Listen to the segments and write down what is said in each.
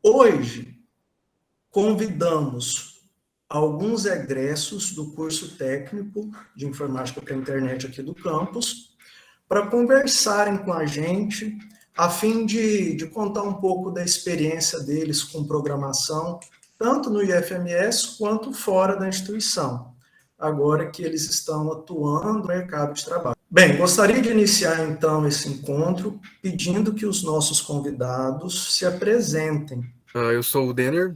Hoje, convidamos alguns egressos do curso técnico de informática para a internet aqui do campus para conversarem com a gente, a fim de contar um pouco da experiência deles com programação, tanto no IFMS quanto fora da instituição, agora que eles estão atuando no mercado de trabalho. Bem, gostaria de iniciar então esse encontro pedindo que os nossos convidados se apresentem. Eu sou o Denner,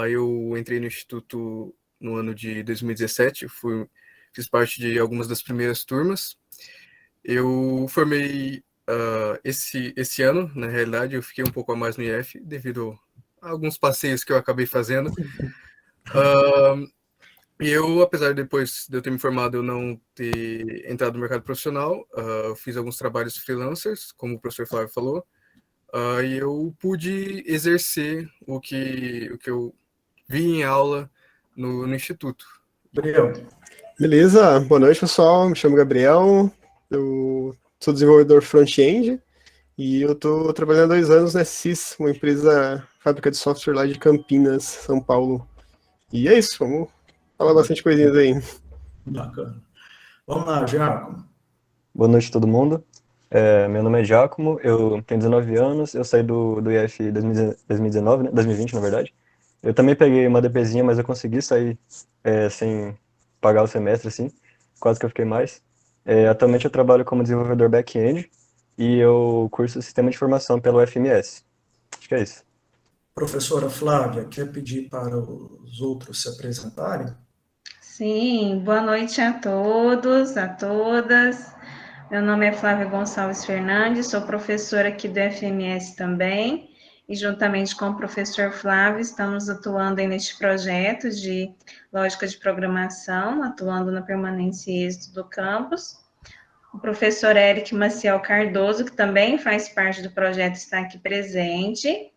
eu entrei no Instituto no ano de 2017, fiz parte de algumas das primeiras turmas. Eu formei esse ano, na realidade, eu fiquei um pouco a mais no IF, devido a alguns passeios que eu acabei fazendo. E eu, apesar de depois de eu ter me formado, eu não ter entrado no mercado profissional, eu fiz alguns trabalhos freelancers, como o professor Flávio falou, e eu pude exercer o que eu vi em aula no Instituto. Gabriel. Beleza, boa noite pessoal, me chamo Gabriel, eu sou desenvolvedor front-end e eu estou trabalhando há 2 anos na SIS, uma empresa fábrica de software lá de Campinas, São Paulo. E é isso, vamos falar bastante coisinhas aí. Bacana. Vamos lá, Giacomo. Boa noite a todo mundo. Meu nome é Giacomo, eu tenho 19 anos, eu saí do IF em 2019, né? 2020, na verdade. Eu também peguei uma DPzinha, mas eu consegui sair sem pagar o semestre, assim, quase que eu fiquei mais. Atualmente eu trabalho como desenvolvedor back-end e eu curso Sistema de Informação pelo UFMS. Acho que é isso. Professora Flávia, quer pedir para os outros se apresentarem? Sim, boa noite a todos, a todas. Meu nome é Flávia Gonçalves Fernandes, sou professora aqui do FMS também, e juntamente com o professor Flávio estamos atuando aí neste projeto de lógica de programação, atuando na permanência e êxito do campus. O professor Eric Maciel Cardoso, que também faz parte do projeto, está aqui presente.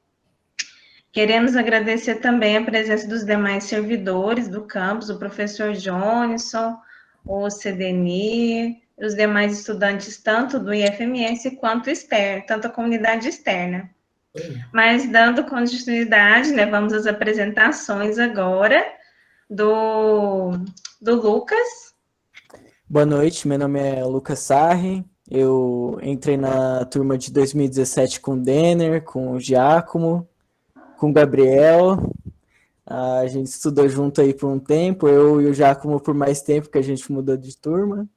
Queremos agradecer também a presença dos demais servidores do campus, o professor Johnson, o Cedenir, os demais estudantes, tanto do IFMS quanto externo, tanto a comunidade externa. Mas, dando continuidade, né, vamos às apresentações agora do Lucas. Boa noite, meu nome é Lucas Sarri, eu entrei na turma de 2017 com o Denner, com o Giacomo, com o Gabriel. A gente estudou junto aí por um tempo, eu e o Giacomo por mais tempo, que a gente mudou de turma.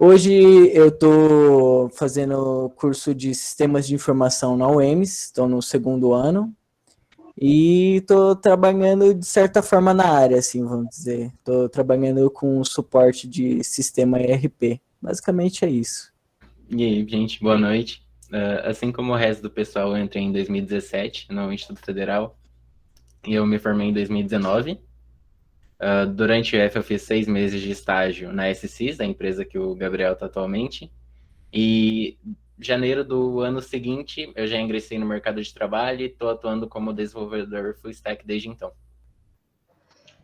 Hoje eu estou fazendo curso de Sistemas de Informação na UEMS, estou no 2º ano, e estou trabalhando de certa forma na área, assim, vamos dizer. Estou trabalhando com suporte de sistema ERP. Basicamente é isso. E aí, gente, boa noite. Assim como o resto do pessoal, eu entrei em 2017 no Instituto Federal e eu me formei em 2019. Durante o IF eu fiz 6 meses de estágio na SCIS, a empresa que o Gabriel está atualmente. E janeiro do ano seguinte eu já ingressei no mercado de trabalho e estou atuando como desenvolvedor full stack desde então.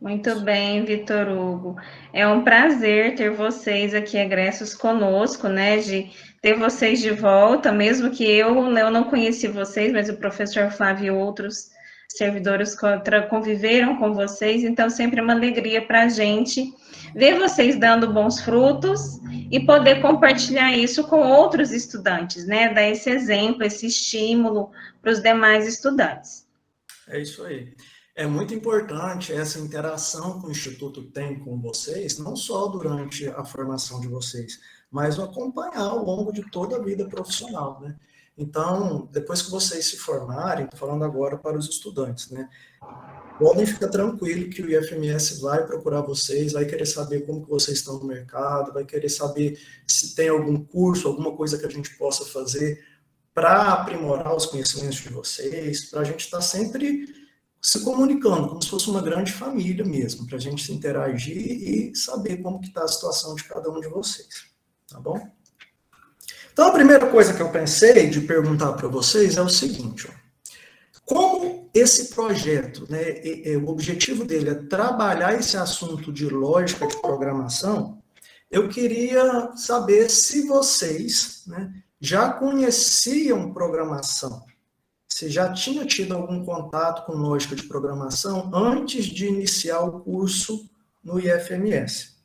Muito bem, Vitor Hugo. É um prazer ter vocês aqui egressos conosco, né, de ter vocês de volta, mesmo que eu não conheci vocês, mas o professor Flávio e outros servidores conviveram com vocês, então sempre é uma alegria para a gente ver vocês dando bons frutos e poder compartilhar isso com outros estudantes, né, dar esse exemplo, esse estímulo para os demais estudantes. É isso aí. É muito importante essa interação que o Instituto tem com vocês, não só durante a formação de vocês, mas acompanhar ao longo de toda a vida profissional, né? Então, depois que vocês se formarem, estou falando agora para os estudantes, né? Podem ficar tranquilos que o IFMS vai procurar vocês, vai querer saber como que vocês estão no mercado, vai querer saber se tem algum curso, alguma coisa que a gente possa fazer para aprimorar os conhecimentos de vocês, para a gente estar sempre se comunicando, como se fosse uma grande família mesmo, para a gente se interagir e saber como que está a situação de cada um de vocês, tá bom? Então, a primeira coisa que eu pensei de perguntar para vocês é o seguinte, ó, como esse projeto, né, o objetivo dele é trabalhar esse assunto de lógica de programação, eu queria saber se vocês, né, já conheciam programação, se já tinha tido algum contato com lógica de programação antes de iniciar o curso no IFMS.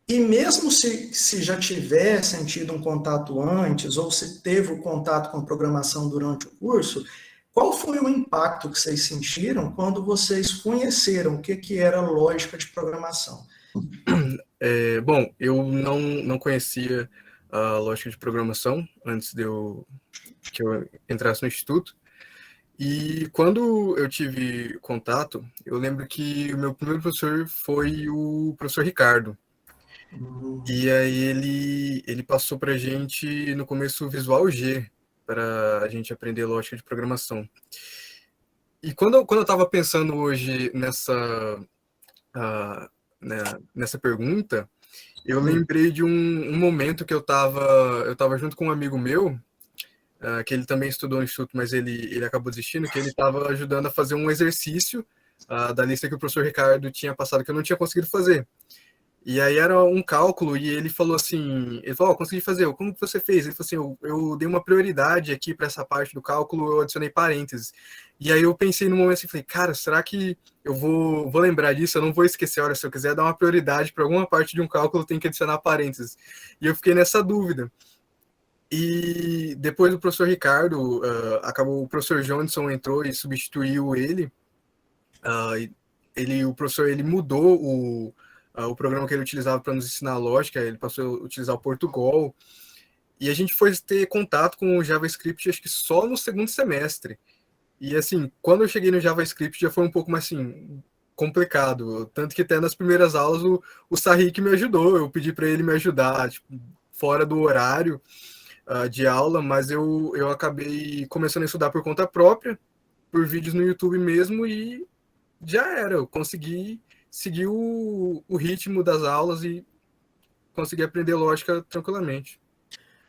E mesmo se já tivessem tido um contato antes, ou se teve o contato com programação durante o curso, qual foi o impacto que vocês sentiram quando vocês conheceram o que era lógica de programação? Bom, eu não conhecia a lógica de programação antes que eu entrasse no instituto. E quando eu tive contato, eu lembro que o meu primeiro professor foi o professor Ricardo. E aí ele passou para a gente, no começo, o Visual G, para a gente aprender lógica de programação. E quando eu estava pensando hoje nessa pergunta, eu lembrei de um momento que eu estava junto com um amigo meu, que ele também estudou no instituto, mas ele acabou desistindo, que ele estava ajudando a fazer um exercício da lista que o professor Ricardo tinha passado, que eu não tinha conseguido fazer. E aí era um cálculo, e ele falou assim, consegui fazer, como que você fez? Ele falou assim, eu dei uma prioridade aqui para essa parte do cálculo, eu adicionei parênteses. E aí eu pensei no momento assim, falei, cara, será que eu vou lembrar disso? Eu não vou esquecer, olha, se eu quiser dar uma prioridade para alguma parte de um cálculo, eu tenho que adicionar parênteses. E eu fiquei nessa dúvida. E depois do professor Ricardo, o professor Johnson entrou e substituiu ele. O professor mudou o programa que ele utilizava para nos ensinar lógica, ele passou a utilizar o Portugal, e a gente foi ter contato com o JavaScript, acho que só no segundo semestre. E assim, quando eu cheguei no JavaScript já foi um pouco mais assim, complicado, tanto que até nas primeiras aulas o Sahik me ajudou, eu pedi para ele me ajudar, tipo, fora do horário de aula, mas eu acabei começando a estudar por conta própria, por vídeos no YouTube mesmo, e já era, eu consegui seguir o ritmo das aulas e consegui aprender lógica tranquilamente.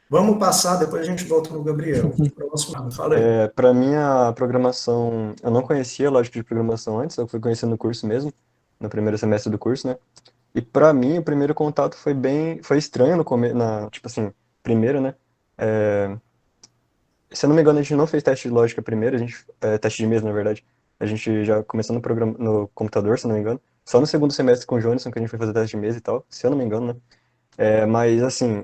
Vamos passar, depois a gente volta no Gabriel. Próximo, fala aí. Para mim, a programação, eu não conhecia lógica de programação antes, eu fui conhecendo no curso mesmo, no primeiro semestre do curso, né? E para mim, o primeiro contato foi estranho no começo, tipo assim, primeiro, né? Se eu não me engano, a gente não fez teste de lógica primeiro, teste de mesa, na verdade. A gente já começou no computador, se eu não me engano. Só no segundo semestre com o Johnson que a gente foi fazer teste de mesa e tal, se eu não me engano, né? Mas, assim,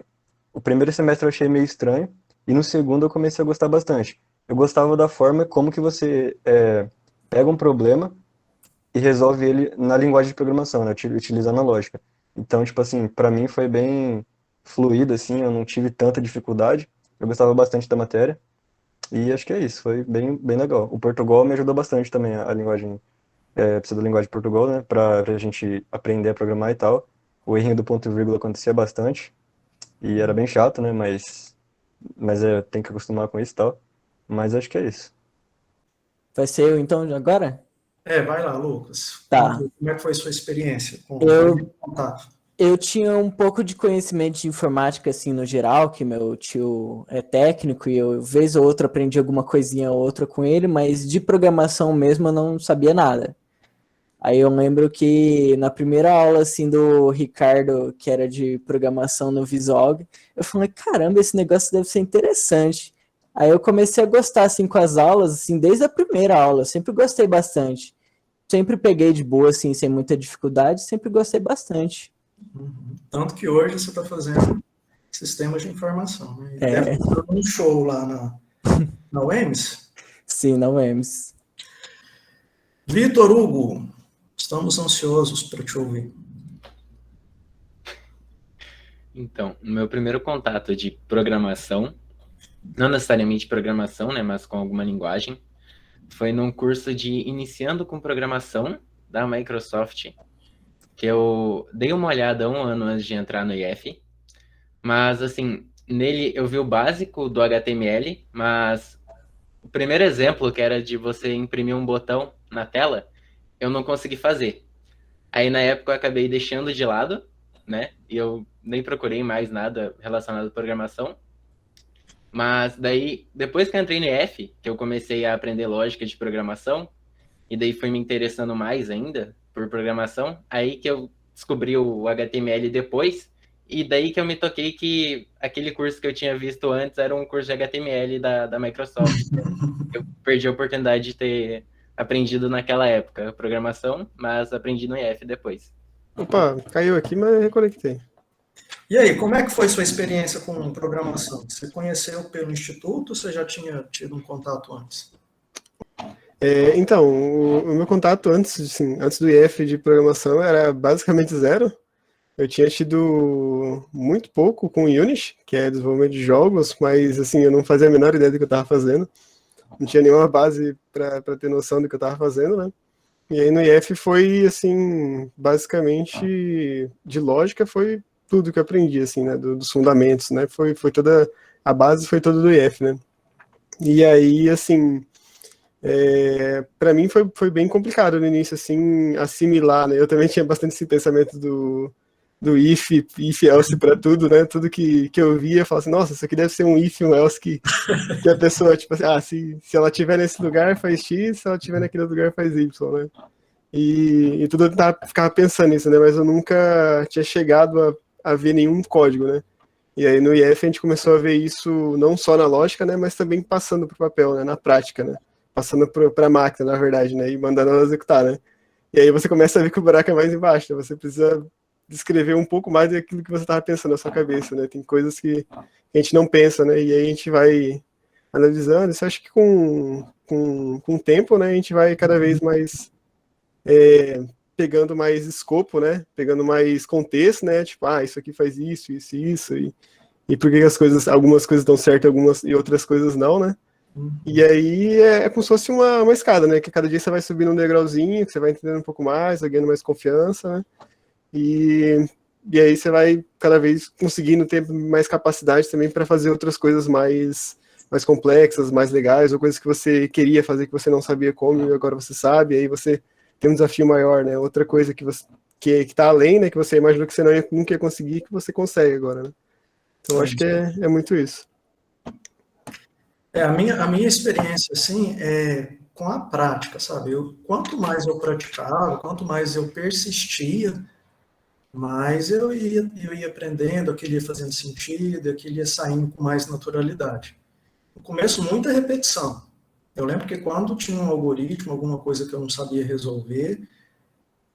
o primeiro semestre eu achei meio estranho, e no segundo eu comecei a gostar bastante. Eu gostava da forma como que você pega um problema e resolve ele na linguagem de programação, né? Utilizando a lógica. Então, tipo assim, para mim foi bem fluido, assim, eu não tive tanta dificuldade, eu gostava bastante da matéria. E acho que é isso, foi bem, bem legal. O Portugal me ajudou bastante também, a linguagem, pseudo-linguagem de Portugal, né, pra gente aprender a programar e tal. O errinho do ponto e vírgula acontecia bastante, e era bem chato, né, mas tem que acostumar com isso e tal. Mas acho que é isso. Vai ser eu então agora? Vai lá, Lucas. Tá. Como é que foi a sua experiência com Eu- o contato? Eu tinha um pouco de conhecimento de informática, assim, no geral, que meu tio é técnico e eu, vez ou outra, aprendi alguma coisinha ou outra com ele, mas de programação mesmo eu não sabia nada. Aí eu lembro que na primeira aula, assim, do Ricardo, que era de programação no Visual, eu falei, caramba, esse negócio deve ser interessante. Aí eu comecei a gostar, assim, com as aulas, assim, desde a primeira aula, eu sempre gostei bastante. Sempre peguei de boa, assim, sem muita dificuldade, sempre gostei bastante. Tanto que hoje você está fazendo sistemas de informação. Né? É. Deve estar dando um show lá na UEMS. Sim, não EMS. Vitor Hugo, estamos ansiosos para te ouvir. Então, o meu primeiro contato de programação, não necessariamente programação, né, mas com alguma linguagem, foi num curso de Iniciando com Programação da Microsoft, que eu dei uma olhada 1 ano antes de entrar no IF, mas, assim, nele eu vi o básico do HTML, mas o primeiro exemplo, que era de você imprimir um botão na tela, eu não consegui fazer. Aí, na época, eu acabei deixando de lado, né, e eu nem procurei mais nada relacionado à programação. Mas daí, depois que eu entrei no IF, que eu comecei a aprender lógica de programação, e daí fui me interessando mais ainda por programação, aí que eu descobri o HTML depois, E daí que eu me toquei que aquele curso que eu tinha visto antes era um curso de HTML da Microsoft. Eu perdi a oportunidade de ter aprendido naquela época programação, mas aprendi no IF depois. Opa, caiu aqui, mas reconectei. E aí, como é que foi sua experiência com programação? Você conheceu pelo instituto ou você já tinha tido um contato antes? Então, o meu contato antes, assim, antes do IF de programação era basicamente zero. Eu tinha tido muito pouco com Unity, que é desenvolvimento de jogos, mas assim, eu não fazia a menor ideia do que eu estava fazendo. Não tinha nenhuma base para ter noção do que eu estava fazendo, né? E aí no IF foi, assim, basicamente, de lógica, foi tudo que eu aprendi, assim, né? Dos fundamentos, né? Foi toda, a base foi toda do IF, né? E aí, assim, para mim foi bem complicado no início, assim, assimilar, né? Eu também tinha bastante esse pensamento do if else para tudo, né? Tudo que eu via, eu falava assim, nossa, isso aqui deve ser um if, um else que a pessoa, tipo assim, se ela estiver nesse lugar faz X, se ela estiver naquele lugar faz Y, né? E tudo eu ficava pensando nisso, né? Mas eu nunca tinha chegado a ver nenhum código, né? E aí no IF a gente começou a ver isso não só na lógica, né? Mas também passando para o papel, né? Na prática, né? Passando para a máquina, na verdade, né? E mandando ela executar, né? E aí você começa a ver que o buraco é mais embaixo, né? Você precisa descrever um pouco mais daquilo que você estava pensando na sua cabeça, né? Tem coisas que a gente não pensa, né? E aí a gente vai analisando. Isso acho que com o tempo, né? A gente vai cada vez mais pegando mais escopo, né? Pegando mais contexto, né? Tipo, isso aqui faz isso, isso e isso. E por que algumas coisas dão certo e outras coisas não, né? E aí é como se fosse uma escada, né? Que cada dia você vai subindo um degrauzinho, que você vai entendendo um pouco mais, vai ganhando mais confiança, né? E aí você vai cada vez conseguindo ter mais capacidade também para fazer outras coisas mais complexas, mais legais, ou coisas que você queria fazer que você não sabia como e agora você sabe, aí você tem um desafio maior, né? Outra coisa que tá além, né? Que você imaginou que você nunca ia conseguir, que você consegue agora, né? Então acho que é muito isso. A minha experiência, assim, é com a prática, sabe? Quanto mais eu praticava, quanto mais eu persistia, mais eu ia aprendendo, aquilo ia fazendo sentido, aquilo ia saindo com mais naturalidade. No começo, muita repetição. Eu lembro que quando tinha um algoritmo, alguma coisa que eu não sabia resolver,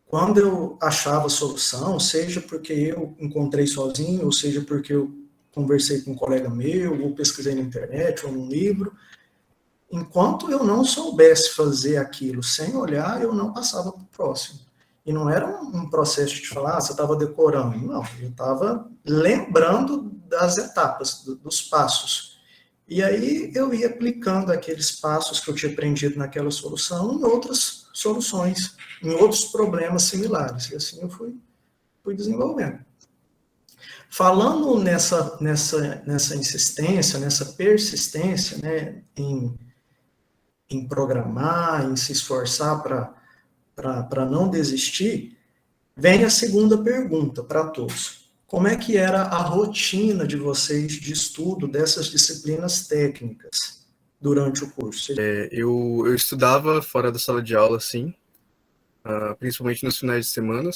quando eu achava a solução, seja porque eu encontrei sozinho, ou seja porque eu conversei com um colega meu, ou pesquisei na internet, ou num livro, enquanto eu não soubesse fazer aquilo sem olhar, eu não passava para o próximo. E não era um processo de falar, você estava decorando. Não, eu estava lembrando das etapas, dos passos. E aí eu ia aplicando aqueles passos que eu tinha aprendido naquela solução em outras soluções, em outros problemas similares. E assim eu fui desenvolvendo. Falando nessa insistência, nessa persistência, né, em programar, em se esforçar para não desistir, vem a segunda pergunta para todos. Como é que era a rotina de vocês de estudo dessas disciplinas técnicas durante o curso? Eu estudava fora da sala de aula, sim, principalmente nos finais de semana.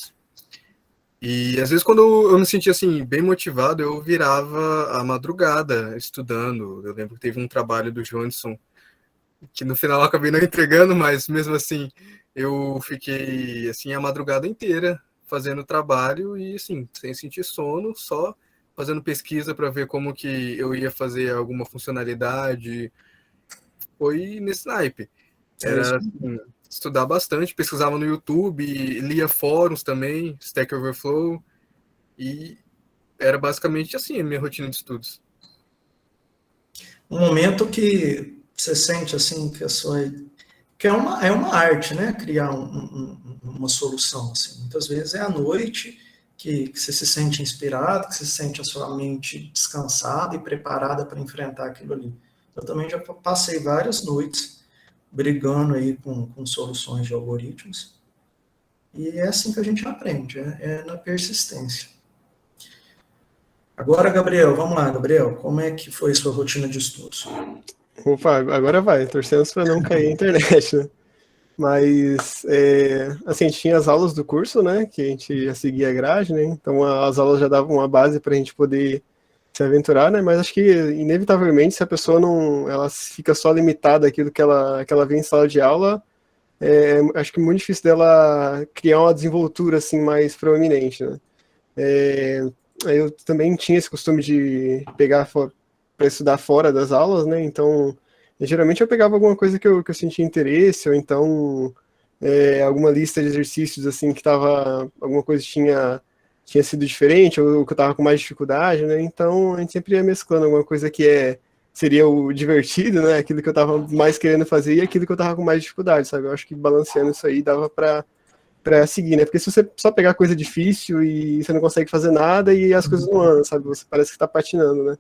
E às vezes quando eu me sentia assim, bem motivado, eu virava a madrugada estudando. Eu lembro que teve um trabalho do Johnson, que no final eu acabei não entregando, mas mesmo assim, eu fiquei assim a madrugada inteira fazendo trabalho e assim, sem sentir sono, só fazendo pesquisa para ver como que eu ia fazer alguma funcionalidade. Foi nesse naipe. Era assim, estudar bastante, pesquisava no YouTube, lia fóruns também, Stack Overflow, e era basicamente assim a minha rotina de estudos. Um momento que você sente assim que é uma arte, né? Criar uma solução assim. Muitas vezes é à noite que você se sente inspirado, que você sente a sua mente descansada e preparada para enfrentar aquilo ali. Eu também já passei várias noites brigando aí com soluções de algoritmos, e é assim que a gente aprende, é na persistência. Agora, Gabriel, vamos lá, Gabriel, como é que foi a sua rotina de estudos? Opa, agora vai, torcemos para não cair a internet, né? Mas, assim, a gente tinha as aulas do curso, né, que a gente já seguia a grade, né, então as aulas já davam uma base para a gente poder se aventurar, né, mas acho que, inevitavelmente, se a pessoa não, ela fica só limitada àquilo que ela vê em sala de aula, acho que é muito difícil dela criar uma desenvoltura, assim, mais proeminente, né. Eu também tinha esse costume de pegar para estudar fora das aulas, né, então... Geralmente eu pegava alguma coisa que eu sentia interesse, ou então alguma lista de exercícios assim que tava, alguma coisa tinha sido diferente, ou que eu tava com mais dificuldade, né? Então a gente sempre ia mesclando alguma coisa que seria o divertido, né? Aquilo que eu tava mais querendo fazer e aquilo que eu tava com mais dificuldade, sabe? Eu acho que balanceando isso aí dava para seguir, né? Porque se você só pegar coisa difícil e você não consegue fazer nada e as coisas não andam, sabe? Você parece que tá patinando, né?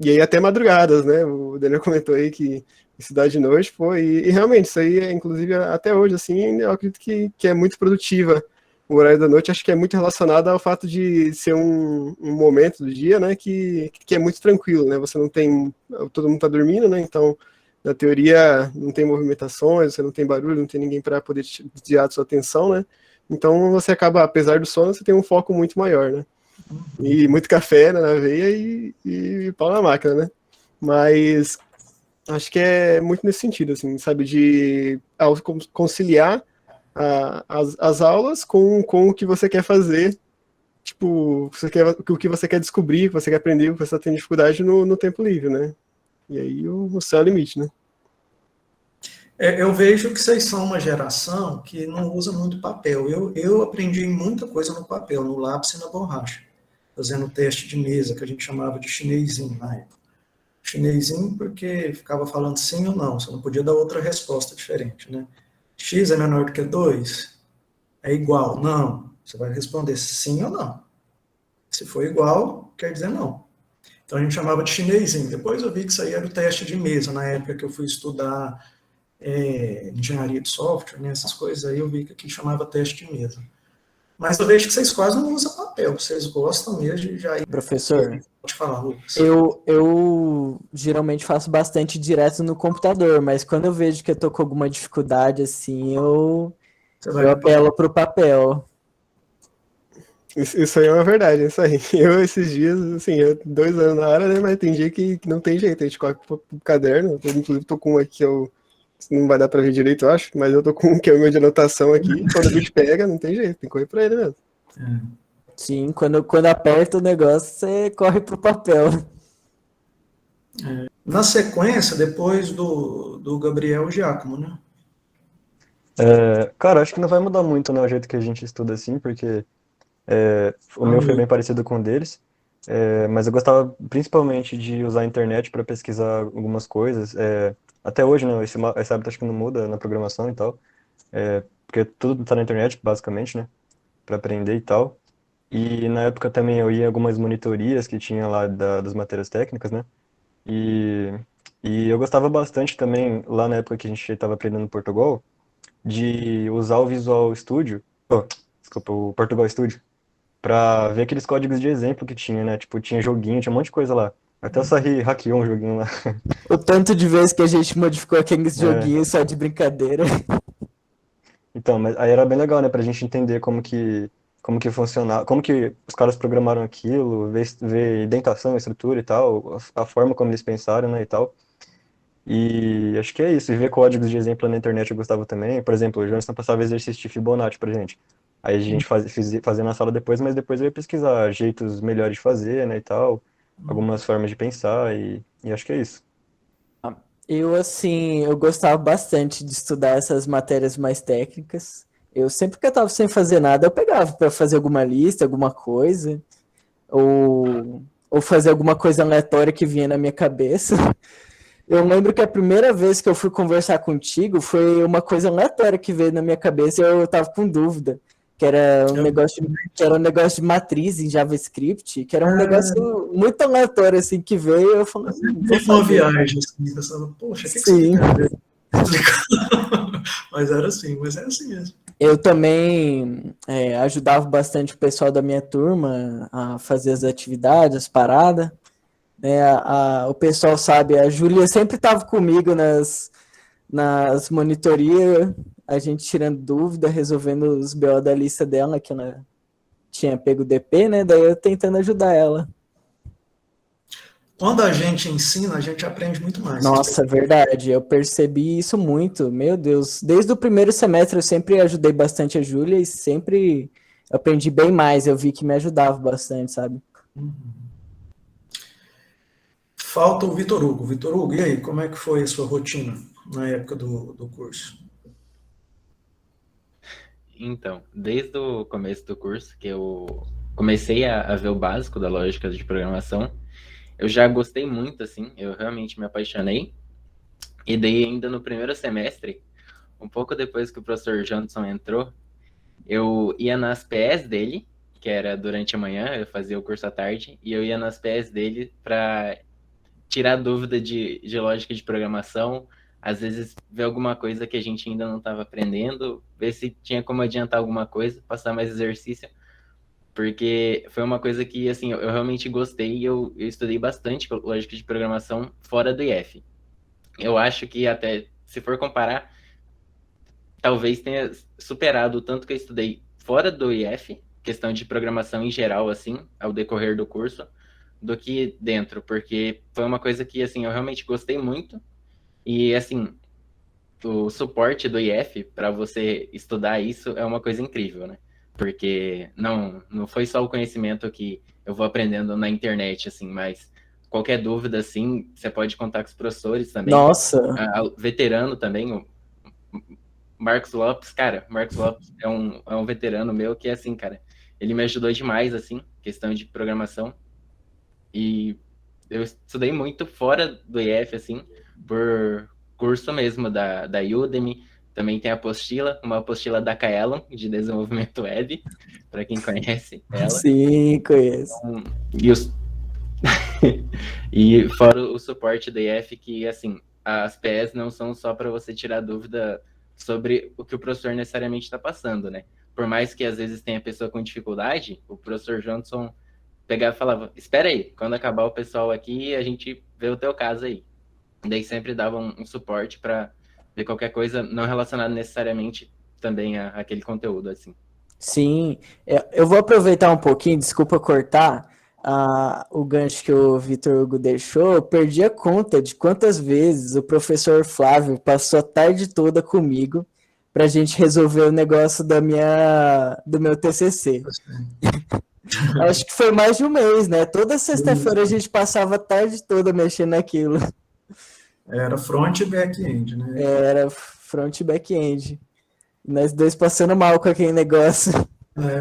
E aí até madrugadas, né? O Daniel comentou aí que estudar de noite, pô, e realmente isso aí, inclusive até hoje, assim, eu acredito que é muito produtiva. O horário da noite acho que é muito relacionado ao fato de ser um momento do dia, né, que é muito tranquilo, né? Você não tem, todo mundo tá dormindo, né? Então, na teoria, não tem movimentações, você não tem barulho, não tem ninguém para poder desviar a sua atenção, né? Então você acaba, apesar do sono, você tem um foco muito maior, né? E muito café, né, na veia e pau na máquina, né? Mas acho que é muito nesse sentido, assim, sabe? De conciliar as aulas com o que você quer fazer, tipo, o que você quer descobrir, o que você quer aprender, o que você tem dificuldade no tempo livre, né? E aí o céu é o limite, né? Eu vejo que vocês são uma geração que não usa muito papel. Eu aprendi muita coisa no papel, no lápis e na borracha, fazendo teste de mesa, que a gente chamava de chinesinho na época. Chinesinho porque ficava falando sim ou não, você não podia dar outra resposta diferente, né? X é menor do que 2? É igual? Não. Você vai responder sim ou não. Se for igual, quer dizer não. Então a gente chamava de chinesinho. Depois eu vi que isso aí era o teste de mesa, na época que eu fui estudar engenharia de software, né, essas coisas aí, eu vi que aqui chamava teste de mesa. Mas eu vejo que vocês quase não usam papel, vocês gostam mesmo de já ir. Professor, Pode falar, Lucas. eu geralmente faço bastante direto no computador, mas quando eu vejo que eu tô com alguma dificuldade, assim, eu apelo pro papel. Isso aí é uma verdade, isso aí. Eu, esses dias, assim, 2 anos na área, né, mas tem dia que não tem jeito, a gente coloca pro caderno, eu, inclusive tô com um aqui, não vai dar pra ver direito, eu acho, mas eu tô com um que é o meu de anotação aqui, quando o bicho pega, não tem jeito, tem que correr pra ele mesmo. Sim, quando aperta o negócio, você corre pro papel. Na sequência, depois do Gabriel Giacomo, né? Cara, acho que não vai mudar muito, né, o jeito que a gente estuda assim, porque o meu foi bem parecido com o deles, mas eu gostava principalmente de usar a internet para pesquisar algumas coisas. Até hoje, né, esse hábito acho que não muda na programação e tal, porque tudo está na internet, basicamente, né, para aprender e tal. E na época também eu ia em algumas monitorias que tinha lá das matérias técnicas, né, e eu gostava bastante também, lá na época que a gente estava aprendendo no Portugal, de usar o Visual Studio, desculpa, o Portugal Studio, pra ver aqueles códigos de exemplo que tinha, né? Tipo, tinha joguinho, tinha um monte de coisa lá. Até eu saí, hackeou um joguinho lá. O tanto de vezes que a gente modificou aqueles joguinhos só de brincadeira. Então, mas aí era bem legal, né? Pra gente entender como que funcionava, como que os caras programaram aquilo, ver indentação, estrutura e tal, a forma como eles pensaram, né, e tal. E acho que é isso. E ver códigos de exemplo na internet eu gostava também. Por exemplo, o Jonathan passava exercício de Fibonacci pra gente. Aí a gente fazia na sala depois, mas depois eu ia pesquisar jeitos melhores de fazer, né, e tal. Algumas formas de pensar e acho que é isso. Eu gostava bastante de estudar essas matérias mais técnicas. Sempre que eu tava sem fazer nada, eu pegava para fazer alguma lista, alguma coisa, ou fazer alguma coisa aleatória que vinha na minha cabeça. Eu lembro que a primeira vez que eu fui conversar contigo foi uma coisa aleatória que veio na minha cabeça e eu tava com dúvida. Que era um negócio de matriz em JavaScript, que era um negócio muito aleatório, assim, que veio, eu falei, Uma viagem, assim, pensava, poxa, o que você quer ver? Mas era assim, mas é assim mesmo. Eu também ajudava bastante o pessoal da minha turma a fazer as atividades, as paradas. O pessoal sabe, a Júlia sempre estava comigo nas monitorias, a gente tirando dúvida, resolvendo os BO da lista dela, que ela tinha pego DP, né? Daí eu tentando ajudar ela. Quando a gente ensina, a gente aprende muito mais. Nossa, verdade, eu percebi isso muito, meu Deus. Desde o primeiro semestre eu sempre ajudei bastante a Júlia e sempre aprendi bem mais, eu vi que me ajudava bastante, sabe? Falta o Vitor Hugo. Vitor Hugo, e aí, como é que foi a sua rotina na época do curso? Então, desde o começo do curso, que eu comecei a ver o básico da lógica de programação, eu já gostei muito, assim, eu realmente me apaixonei. E daí, ainda no primeiro semestre, um pouco depois que o professor Johnson entrou, eu ia nas PS dele, que era durante a manhã, eu fazia o curso à tarde, e eu ia nas PS dele para tirar dúvida de lógica de programação, às vezes ver alguma coisa que a gente ainda não estava aprendendo, ver se tinha como adiantar alguma coisa, passar mais exercício, porque foi uma coisa que, assim, eu realmente gostei e eu estudei bastante lógica de programação fora do IF. Eu acho que até, se for comparar, talvez tenha superado o tanto que eu estudei fora do IF, questão de programação em geral, assim, ao decorrer do curso, do que dentro, porque foi uma coisa que, assim, eu realmente gostei muito, e, assim, o suporte do IF para você estudar isso é uma coisa incrível, né? Porque não foi só o conhecimento que eu vou aprendendo na internet, assim, mas qualquer dúvida, assim, você pode contar com os professores também. Nossa, Veterano também, o Marcos Lopes, cara, Marcos Lopes é um veterano meu que, assim, cara, ele me ajudou demais, assim, questão de programação. E eu estudei muito fora do IF, assim, por curso mesmo da Udemy. Também tem a apostila, uma apostila da Kaelon, de desenvolvimento web, para quem conhece ela. sim, conheço. E fora o suporte da IF, que, assim, as PS não são só para você tirar dúvida sobre o que o professor necessariamente está passando, né? Por mais que às vezes tenha pessoa com dificuldade, o professor Johnson pegava e falava, espera aí, quando acabar o pessoal aqui, a gente vê o teu caso aí. Daí sempre dava um suporte para ver qualquer coisa não relacionada necessariamente também àquele conteúdo, assim. Sim, eu vou aproveitar um pouquinho, desculpa cortar o gancho que o Vitor Hugo deixou. Eu perdi a conta de quantas vezes o professor Flávio passou a tarde toda comigo para a gente resolver o negócio do meu TCC. Acho que foi mais de um mês, né? Toda sexta-feira a gente passava a tarde toda mexendo naquilo. Era front e back-end, né? Era front e back-end. Nós dois passando mal com aquele negócio.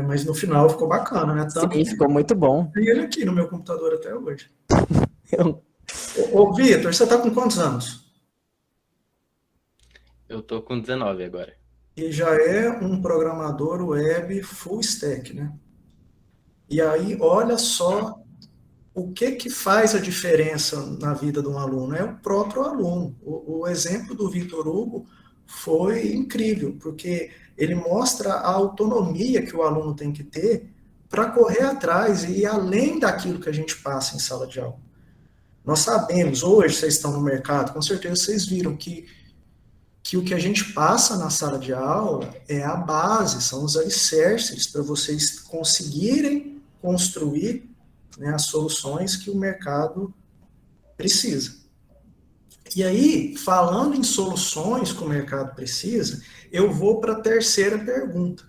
Mas no final ficou bacana, né? Tanto Sim, ficou muito bom. tem ele aqui no meu computador até hoje. Ô, Vitor, você tá com quantos anos? Eu tô com 19 agora. E já é um programador web full stack, né? E aí, olha só o que faz a diferença na vida de um aluno. É o próprio aluno. O exemplo do Vitor Hugo foi incrível, porque ele mostra a autonomia que o aluno tem que ter para correr atrás e ir além daquilo que a gente passa em sala de aula. Nós sabemos, hoje vocês estão no mercado, com certeza vocês viram que o que a gente passa na sala de aula é a base, são os alicerces para vocês conseguirem construir, né, as soluções que o mercado precisa. E aí, falando em soluções que o mercado precisa, eu vou para a terceira pergunta,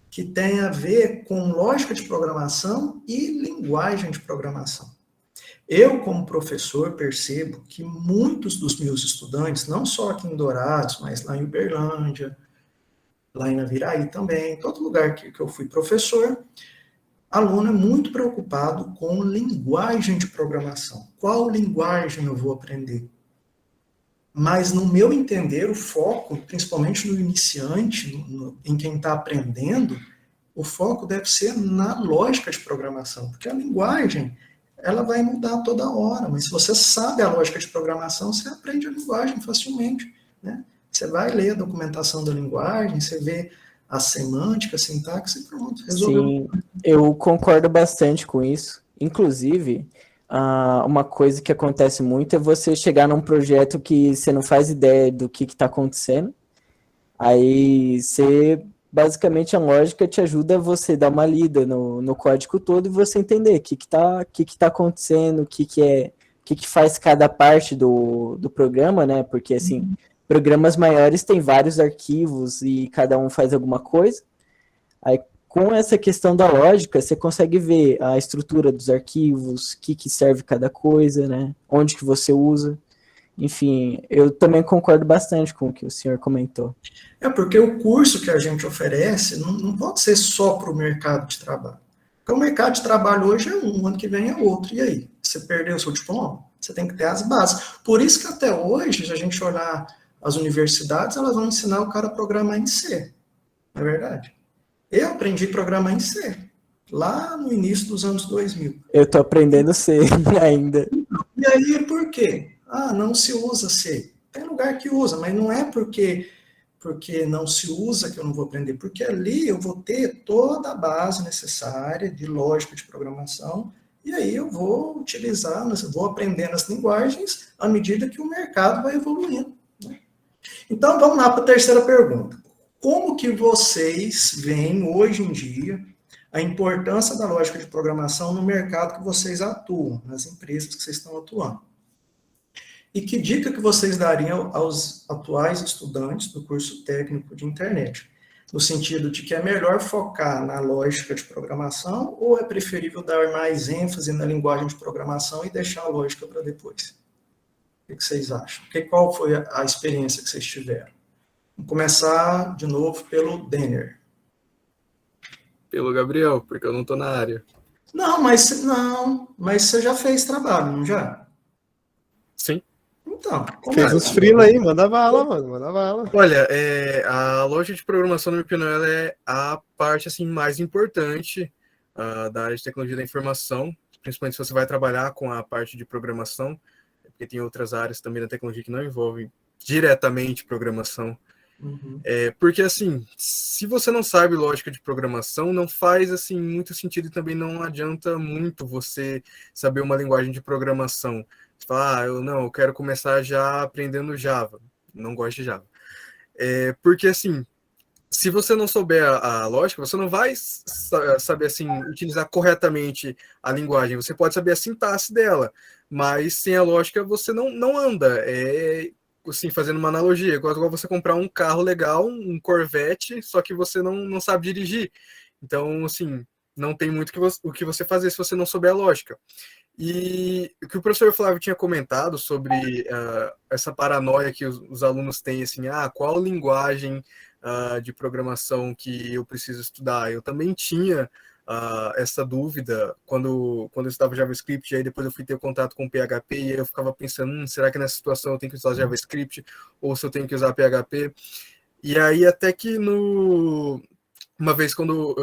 que tem a ver com lógica de programação e linguagem de programação. Eu, como professor, percebo que muitos dos meus estudantes, não só aqui em Dourados, mas lá em Uberlândia, lá em Naviraí também, todo lugar que eu fui professor, aluno é muito preocupado com linguagem de programação. Qual linguagem eu vou aprender? Mas, no meu entender, o foco, principalmente no iniciante, em quem está aprendendo, o foco deve ser na lógica de programação, porque a linguagem, ela vai mudar toda hora, mas se você sabe a lógica de programação, você aprende a linguagem facilmente, né? Você vai ler a documentação da linguagem, você vê a semântica, a sintaxe e pronto, resolveu. Sim, eu concordo bastante com isso. Inclusive, uma coisa que acontece muito é você chegar num projeto que você não faz ideia do que está acontecendo. Aí basicamente a lógica te ajuda a você dar uma lida no código todo e você entender o que tá acontecendo, o que faz cada parte do programa, né? Porque assim, programas maiores têm vários arquivos e cada um faz alguma coisa. Aí com essa questão da lógica, você consegue ver a estrutura dos arquivos, o que serve cada coisa, né? Onde que você usa. Enfim, eu também concordo bastante com o que o senhor comentou. É porque o curso que a gente oferece não pode ser só para o mercado de trabalho. Porque o mercado de trabalho hoje é um, ano que vem é outro. E aí? Você perdeu o seu diploma? Você tem que ter as bases. Por isso que até hoje, se a gente olhar as universidades, elas vão ensinar o cara a programar em C. Não é verdade? Eu aprendi a programar em C, lá no início dos anos 2000. Eu tô aprendendo C ainda. E aí, por quê? Não se usa C. Tem lugar que usa, mas não é porque não se usa que eu não vou aprender, porque ali eu vou ter toda a base necessária de lógica de programação, e aí eu vou utilizar, vou aprendendo as linguagens à medida que o mercado vai evoluindo. Né? Então, vamos lá para a terceira pergunta. Como que vocês veem hoje em dia a importância da lógica de programação no mercado que vocês atuam, nas empresas que vocês estão atuando? E que dica que vocês dariam aos atuais estudantes do curso técnico de internet? No sentido de que é melhor focar na lógica de programação ou é preferível dar mais ênfase na linguagem de programação e deixar a lógica para depois? O que vocês acham? Qual foi a experiência que vocês tiveram? Vamos começar de novo pelo Denner. Pelo Gabriel, porque eu não estou na área. Mas você já fez trabalho, não já? Sim. Então, fez uns freela aí, manda bala, mano, manda bala. Olha, a lógica de programação, na minha opinião, ela é a parte assim, mais importante da área de tecnologia da informação, principalmente se você vai trabalhar com a parte de programação, porque tem outras áreas também da tecnologia que não envolvem diretamente programação. Uhum. Porque, assim, se você não sabe lógica de programação, não faz, assim, muito sentido e também não adianta muito você saber uma linguagem de programação. Você fala, eu quero começar já aprendendo Java. Não gosto de Java. Porque, assim, se você não souber a lógica, você não vai saber, assim, utilizar corretamente a linguagem. Você pode saber a sintaxe dela, mas sem a lógica você não anda. Assim, fazendo uma analogia, igual você comprar um carro legal, um Corvette, só que você não sabe dirigir. Então, assim, não tem muito o que você fazer se você não souber a lógica. E o que o professor Flávio tinha comentado sobre essa paranoia que os alunos têm, assim, qual linguagem de programação que eu preciso estudar? Eu também tinha essa dúvida quando eu estava JavaScript, e aí depois eu fui ter contato com PHP, e aí eu ficava pensando, será que nessa situação eu tenho que usar JavaScript, ou se eu tenho que usar PHP? E aí até que uma vez quando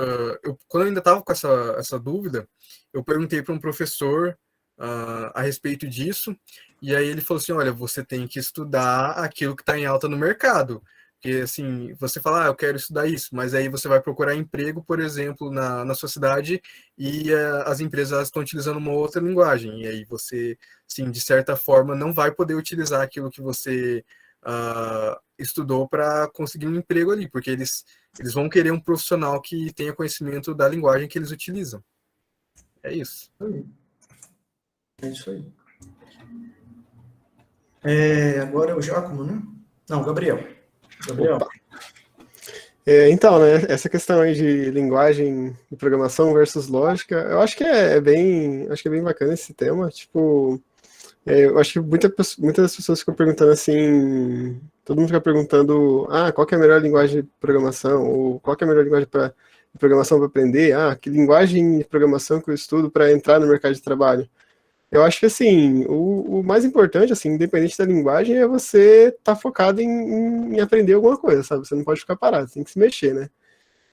eu ainda estava com essa dúvida, eu perguntei para um professor a respeito disso, e aí ele falou assim, olha, você tem que estudar aquilo que está em alta no mercado. Porque, assim, você fala, eu quero estudar isso, mas aí você vai procurar emprego, por exemplo, na sua cidade, e as empresas estão utilizando uma outra linguagem, e aí você, assim, de certa forma, não vai poder utilizar aquilo que você estudou para conseguir um emprego ali, porque eles vão querer um profissional que tenha conhecimento da linguagem que eles utilizam. É isso. É isso aí. Agora é o Giacomo, né? Não, Gabriel. Então, né, essa questão aí de linguagem de programação versus lógica, eu acho que é bem bacana esse tema, tipo, eu acho que muitas pessoas ficam perguntando assim, todo mundo fica perguntando, qual que é a melhor linguagem de programação, ou qual que é a melhor linguagem de programação para aprender, que linguagem de programação que eu estudo para entrar no mercado de trabalho. Eu acho que, assim, o mais importante, assim, independente da linguagem, é você estar focado em aprender alguma coisa, sabe? Você não pode ficar parado, você tem que se mexer, né?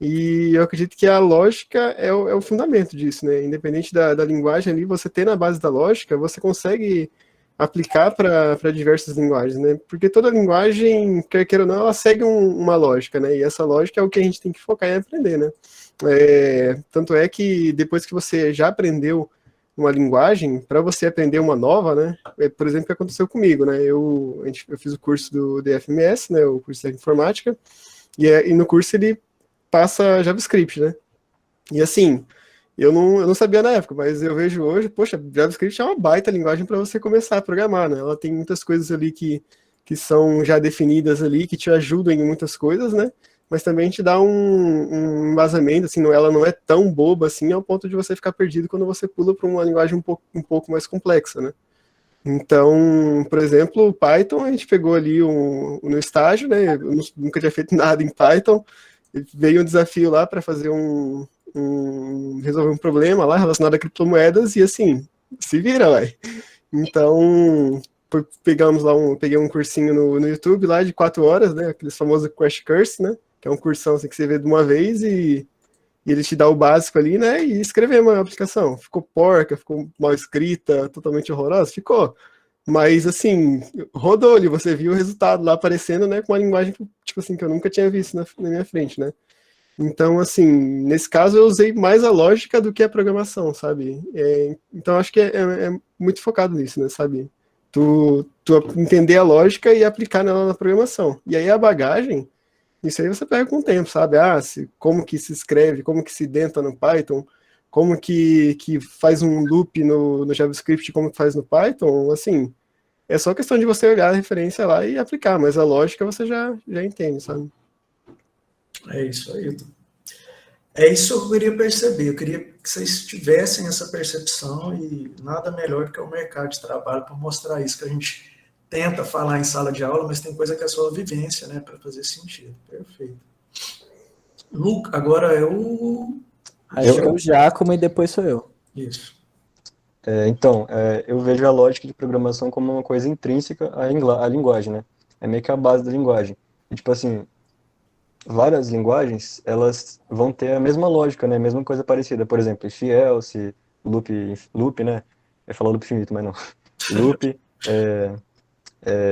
E eu acredito que a lógica é o fundamento disso, né? Independente da linguagem ali, você ter na base da lógica, você consegue aplicar para diversas linguagens, né? Porque toda linguagem, quer queira ou não, ela segue uma lógica, né? E essa lógica é o que a gente tem que focar em aprender, né? Tanto é que depois que você já aprendeu uma linguagem, para você aprender uma nova, né? Por exemplo, o que aconteceu comigo, né? Eu fiz o curso do DFMS, né? O curso de informática, e no curso ele passa JavaScript, né? E assim, eu não sabia na época, mas eu vejo hoje, poxa, JavaScript é uma baita linguagem para você começar a programar, né? Ela tem muitas coisas ali que são já definidas ali, que te ajudam em muitas coisas, né? Mas também te dá um embasamento, assim, ela não é tão boba assim ao ponto de você ficar perdido quando você pula para uma linguagem um pouco mais complexa, né? Então, por exemplo, o Python, a gente pegou ali no estágio, né? Eu nunca tinha feito nada em Python, veio um desafio lá para fazer resolver um problema lá relacionado a criptomoedas e assim, se vira, vai. Então, peguei um cursinho no YouTube lá de 4 horas, né? Aqueles famosos Crash Course, né? Que é um cursão assim, que você vê de uma vez e ele te dá o básico ali, né? E escrever uma aplicação. Ficou porca, ficou mal escrita, totalmente horrorosa? Ficou. Mas, assim, rodou ali, você viu o resultado lá aparecendo, né? Com uma linguagem, tipo assim, que eu nunca tinha visto na minha frente, né? Então, assim, nesse caso eu usei mais a lógica do que a programação, sabe? Então, acho que é muito focado nisso, né, sabe? Tu entender a lógica e aplicar nela na programação. E aí a bagagem, isso aí você pega com o tempo, sabe? Como que se escreve, como que se denta no Python, como que faz um loop no JavaScript, como que faz no Python, assim, é só questão de você olhar a referência lá e aplicar, mas a lógica você já entende, sabe? É isso aí. É isso que eu queria perceber. Eu queria que vocês tivessem essa percepção e nada melhor do que o mercado de trabalho para mostrar isso, que a gente tenta falar em sala de aula, mas tem coisa que é só a vivência, né, para fazer sentido. Perfeito. Luca, agora é o... Acho que é o Giacomo e depois sou eu. Isso. Então, eu vejo a lógica de programação como uma coisa intrínseca à linguagem, né? É meio que a base da linguagem. E, tipo assim, várias linguagens, elas vão ter a mesma lógica, né? A mesma coisa parecida. Por exemplo, if else, loop, né? Eu ia falar loop infinito, mas não. Loop,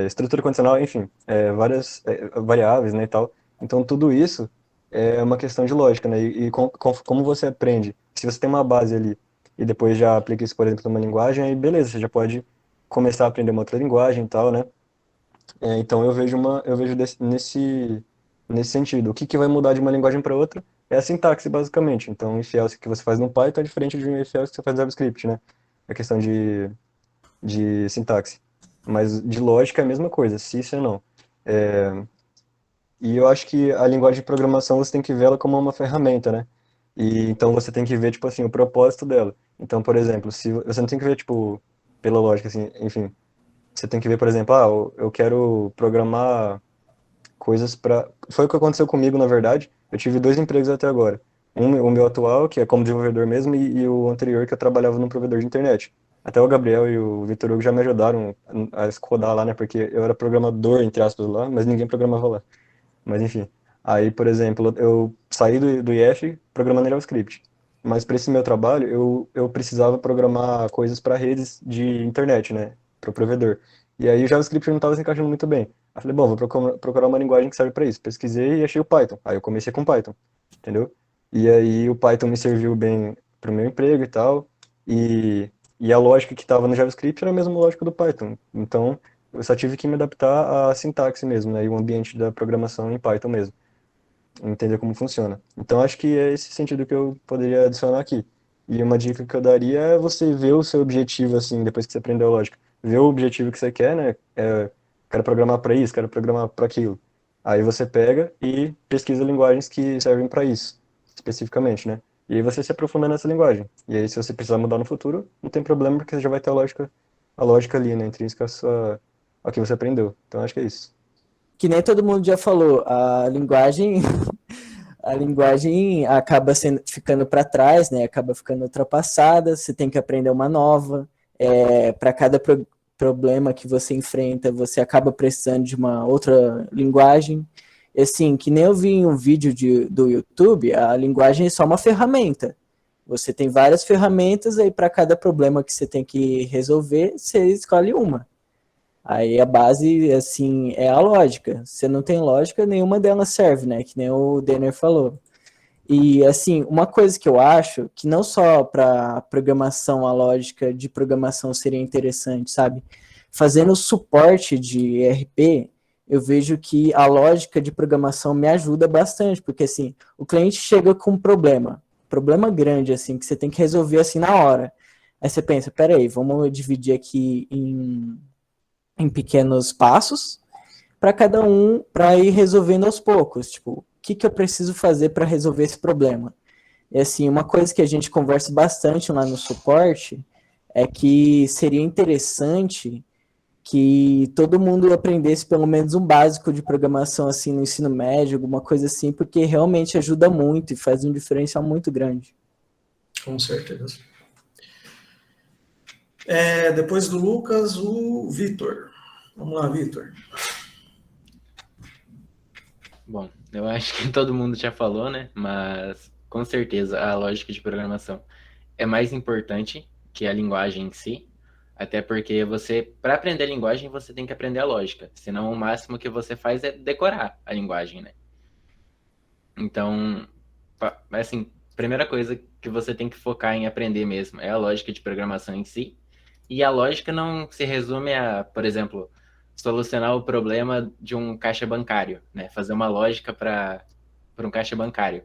estrutura condicional, enfim, várias variáveis, né, e tal. Então, tudo isso é uma questão de lógica, né? E como você aprende? Se você tem uma base ali e depois já aplica isso, por exemplo, numa linguagem, aí beleza, você já pode começar a aprender uma outra linguagem e tal, né? Então, nesse sentido. O que vai mudar de uma linguagem para outra é a sintaxe, basicamente. Então, if else que você faz no Python é diferente de um if else que você faz no JavaScript, né? É questão de sintaxe. Mas de lógica é a mesma coisa, se isso ou não. E eu acho que a linguagem de programação você tem que ver ela como uma ferramenta, né? E então você tem que ver, tipo assim, o propósito dela. Então, por exemplo, se você não tem que ver, tipo, pela lógica, assim, enfim. Você tem que ver, por exemplo, eu quero programar coisas para... Foi o que aconteceu comigo, na verdade. Eu tive 2 empregos até agora. O meu atual, que é como desenvolvedor mesmo, e o anterior, que eu trabalhava num provedor de internet. Até o Gabriel e o Vitor Hugo já me ajudaram a rodar lá, né? Porque eu era programador, entre aspas, lá, mas ninguém programava lá. Mas enfim. Aí, por exemplo, eu saí do IF programando em JavaScript. Mas para esse meu trabalho, eu precisava programar coisas para redes de internet, né? Para o provedor. E aí o JavaScript não estava se encaixando muito bem. Aí eu falei, bom, vou procurar uma linguagem que serve para isso. Pesquisei e achei o Python. Aí eu comecei com Python, entendeu? E aí o Python me serviu bem para o meu emprego e tal. E a lógica que estava no JavaScript era a mesma lógica do Python. Então, eu só tive que me adaptar à sintaxe mesmo, né? E o ambiente da programação em Python mesmo. Entender como funciona. Então, acho que é esse sentido que eu poderia adicionar aqui. E uma dica que eu daria é você ver o seu objetivo, assim, depois que você aprendeu a lógica. Ver o objetivo que você quer, né? Quero programar para isso, quero programar para aquilo. Aí você pega e pesquisa linguagens que servem para isso, especificamente, né? E aí você se aprofunda nessa linguagem. E aí, se você precisar mudar no futuro, não tem problema, porque você já vai ter a lógica ali, né? Intrínseca ao que você aprendeu. Então, acho que é isso. Que nem todo mundo já falou, a linguagem acaba ficando para trás, né? Acaba ficando ultrapassada, você tem que aprender uma nova. Para cada problema que você enfrenta, você acaba precisando de uma outra linguagem. E assim, que nem eu vi em um vídeo do YouTube, a linguagem é só uma ferramenta. Você tem várias ferramentas, aí para cada problema que você tem que resolver, você escolhe uma. Aí a base, assim, é a lógica. Se não tem lógica, nenhuma delas serve, né? Que nem o Denner falou. E, assim, uma coisa que eu acho que não só para programação, a lógica de programação seria interessante, sabe? Fazendo suporte de ERP, eu vejo que a lógica de programação me ajuda bastante, porque, assim, o cliente chega com um problema grande, assim, que você tem que resolver, assim, na hora. Aí você pensa, peraí, vamos dividir aqui em pequenos passos, para cada um, para ir resolvendo aos poucos. Tipo, o que eu preciso fazer para resolver esse problema? E assim, uma coisa que a gente conversa bastante lá no suporte é que seria interessante que todo mundo aprendesse pelo menos um básico de programação assim no ensino médio, alguma coisa assim, porque realmente ajuda muito e faz um diferencial muito grande. Com certeza. Depois do Lucas, o Vitor. Vamos lá, Vitor. Bom, eu acho que todo mundo já falou, né? Mas com certeza a lógica de programação é mais importante que a linguagem em si, até porque para aprender a linguagem, você tem que aprender a lógica, senão o máximo que você faz é decorar a linguagem, né? Então, assim, primeira coisa que você tem que focar em aprender mesmo é a lógica de programação em si, e a lógica não se resume a, por exemplo, solucionar o problema de um caixa bancário, né? Fazer uma lógica para um caixa bancário.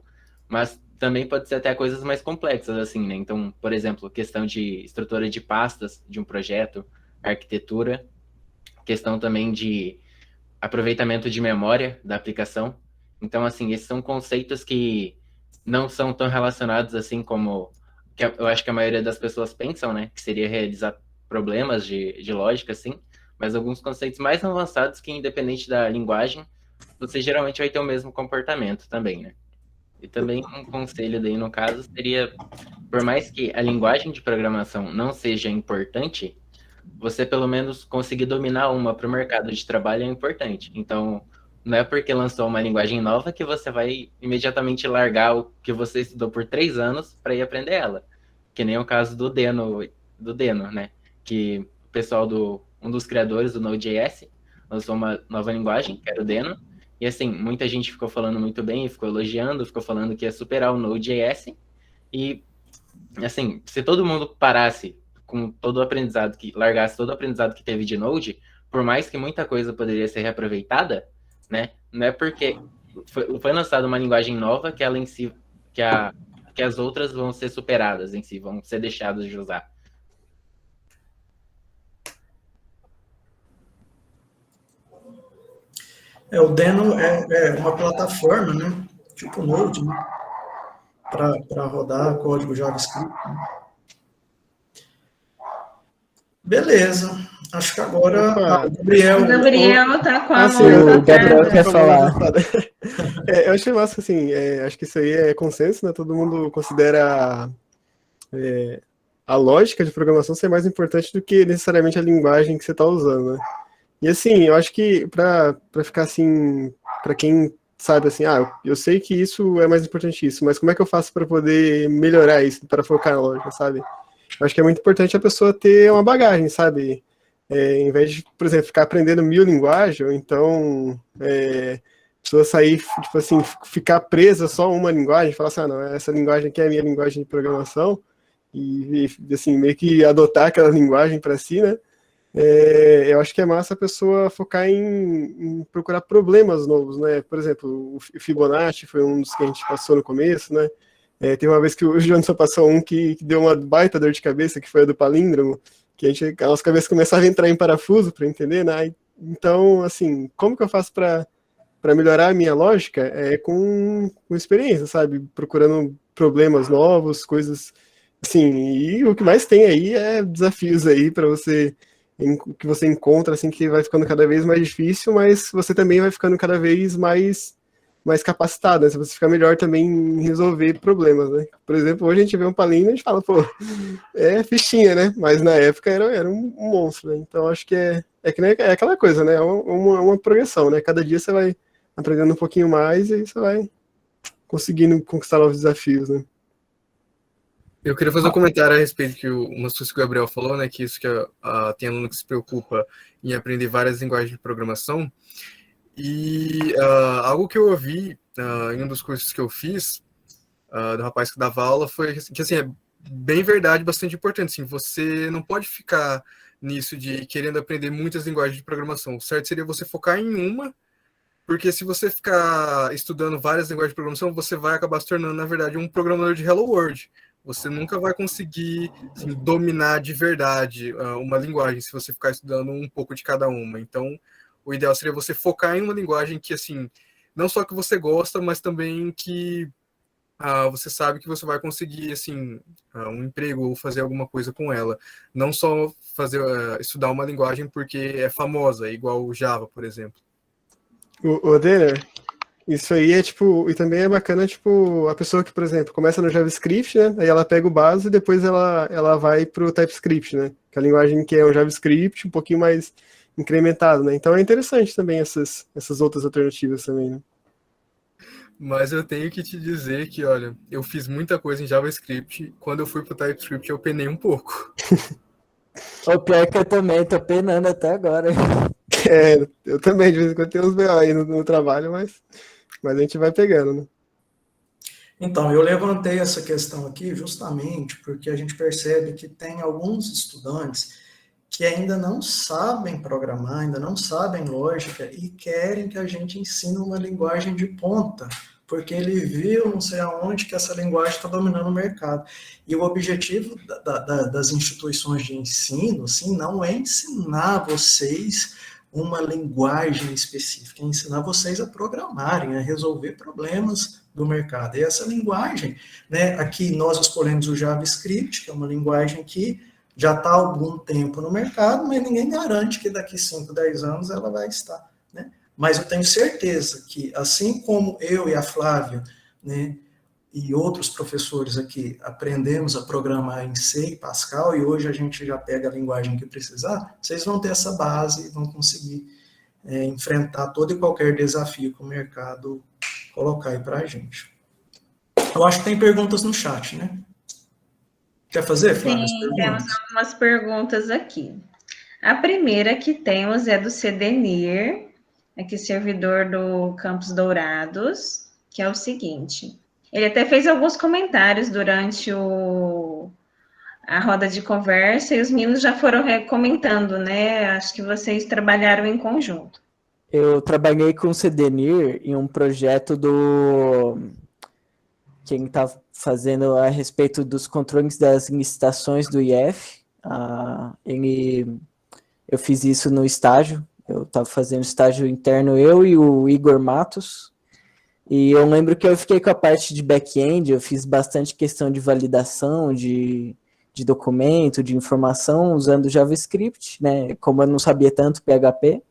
Mas também pode ser até coisas mais complexas, assim, né? Então, por exemplo, questão de estrutura de pastas de um projeto, arquitetura, questão também de aproveitamento de memória da aplicação. Então, assim, esses são conceitos que não são tão relacionados assim como que eu acho que a maioria das pessoas pensam, né? Que seria realizar problemas de lógica, assim, mas alguns conceitos mais avançados que, independente da linguagem, você geralmente vai ter o mesmo comportamento também, né? E também um conselho daí, no caso, seria, por mais que a linguagem de programação não seja importante, você pelo menos conseguir dominar uma para o mercado de trabalho é importante. Então, não é porque lançou uma linguagem nova que você vai imediatamente largar o que você estudou por 3 anos para ir aprender ela. Que nem o caso do Deno, né? Que o pessoal um dos criadores do Node.js lançou uma nova linguagem, que era o Deno. E assim, muita gente ficou falando muito bem, ficou elogiando, ficou falando que ia superar o Node.js. E assim, se todo mundo parasse com todo o aprendizado, largasse todo o aprendizado que teve de Node, por mais que muita coisa poderia ser reaproveitada, né? Não é porque foi lançada uma linguagem nova que ela em si, que as outras vão ser superadas em si, vão ser deixadas de usar. O Deno é uma plataforma, né? Tipo Node, né? Para rodar código JavaScript. Né? Beleza. Acho que agora o Gabriel. O Gabriel tá com a sim, mão o Gabriel quer falar. Eu achei massa, assim, acho que isso aí é consenso, né? Todo mundo considera a lógica de programação ser mais importante do que necessariamente a linguagem que você está usando, né? E assim, eu acho que para ficar assim, para quem sabe assim, eu sei que isso é mais importante isso, mas como é que eu faço para poder melhorar isso, para focar na lógica, sabe? Eu acho que é muito importante a pessoa ter uma bagagem, sabe? Em vez de, por exemplo, ficar aprendendo 1000 linguagens, ou então a pessoa sair, tipo assim, ficar presa só a uma linguagem, falar assim, não, essa linguagem aqui é a minha linguagem de programação, e assim, meio que adotar aquela linguagem para si, né? Eu acho que é massa a pessoa focar em procurar problemas novos, né? Por exemplo, o Fibonacci foi um dos que a gente passou no começo, né? Teve uma vez que o Johnson passou um que deu uma baita dor de cabeça, que foi a do palíndromo, que a nossa cabeça começava a entrar em parafuso para entender, né? Então, assim, como que eu faço para melhorar a minha lógica? Com experiência, sabe? Procurando problemas novos, coisas assim, e o que mais tem aí é desafios aí para você que você encontra, assim, que vai ficando cada vez mais difícil, mas você também vai ficando cada vez mais capacitado, né? Você fica melhor também em resolver problemas, né? Por exemplo, hoje a gente vê um palíndromo e a gente fala, pô, é fichinha, né? Mas na época era um monstro, né? Então acho que é aquela coisa, né? É uma progressão, né? Cada dia você vai aprendendo um pouquinho mais e você vai conseguindo conquistar novos desafios, né? Eu queria fazer um comentário a respeito que umas coisas que o Gabriel falou, né? Que isso que tem aluno que se preocupa em aprender várias linguagens de programação. E algo que eu ouvi em um dos cursos que eu fiz do rapaz que dava aula foi que, assim, é bem verdade, bastante importante. Assim, você não pode ficar nisso de querendo aprender muitas linguagens de programação. O certo seria você focar em uma, porque se você ficar estudando várias linguagens de programação, você vai acabar se tornando, na verdade, um programador de Hello World. Você nunca vai conseguir, assim, dominar de verdade uma linguagem se você ficar estudando um pouco de cada uma. Então, o ideal seria você focar em uma linguagem que, assim, não só que você gosta, mas também que você sabe que você vai conseguir, assim, um emprego ou fazer alguma coisa com ela. Não só estudar uma linguagem porque é famosa, igual o Java, por exemplo. O Denner, isso aí é tipo, e também é bacana, tipo, a pessoa que, por exemplo, começa no JavaScript, né? Aí ela pega o base e depois ela vai pro TypeScript, né? Que é a linguagem que é o JavaScript, um pouquinho mais incrementado, né? Então é interessante também essas outras alternativas também, né? Mas eu tenho que te dizer que, olha, eu fiz muita coisa em JavaScript. Quando eu fui pro TypeScript, eu penei um pouco. O pior que eu também tô penando até agora. É, eu também, de vez em quando tem uns BO aí no trabalho, mas a gente vai pegando, né? Então, eu levantei essa questão aqui justamente porque a gente percebe que tem alguns estudantes que ainda não sabem programar, ainda não sabem lógica e querem que a gente ensine uma linguagem de ponta, porque ele viu não sei aonde que essa linguagem está dominando o mercado. E o objetivo das instituições de ensino, assim, não é ensinar vocês uma linguagem específica, é ensinar vocês a programarem, a resolver problemas do mercado. E essa linguagem, né, aqui nós escolhemos o JavaScript, que é uma linguagem que já está há algum tempo no mercado, mas ninguém garante que daqui 5, 10 anos ela vai estar, né? Mas eu tenho certeza que, assim como eu e a Flávia, né, e outros professores aqui aprendemos a programar em C e Pascal, e hoje a gente já pega a linguagem que precisar, vocês vão ter essa base e vão conseguir enfrentar todo e qualquer desafio que o mercado colocar aí para a gente. Eu acho que tem perguntas no chat, né? Quer fazer, Flávia, as Sim, temos perguntas? algumas perguntas aqui. A primeira que temos é do Cedenir, aqui servidor do Campos Dourados, que é o seguinte. Ele até fez alguns comentários durante a roda de conversa e os meninos já foram comentando, né? Acho que vocês trabalharam em conjunto. Eu trabalhei com o Cedenir em um projeto quem está fazendo a respeito dos controles das licitações do IF. Eu fiz isso no estágio, eu estava fazendo estágio interno, eu e o Igor Matos, e eu lembro que eu fiquei com a parte de back-end, eu fiz bastante questão de validação, de documento, de informação, usando JavaScript, né, como eu não sabia tanto PHP,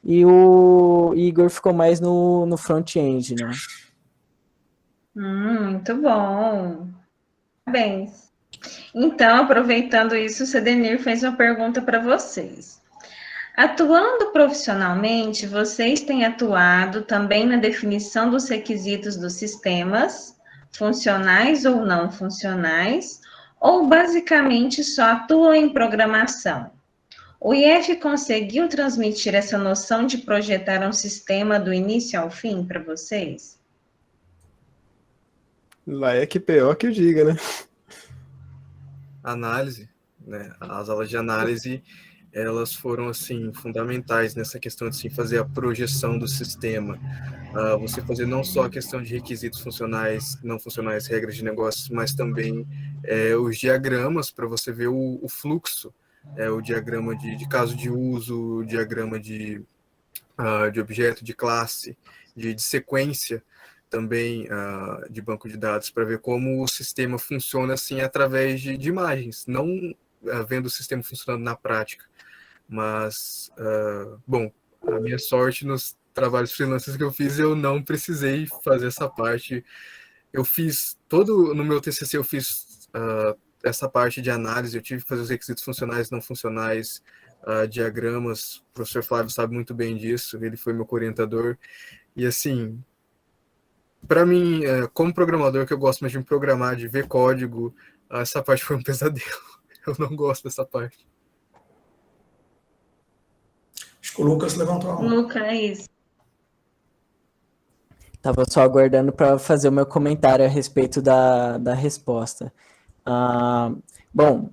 e o Igor ficou mais no front-end, né. Muito bom. Parabéns. Então, aproveitando isso, o Cedenir fez uma pergunta para vocês. Atuando profissionalmente, vocês têm atuado também na definição dos requisitos dos sistemas, funcionais ou não funcionais, ou basicamente só atuam em programação? O IF conseguiu transmitir essa noção de projetar um sistema do início ao fim para vocês? Lá é que pior que eu diga, né? Análise, né? As aulas de análise, elas foram, assim, fundamentais nessa questão de, assim, fazer a projeção do sistema. Você fazer não só a questão de requisitos funcionais, não funcionais, regras de negócios, mas também os diagramas para você ver o fluxo, o diagrama de caso de uso, o diagrama de objeto, de classe, de sequência também de banco de dados, para ver como o sistema funciona assim através de imagens, não vendo o sistema funcionando na prática. Mas, bom, a minha sorte nos trabalhos freelancers que eu fiz, eu não precisei fazer essa parte. Eu fiz no meu TCC eu fiz essa parte de análise, eu tive que fazer os requisitos funcionais e não funcionais, diagramas, o professor Flávio sabe muito bem disso, ele foi meu orientador, e assim, para mim, como programador, que eu gosto mais de programar, de ver código, essa parte foi um pesadelo, eu não gosto dessa parte. Acho que o Lucas levantou a mão. Lucas, Tava só aguardando para fazer o meu comentário a respeito da resposta. Ah, bom,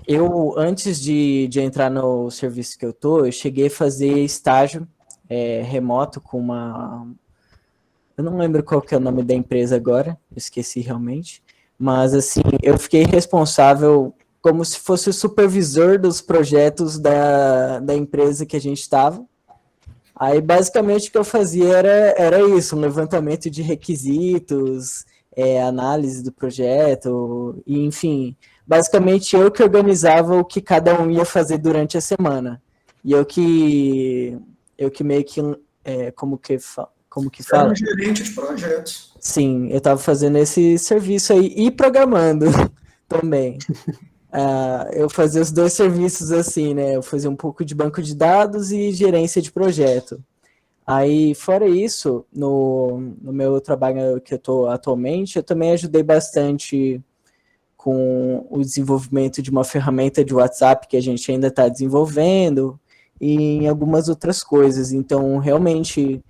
eu, antes de entrar no serviço que eu cheguei a fazer estágio remoto com uma... Eu não lembro qual que é o nome da empresa agora, esqueci realmente. Mas, assim, eu fiquei responsável como se fosse o supervisor dos projetos da empresa que a gente estava. Aí, basicamente, o que eu fazia era isso, um levantamento de requisitos, análise do projeto, e, enfim, basicamente eu que organizava o que cada um ia fazer durante a semana. E eu que meio que, como que Você era fala? um gerente de projetos. Sim, eu estava fazendo esse serviço aí e programando também. Eu fazia os dois serviços assim, né? Eu fazia um pouco de banco de dados e gerência de projeto. Aí, fora isso, no meu trabalho que eu estou atualmente, eu também ajudei bastante com o desenvolvimento de uma ferramenta de WhatsApp que a gente ainda está desenvolvendo e em algumas outras coisas. Então, realmente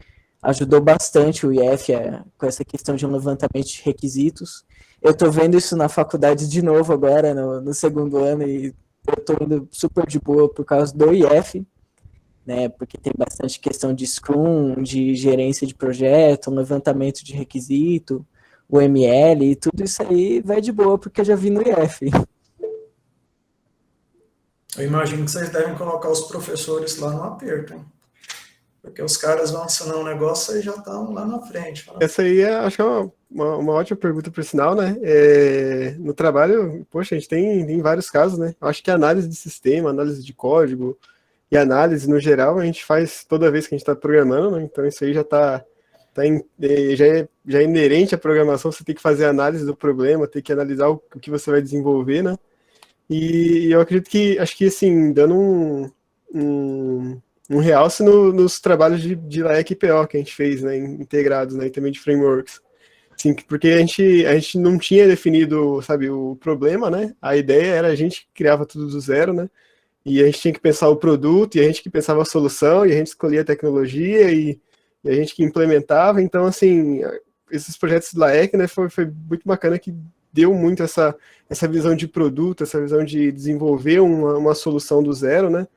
ajudou bastante o IF com essa questão de um levantamento de requisitos. Eu estou vendo isso na faculdade de novo agora, no segundo ano, e eu estou indo super de boa por causa do IF, né? Porque tem bastante questão de Scrum, de gerência de projeto, um levantamento de requisito, o ML, e tudo isso aí vai de boa, porque eu já vi no IF. Eu imagino que vocês devem colocar os professores lá no aperto, hein? Porque os caras vão ensinar um negócio e já estão lá na frente. Falando, Essa aí acho que é uma ótima pergunta por sinal, né? No trabalho, poxa, a gente tem vários casos, né? Eu acho que análise de sistema, análise de código e análise no geral a gente faz toda vez que a gente está programando, né? Então isso aí já é inerente à programação, você tem que fazer análise do problema, tem que analisar o que você vai desenvolver, né? E eu acredito que, acho que assim, dando um realce nos trabalhos de LAEC e PO que a gente fez, né, integrados, né, e também de frameworks. Sim, porque a gente não tinha definido, sabe, o problema, né, a ideia era a gente criava tudo do zero, né, e a gente tinha que pensar o produto, e a gente que pensava a solução, e a gente escolhia a tecnologia, e a gente que implementava, então, assim, esses projetos do LAEC, né, foi muito bacana que deu muito essa visão de produto, essa visão de desenvolver uma solução do zero, né,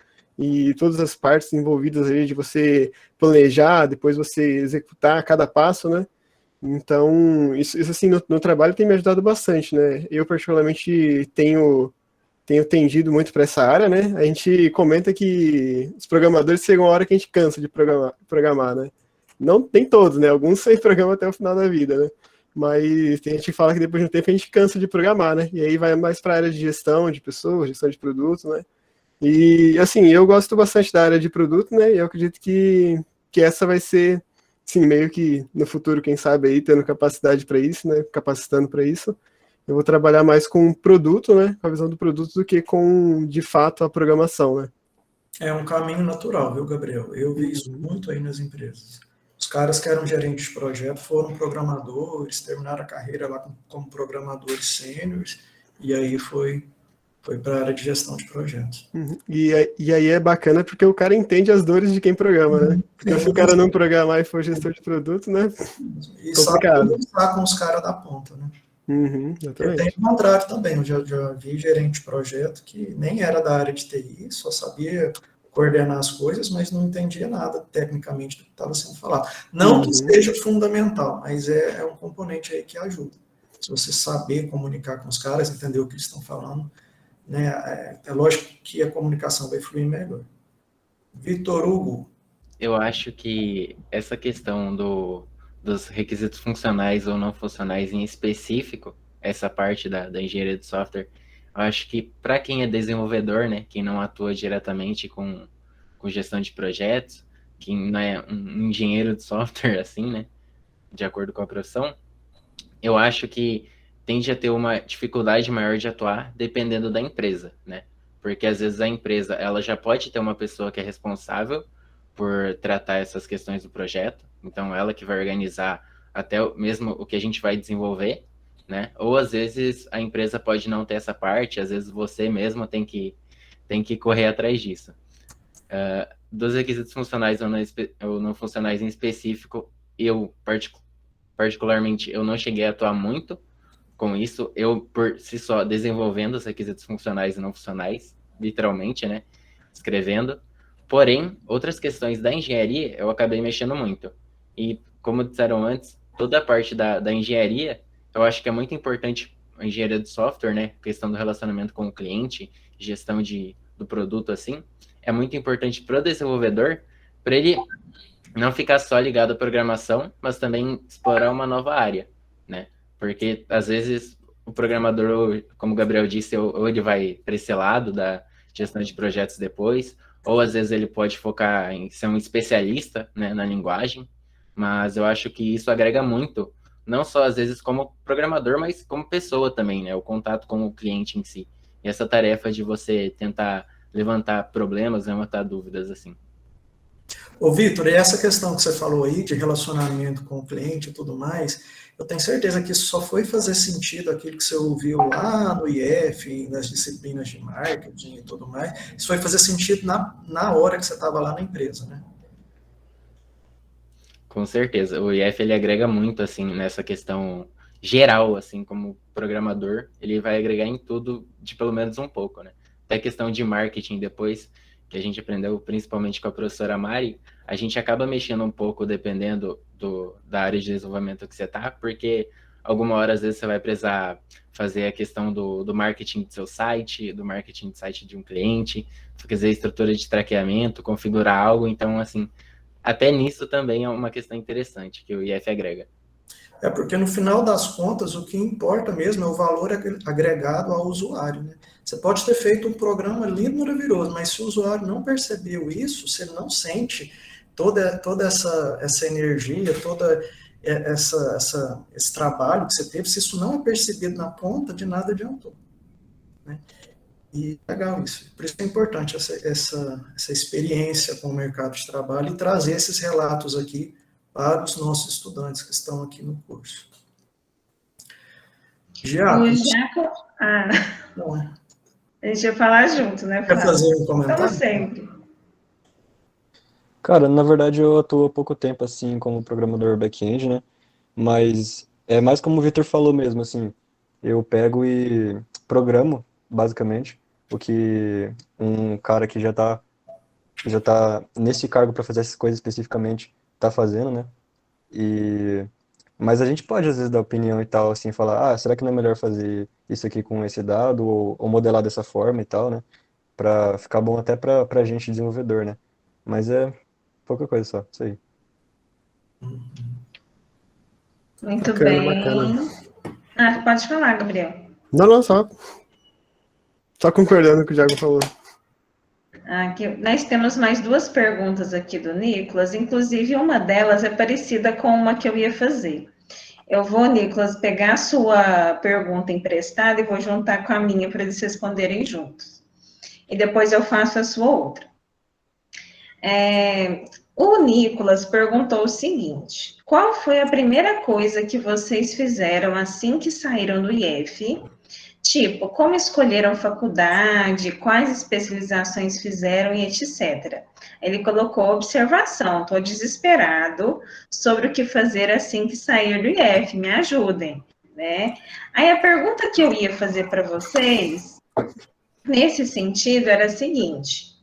e todas as partes envolvidas aí de você planejar, depois você executar cada passo, né? Então, isso assim, no trabalho tem me ajudado bastante, né? Eu, particularmente, tenho tendido muito para essa área, né? A gente comenta que os programadores chegam a hora que a gente cansa de programar, né? Não tem todos, né? Alguns sem programam até o final da vida, né? Mas tem gente que fala que depois de um tempo a gente cansa de programar, né? E aí vai mais para a área de gestão de pessoas, gestão de produtos, né? E, assim, eu gosto bastante da área de produto, né, e eu acredito que essa vai ser, sim, meio que no futuro, quem sabe aí, tendo capacidade para isso, né, capacitando para isso, eu vou trabalhar mais com produto, né, com a visão do produto, do que com, de fato, a programação, né. é um caminho natural, viu, Gabriel? Eu vi isso muito aí nas empresas. Os caras que eram gerentes de projeto foram programadores, terminaram a carreira lá como programadores sêniores, e aí foi para a área de gestão de projetos. E aí é bacana porque o cara entende as dores de quem programa, né? Porque se o cara não programar e for gestor de produto, né? E sabe conversar com os caras da ponta, né? Exatamente. Tem o contrário também, eu já vi gerente de projeto que nem era da área de TI, só sabia coordenar as coisas, mas não entendia nada tecnicamente do que estava sendo falado. Não que seja fundamental, mas é um componente aí que ajuda. Se você saber comunicar com os caras, entender o que eles estão falando, né, é lógico que a comunicação vai fluir melhor. Vitor Hugo. Eu acho que essa questão dos requisitos funcionais ou não funcionais em específico, essa parte da engenharia de software, eu acho que para quem é desenvolvedor, né, quem não atua diretamente com gestão de projetos, quem não é um engenheiro de software, assim, né, de acordo com a profissão, eu acho que tende a ter uma dificuldade maior de atuar dependendo da empresa, né? Porque às vezes a empresa ela já pode ter uma pessoa que é responsável por tratar essas questões do projeto, então ela que vai organizar até mesmo o que a gente vai desenvolver, né? Ou às vezes a empresa pode não ter essa parte, às vezes você mesmo tem que correr atrás disso. Dos requisitos funcionais ou não funcionais em específico, eu, particularmente, eu não cheguei a atuar muito com isso, eu, por si só, desenvolvendo os requisitos funcionais e não funcionais, literalmente, né, escrevendo. Porém, outras questões da engenharia, eu acabei mexendo muito. E, como disseram antes, toda a parte da engenharia, eu acho que é muito importante a engenharia de software, né, questão do relacionamento com o cliente, gestão do produto, assim, é muito importante para o desenvolvedor, para ele não ficar só ligado à programação, mas também explorar uma nova área, né? Porque, às vezes, o programador, como o Gabriel disse, ou ele vai para esse lado da gestão de projetos depois, ou às vezes ele pode focar em ser um especialista, né, na linguagem, mas eu acho que isso agrega muito, não só às vezes como programador, mas como pessoa também, né? O contato com o cliente em si. E essa tarefa de você tentar levantar problemas, levantar dúvidas, assim. Ô, Vitor, e essa questão que você falou aí de relacionamento com o cliente e tudo mais, eu tenho certeza que isso só foi fazer sentido aquilo que você ouviu lá no IF, nas disciplinas de marketing e tudo mais, isso foi fazer sentido na hora que você estava lá na empresa, né? Com certeza. O IF, ele agrega muito, assim, nessa questão geral, assim, como programador, ele vai agregar em tudo de pelo menos um pouco, né? Até a questão de marketing depois, que a gente aprendeu principalmente com a professora Mari, a gente acaba mexendo um pouco dependendo da área de desenvolvimento que você tá, porque alguma hora, às vezes, você vai precisar fazer a questão do marketing do seu site, do marketing do site de um cliente, fazer a estrutura de traqueamento, configurar algo, então, assim, até nisso também é uma questão interessante que o IF agrega. É porque no final das contas o que importa mesmo é o valor agregado ao usuário, né? Você pode ter feito um programa lindo, maravilhoso, mas se o usuário não percebeu isso, você não sente toda essa energia, toda esse trabalho que você teve, se isso não é percebido na ponta, de nada adiantou, né? E legal isso. Por isso é importante essa experiência com o mercado de trabalho e trazer esses relatos aqui para os nossos estudantes que estão aqui no curso. O Jaco... deixa eu falar junto, né, Flávio? Quer fazer um comentário? Como sempre. Cara, na verdade eu atuo há pouco tempo, assim, como programador back-end, né? Mas é mais como o Victor falou mesmo, assim, eu pego e programo, basicamente, o que um cara que já tá nesse cargo para fazer essas coisas especificamente tá fazendo, né? Mas a gente pode, às vezes, dar opinião e tal, assim, falar, será que não é melhor fazer isso aqui com esse dado, ou modelar dessa forma e tal, né? Pra ficar bom até pra gente desenvolvedor, né? Mas é pouca coisa só, isso aí. Muito Bacana, bem. bacana. Pode falar, Gabriel. Não, só concordando com o que o Thiago falou. Aqui, nós temos mais duas perguntas aqui do Nicolas, inclusive uma delas é parecida com uma que eu ia fazer. Eu vou, Nicolas, pegar a sua pergunta emprestada e vou juntar com a minha para eles responderem juntos. E depois eu faço a sua outra. O Nicolas perguntou o seguinte: qual foi a primeira coisa que vocês fizeram assim que saíram do IF? Tipo, como escolheram faculdade, quais especializações fizeram e etc. Ele colocou observação, estou desesperado sobre o que fazer assim que sair do IF, me ajudem, né? Aí a pergunta que eu ia fazer para vocês, nesse sentido, era a seguinte,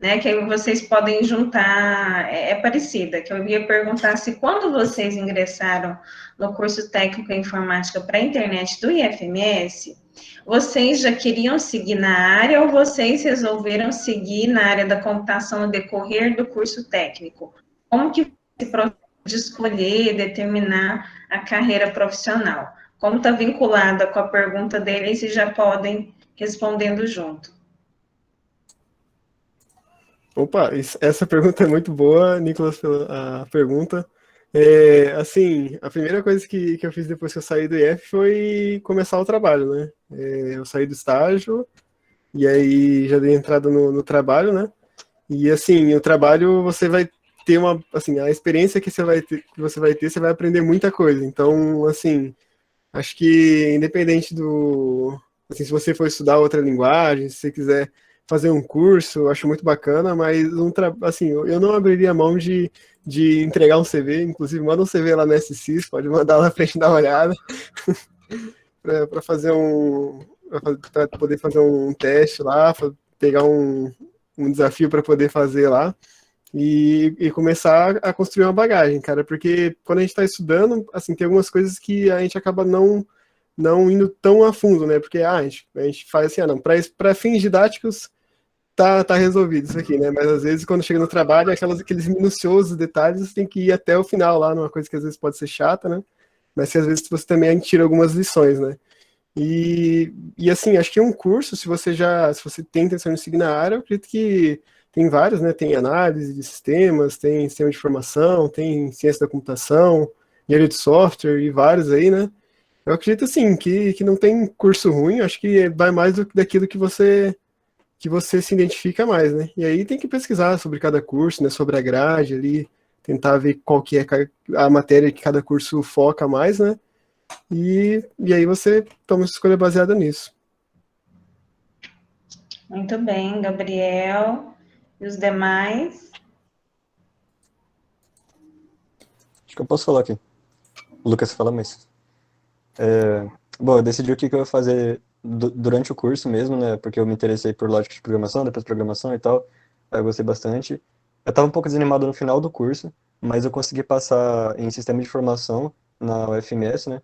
né, que aí vocês podem juntar, é parecida, que eu ia perguntar se quando vocês ingressaram no curso técnico em informática para a internet do IFMS, vocês já queriam seguir na área ou vocês resolveram seguir na área da computação no decorrer do curso técnico? Como que esse processo de escolher, determinar a carreira profissional? Como está vinculada com a pergunta dele, vocês já podem respondendo junto. Opa, essa pergunta é muito boa, Nicolas, pela pergunta. Assim, a primeira coisa que eu fiz depois que eu saí do IF foi começar o trabalho, né? Eu saí do estágio e aí já dei entrada no trabalho, né? E assim, o trabalho você vai ter a experiência que você vai ter, você vai aprender muita coisa. Então, assim, acho que independente assim, se você for estudar outra linguagem, se você quiser fazer um curso, eu acho muito bacana, mas assim, eu não abriria mão de entregar um CV, inclusive manda um CV lá no SCIS, pode mandar lá pra gente dar uma olhada, para fazer para poder fazer um teste lá, pegar um desafio para poder fazer lá e começar a construir uma bagagem, cara, porque quando a gente está estudando, assim, tem algumas coisas que a gente acaba não indo tão a fundo, né? Porque a gente faz assim, não, para fins didáticos tá resolvido isso aqui, né? Mas às vezes quando chega no trabalho, aqueles minuciosos detalhes, você tem que ir até o final lá, numa coisa que às vezes pode ser chata, né? Mas que às vezes você também tira algumas lições, né? E assim, acho que um curso, se você tem intenção de seguir na área, eu acredito que tem vários, né? Tem análise de sistemas, tem sistema de informação, tem ciência da computação, engenharia de software e vários aí, né? Eu acredito assim que não tem curso ruim, acho que vai mais daquilo que você se identifica mais, né? E aí tem que pesquisar sobre cada curso, né? Sobre a grade ali, tentar ver qual que é a matéria que cada curso foca mais, né? E aí você toma sua escolha baseada nisso. Muito bem, Gabriel. E os demais? Acho que eu posso falar aqui. O Lucas fala mais. Bom, eu decidi o que que eu ia fazer durante o curso mesmo, né? Porque eu me interessei por lógica de programação, depois programação e tal. Aí eu gostei bastante. Eu tava um pouco desanimado no final do curso, mas eu consegui passar em sistema de informação na UFMS, né?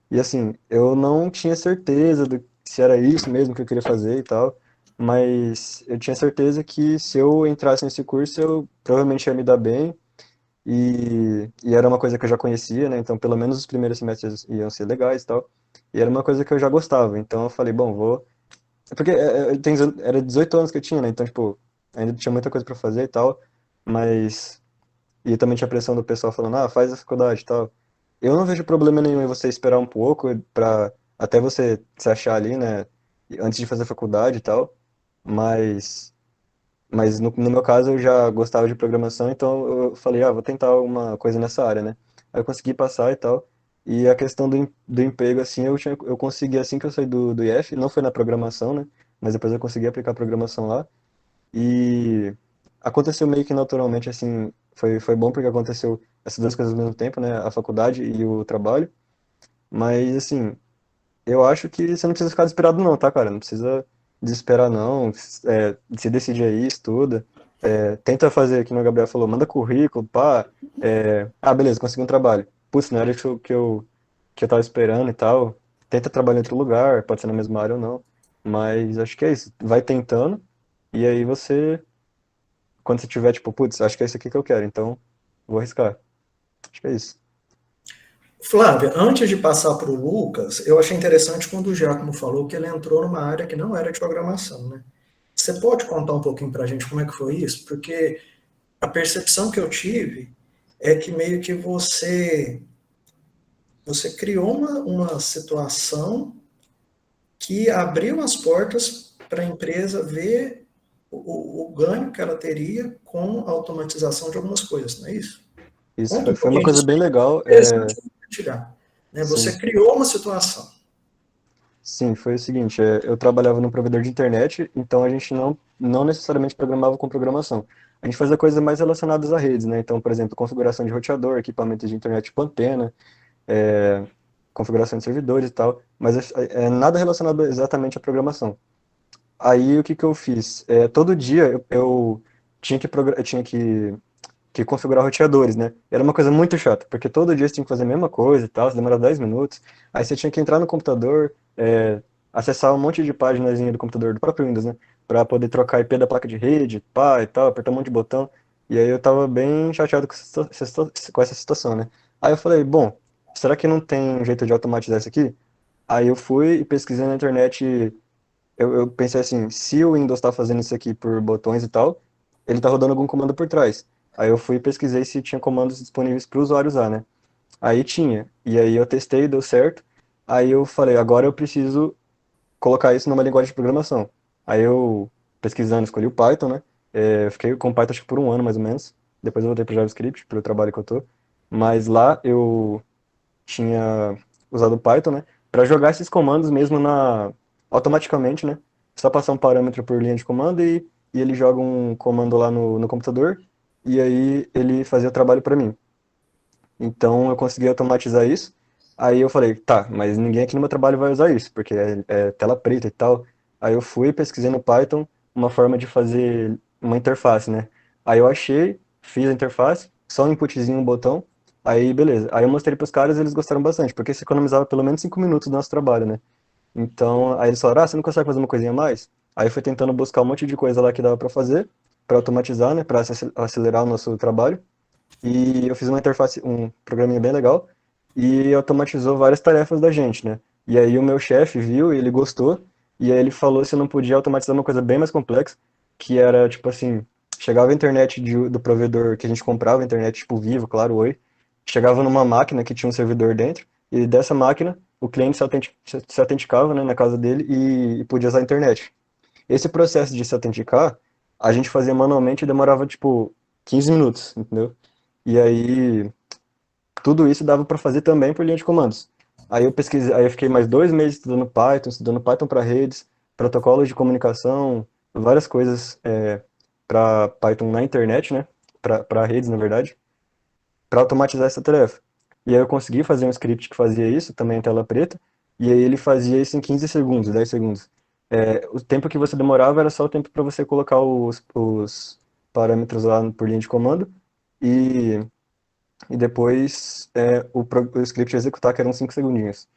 E assim, eu não tinha certeza se era isso mesmo que eu queria fazer e tal, mas eu tinha certeza que se eu entrasse nesse curso, eu provavelmente ia me dar bem e era uma coisa que eu já conhecia, né? Então, pelo menos os primeiros semestres iam ser legais e tal. E era uma coisa que eu já gostava. Então, eu falei, bom, vou. Porque era 18 anos que eu tinha, né? Então, tipo, ainda tinha muita coisa pra fazer e tal. Mas. E também tinha a pressão do pessoal falando, faz a faculdade e tal. Eu não vejo problema nenhum em você esperar um pouco pra até você se achar ali, né? Antes de fazer faculdade e tal. Mas. Mas no meu caso eu já gostava de programação, então eu falei, vou tentar uma coisa nessa área, né? Aí eu consegui passar e tal. E a questão do emprego, assim, eu consegui assim que eu saí do IF, não foi na programação, né? Mas depois eu consegui aplicar a programação lá. E aconteceu meio que naturalmente, assim, foi bom porque aconteceu essas duas coisas ao mesmo tempo, né? A faculdade e o trabalho. Mas, assim, eu acho que você não precisa ficar desesperado não, tá, cara? Não precisa desesperar não. Se decide aí, estuda. Tenta fazer, que o Gabriel falou, manda currículo, pá. Beleza, consegui um trabalho. Putz, não era isso que eu tava esperando e tal. Tenta trabalhar em outro lugar, pode ser na mesma área ou não. Mas acho que é isso. Vai tentando, e aí quando você tiver, tipo, putz, acho que é isso aqui que eu quero, então vou arriscar. Acho que é isso. Flávia, antes de passar para o Lucas, eu achei interessante quando o Giacomo falou que ele entrou numa área que não era de programação, né? Você pode contar um pouquinho para a gente como é que foi isso? Porque a percepção que eu tive é que meio que você criou uma situação que abriu as portas para a empresa ver o ganho que ela teria com a automatização de algumas coisas, não é isso? Isso Conta um foi uma pouquinho coisa disso. bem legal. Interessante compartilhar. Né? Você Sim. criou uma situação. Sim, foi o seguinte, eu trabalhava num provedor de internet, então a gente não necessariamente programava com programação. A gente fazia coisas mais relacionadas a redes, né? Então, por exemplo, configuração de roteador, equipamentos de internet tipo antena, é, configuração de servidores e tal, mas nada relacionado exatamente à programação. Aí, o que que eu fiz? Todo dia eu tinha que configurar roteadores, né? Era uma coisa muito chata, porque todo dia você tinha que fazer a mesma coisa e tal, você demorava 10 minutos, aí você tinha que entrar no computador, acessar um monte de páginazinha do computador do próprio Windows, né? Pra poder trocar IP da placa de rede, pá e tal, apertar um monte de botão. E aí eu tava bem chateado com essa situação, né? Aí eu falei, bom, será que não tem um jeito de automatizar isso aqui? Aí eu fui e pesquisei na internet, eu pensei assim, se o Windows está fazendo isso aqui por botões e tal, ele está rodando algum comando por trás. Aí eu fui e pesquisei se tinha comandos disponíveis para o usuário usar, né? Aí tinha. E aí eu testei, deu certo. Aí eu falei, agora eu preciso colocar isso numa linguagem de programação. Aí eu, pesquisando, escolhi o Python, né? Eu fiquei com o Python acho que por um ano, mais ou menos. Depois eu voltei para JavaScript, pelo trabalho que eu tô. Mas lá eu tinha usado o Python, né? Para jogar esses comandos mesmo automaticamente, né? só passar um parâmetro por linha de comando e ele joga um comando lá no computador, e aí ele fazia o trabalho para mim. Então eu consegui automatizar isso. Aí eu falei, tá, mas ninguém aqui no meu trabalho vai usar isso, porque é tela preta e tal. Aí eu fui, pesquisei no Python uma forma de fazer uma interface, né? Aí eu achei, fiz a interface, só um inputzinho, um botão, aí beleza. Aí eu mostrei pros caras e eles gostaram bastante, porque isso economizava pelo menos 5 minutos do nosso trabalho, né? Então, aí eles falaram, você não consegue fazer uma coisinha a mais? Aí eu fui tentando buscar um monte de coisa lá que dava pra fazer, pra automatizar, né, pra acelerar o nosso trabalho. E eu fiz uma interface, um programinha bem legal, e automatizou várias tarefas da gente, né? E aí o meu chefe viu e ele gostou, e aí ele falou se eu não podia automatizar uma coisa bem mais complexa, que era, tipo assim, chegava a internet do provedor que a gente comprava, internet tipo Vivo, claro, Oi, chegava numa máquina que tinha um servidor dentro, e dessa máquina o cliente se autenticava, né, na casa dele e podia usar a internet. Esse processo de se autenticar, a gente fazia manualmente e demorava, tipo, 15 minutos, entendeu? E aí, tudo isso dava para fazer também por linha de comandos. Aí eu pesquisei, aí eu fiquei mais 2 meses estudando Python para redes, protocolos de comunicação, várias coisas para Python na internet, né? Para redes, na verdade, para automatizar essa tarefa. E aí eu consegui fazer um script que fazia isso, também em tela preta, e aí ele fazia isso em 15 segundos, 10 segundos. O tempo que você demorava era só o tempo para você colocar os parâmetros lá por linha de comando, e depois o script executar, que eram 5 segundinhos.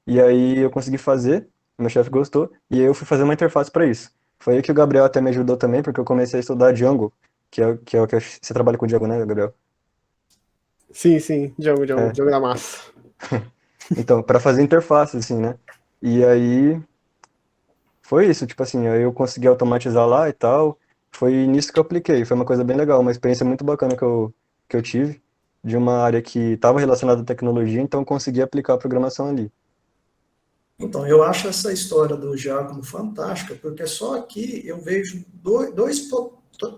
E aí eu consegui fazer, meu chefe gostou, e aí eu fui fazer uma interface para isso. Foi aí que o Gabriel até me ajudou também, porque eu comecei a estudar Django, que é o que você trabalha com Django, né, Gabriel? Sim, Django É. da massa. Então, para fazer interface, assim, né? E aí foi isso, tipo assim, aí eu consegui automatizar lá e tal. Foi nisso que eu apliquei, foi uma coisa bem legal, uma experiência muito bacana que eu tive, de uma área que estava relacionada à tecnologia, então eu consegui aplicar a programação ali. Então, eu acho essa história do Giacomo fantástica, porque só aqui eu vejo dois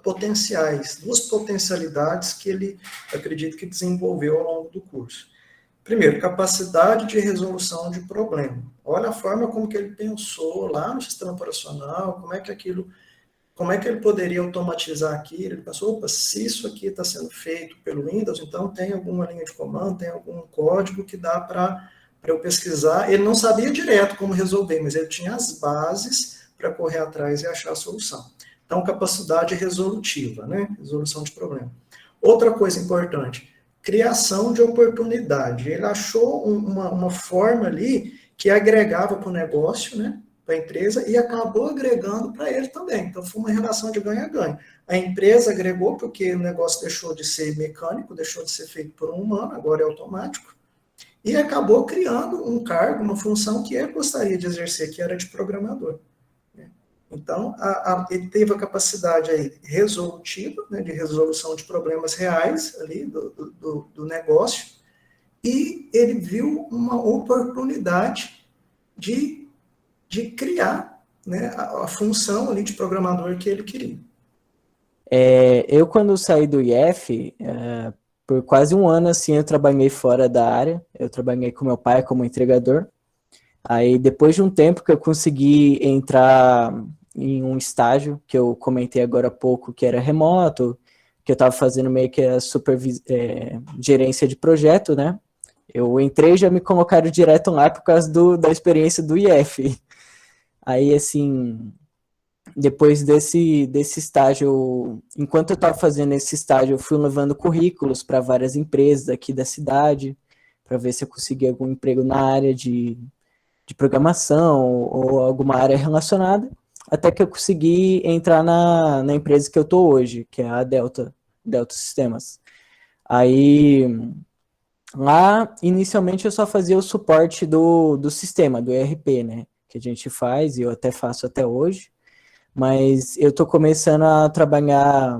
potenciais, duas potencialidades que ele, acredito que desenvolveu ao longo do curso. Primeiro, capacidade de resolução de problema. Olha a forma como que ele pensou lá no sistema operacional, como é que ele poderia automatizar aquilo. Ele pensou, opa, se isso aqui está sendo feito pelo Windows, então tem alguma linha de comando, tem algum código que dá para eu pesquisar. Ele não sabia direto como resolver, mas ele tinha as bases para correr atrás e achar a solução. Então, capacidade resolutiva, né? Resolução de problema. Outra coisa importante, criação de oportunidade. Ele achou uma forma ali que agregava para o negócio, né? Para a empresa, e acabou agregando para ele também. Então, foi uma relação de ganha-ganha. A empresa agregou porque o negócio deixou de ser mecânico, deixou de ser feito por um humano, agora é automático, e acabou criando um cargo, uma função que ele gostaria de exercer, que era de programador. Então, ele teve a capacidade aí resolutiva, né, de resolução de problemas reais ali do negócio, e ele viu uma oportunidade de criar, né, a função ali de programador que ele queria. Eu, quando saí do IF, por quase um ano, assim, eu trabalhei fora da área. Eu trabalhei com meu pai como entregador. Aí, depois de um tempo que eu consegui entrar em um estágio, que eu comentei agora há pouco, que era remoto, que eu estava fazendo meio que a gerência de projeto, né? Eu entrei e já me colocaram direto lá por causa da experiência do IF. Aí, assim, depois desse estágio, enquanto eu estava fazendo esse estágio, eu fui levando currículos para várias empresas aqui da cidade, para ver se eu conseguia algum emprego na área de programação ou alguma área relacionada, até que eu consegui entrar na empresa que eu estou hoje, que é a Delta Sistemas. Aí, lá, inicialmente, eu só fazia o suporte do sistema, do ERP, né, que a gente faz, e eu até faço até hoje, mas eu estou começando a trabalhar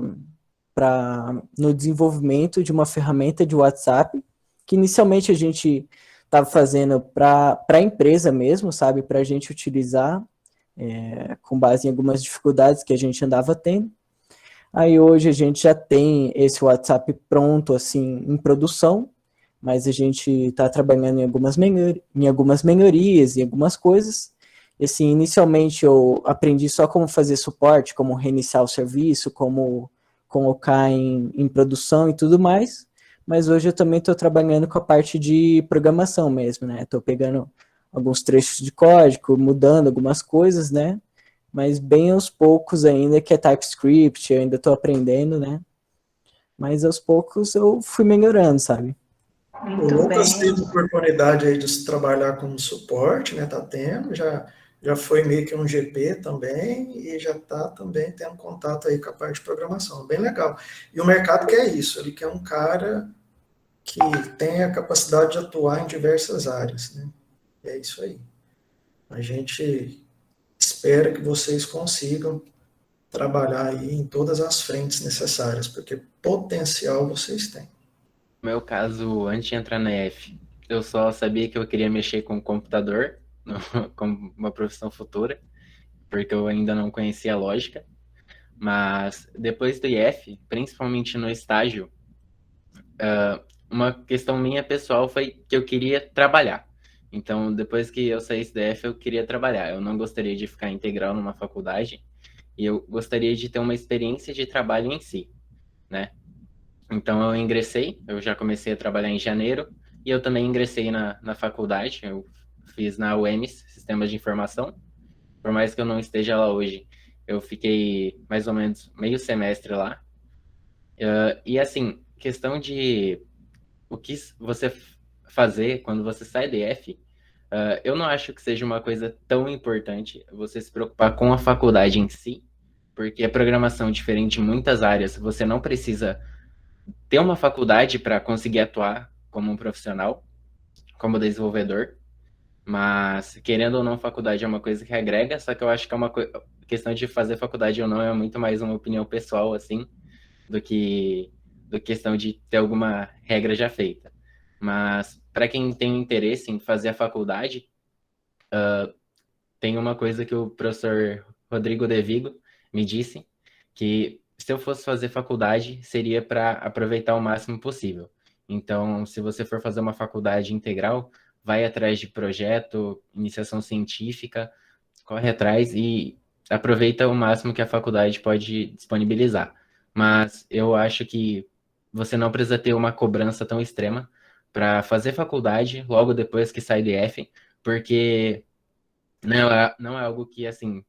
no desenvolvimento de uma ferramenta de WhatsApp, que inicialmente a gente estava fazendo para a empresa mesmo, sabe, para a gente utilizar, com base em algumas dificuldades que a gente andava tendo. Aí hoje a gente já tem esse WhatsApp pronto, assim, em produção, mas a gente está trabalhando em algumas melhorias, em algumas coisas. assim, inicialmente eu aprendi só como fazer suporte, como reiniciar o serviço, como colocar em produção e tudo mais, mas hoje eu também estou trabalhando com a parte de programação mesmo, né? Estou pegando alguns trechos de código, mudando algumas coisas, né? Mas bem aos poucos ainda, que é TypeScript, eu ainda estou aprendendo, né? Mas aos poucos eu fui melhorando, sabe? O Muito Lucas bem. teve oportunidade aí de trabalhar como suporte, né? Tá tendo, já foi meio que um GP também e já está também tendo contato aí com a parte de programação. Bem legal. E o mercado quer isso, ele quer um cara que tenha a capacidade de atuar em diversas áreas, né? E é isso aí. A gente espera que vocês consigam trabalhar aí em todas as frentes necessárias, porque potencial vocês têm. No meu caso, antes de entrar na EF, eu só sabia que eu queria mexer com computador, como uma profissão futura, porque eu ainda não conhecia a lógica. Mas depois do IF, principalmente no estágio, uma questão minha pessoal foi que eu queria trabalhar. Então, depois que eu saísse da EF, eu queria trabalhar. Eu não gostaria de ficar integral numa faculdade e eu gostaria de ter uma experiência de trabalho em si, né? Então, eu ingressei, eu já comecei a trabalhar em janeiro e eu também ingressei na faculdade. Eu fiz na UEMS, Sistemas de Informação. Por mais que eu não esteja lá hoje, eu fiquei mais ou menos meio semestre lá. E assim, questão de o que você fazer quando você sai da EF, eu não acho que seja uma coisa tão importante você se preocupar com a faculdade em si, porque a programação é diferente em muitas áreas. Você não precisa ter uma faculdade para conseguir atuar como um profissional, como desenvolvedor. Mas, querendo ou não, faculdade é uma coisa que agrega, só que eu acho que é uma questão de fazer faculdade ou não é muito mais uma opinião pessoal, assim, do que questão de ter alguma regra já feita. Mas, para quem tem interesse em fazer a faculdade, tem uma coisa que o professor Rodrigo De Vigo me disse, que se eu fosse fazer faculdade, seria para aproveitar o máximo possível. Então, se você for fazer uma faculdade integral, vai atrás de projeto, iniciação científica, corre atrás e aproveita o máximo que a faculdade pode disponibilizar. Mas eu acho que você não precisa ter uma cobrança tão extrema para fazer faculdade logo depois que sai de F, porque não é algo que, assim,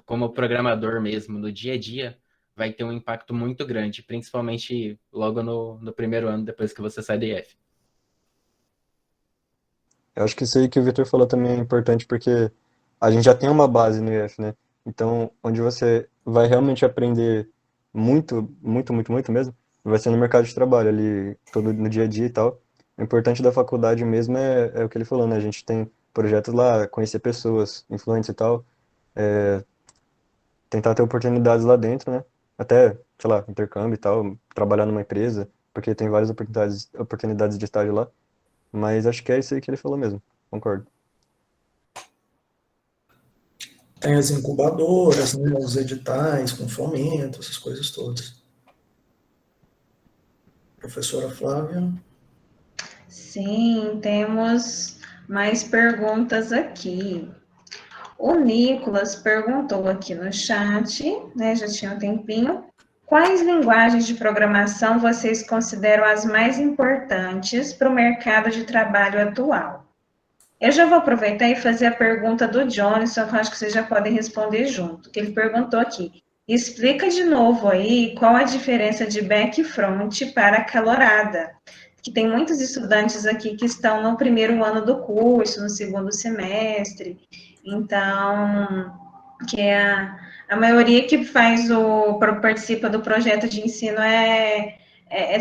como programador mesmo, no dia a dia, vai ter um impacto muito grande, principalmente logo no primeiro ano depois que você sai de IF. Eu acho que isso aí que o Victor falou também é importante porque a gente já tem uma base no IF, né? Então, onde você vai realmente aprender muito, muito, muito, muito mesmo, vai ser no mercado de trabalho, ali, todo no dia a dia e tal. O importante da faculdade mesmo é o que ele falou, né? A gente tem projetos lá, conhecer pessoas influentes e tal, tentar ter oportunidades lá dentro, né? Até, sei lá, intercâmbio e tal, trabalhar numa empresa, porque tem várias oportunidades de estágio lá. Mas acho que é isso aí que ele falou mesmo, concordo. Tem as incubadoras, né, os editais com fomento, essas coisas todas. Professora Flávia? Sim, temos mais perguntas aqui. O Nicolas perguntou aqui no chat, né, já tinha um tempinho, quais linguagens de programação vocês consideram as mais importantes para o mercado de trabalho atual? Eu já vou aproveitar e fazer a pergunta do Johnson, que eu acho que vocês já podem responder junto, que ele perguntou aqui. Explica de novo aí qual a diferença de back e front para a calorada, que tem muitos estudantes aqui que estão no primeiro ano do curso, no segundo semestre, então, que a maioria que participa do projeto de ensino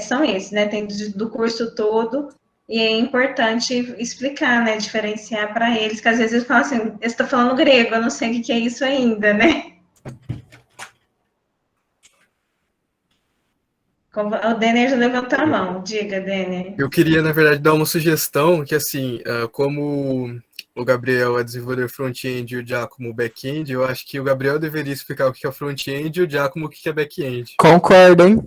são esses, né, tem do curso todo, e é importante explicar, né, diferenciar para eles, que às vezes eles falam assim, eu estou falando grego, eu não sei o que é isso ainda, né? O Denner já levantou a mão, diga, Denner. Eu queria, na verdade, dar uma sugestão que, assim, como o Gabriel é desenvolvedor front-end e o Giacomo back-end, eu acho que o Gabriel deveria explicar o que é front-end e o Giacomo o que é back-end. Concordo, hein?